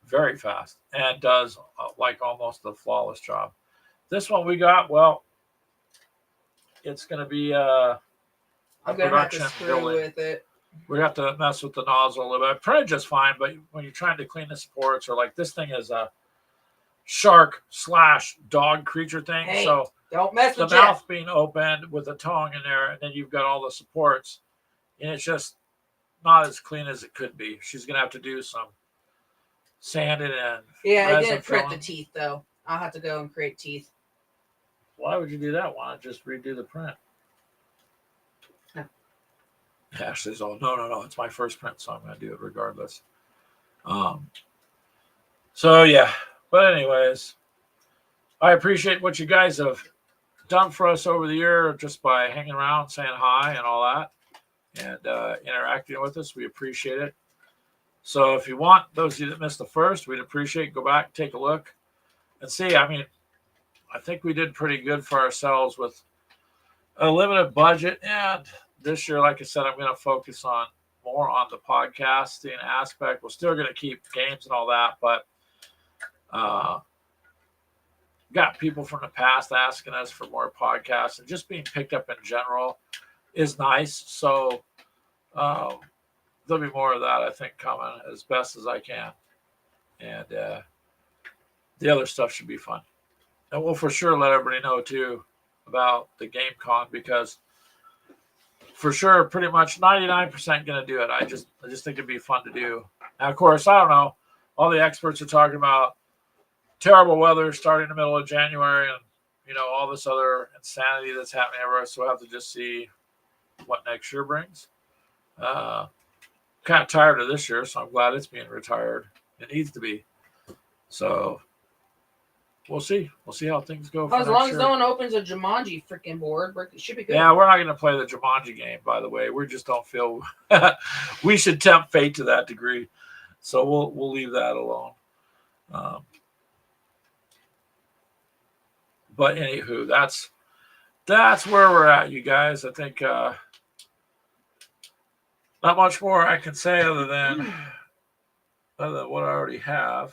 very fast, and does like almost a flawless job. This one we got, well, it's going to be a production building with it. We have to mess with the nozzle a little bit. I printed just fine, but when you're trying to clean the supports, or like this thing is a shark/dog creature thing, hey, so don't mess with the mouth being opened with a tongue in there, and then you've got all the supports, and it's just not as clean as it could be. She's gonna have to do some sanding and yeah. I didn't print the teeth though. I'll have to go and create teeth. Why would you do that? Why not just redo the print? No. Ashley's all, no, it's my first print, so I'm going to do it regardless. So, yeah. But anyways, I appreciate what you guys have done for us over the year just by hanging around, saying hi and all that, and interacting with us. We appreciate it. So if you want, those of you that missed the first, we'd appreciate, go back, take a look, and see. I mean, I think we did pretty good for ourselves with a limited budget, and this year, like I said, I'm going to focus on more on the podcasting aspect. We're still going to keep games and all that, but got people from the past asking us for more podcasts, and just being picked up in general is nice. So there'll be more of that, I think, coming as best as I can. And the other stuff should be fun. And we'll for sure let everybody know, too, about the Game Con, because for sure, pretty much 99% going to do it. I just think it'd be fun to do. Now, of course, I don't know. All the experts are talking about terrible weather starting in the middle of January, and all this other insanity that's happening everywhere. So we'll have to just see what next year brings. Kind of tired of this year, so I'm glad it's being retired. It needs to be. So we'll see. We'll see how things go. As long as no one opens a Jumanji freaking board, it should be good. Yeah, we're not going to play the Jumanji game, by the way. We just don't feel we should tempt fate to that degree. So we'll leave that alone. But anywho, that's where we're at, you guys. I think not much more I can say other than what I already have.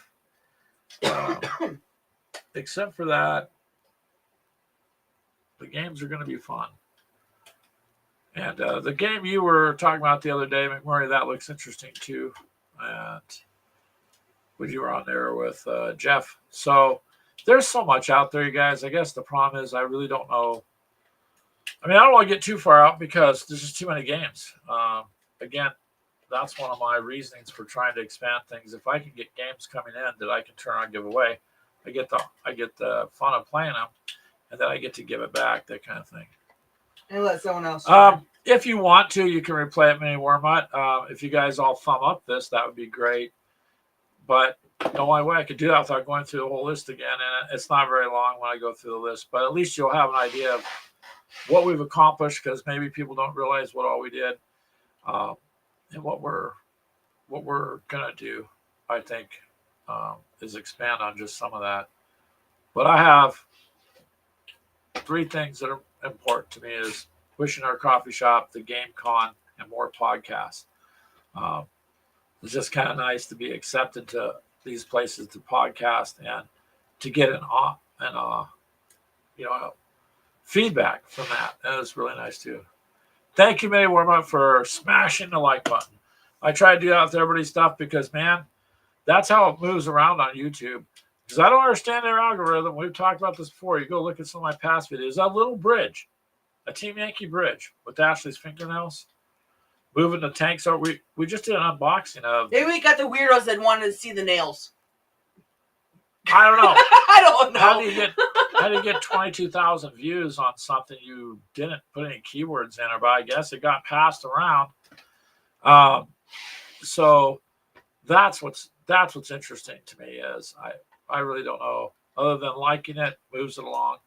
Except for that, the games are going to be fun. And the game you were talking about the other day, McMurray, that looks interesting too. And when you were on there with Jeff. So there's so much out there, you guys. I guess the problem is I really don't know. I mean, I don't want to get too far out because there's just too many games. Again, that's one of my reasonings for trying to expand things. If I can get games coming in that I can turn on and give away, I get the fun of playing them, and then I get to give it back, that kind of thing. And let someone else. If you want to, you can replay it, Mini Wormut. If you guys all thumb up this, that would be great. But the only way I could do that without going through the whole list again, and it's not very long when I go through the list, but at least you'll have an idea of what we've accomplished, because maybe people don't realize what all we did, and what we're gonna do. I think is expand on just some of that. But I have 3 things that are important to me: is pushing our coffee shop, the game con, and more podcasts. It's just kind of nice to be accepted to these places to podcast and to get feedback from that. And it's really nice too. Thank you, Mini Wormut, for smashing the like button. I try to do that with everybody's stuff because, man, that's how it moves around on YouTube. Because I don't understand their algorithm. We've talked about this before. You go look at some of my past videos. That little bridge, a Team Yankee bridge with Ashley's fingernails, moving the tanks. We just did an unboxing of. Maybe we got the weirdos that wanted to see the nails. I don't know. I don't know. How do you get 22,000 views on something you didn't put any keywords in? But I guess it got passed around. So that's what's interesting to me is I really don't know. Other than liking it, moves it along,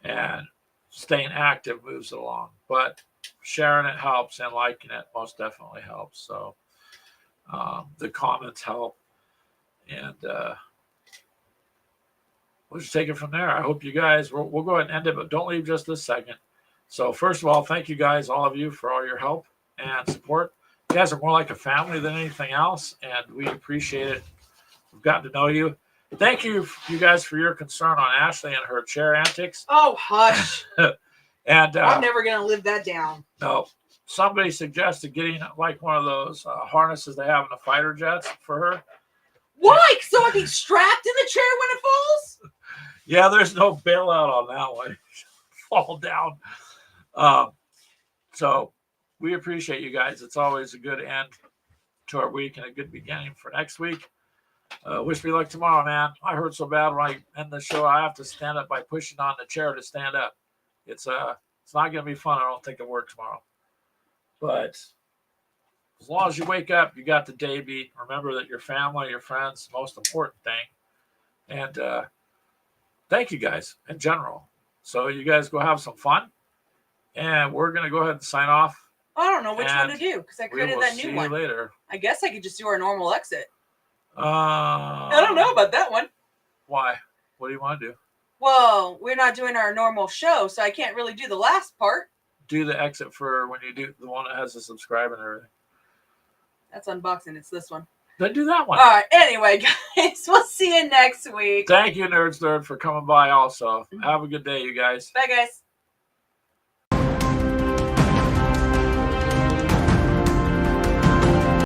and staying active moves it along. But sharing it helps, and liking it most definitely helps. So the comments help, and we'll just take it from there. I hope you guys, we'll go ahead and end it, but don't leave just this second. So first of all, thank you guys, all of you, for all your help and support. You guys are more like a family than anything else, and we appreciate it. We've gotten to know you. Thank you guys for your concern on Ashley and her chair antics. Oh, hush. And I'm never going to live that down. No. Somebody suggested getting like one of those harnesses they have in the fighter jets for her. Why? So I be strapped in the chair when it falls? Yeah, there's no bailout on that one. Fall down. So we appreciate you guys. It's always a good end to our week and a good beginning for next week. Wish me luck tomorrow, man. I hurt so bad when I end the show. I have to stand up by pushing on the chair to stand up. It's not going to be fun. I don't think at work tomorrow. But as long as you wake up, you got the day beat. Remember that your family, your friends, the most important thing. And thank you guys in general. So you guys go have some fun. And we're going to go ahead and sign off. I don't know which one to do because I created that new one. See you later. I guess I could just do our normal exit. I don't know about that one. Why? What do you want to do? Well, we're not doing our normal show, so I can't really do the last part. Do the exit for when you do the one that has to subscribe and everything. That's unboxing. It's this one. Then do that one. All right. Anyway, guys, we'll see you next week. Thank you, Nerds Nerd, for coming by also. Have a good day, you guys. Bye, guys.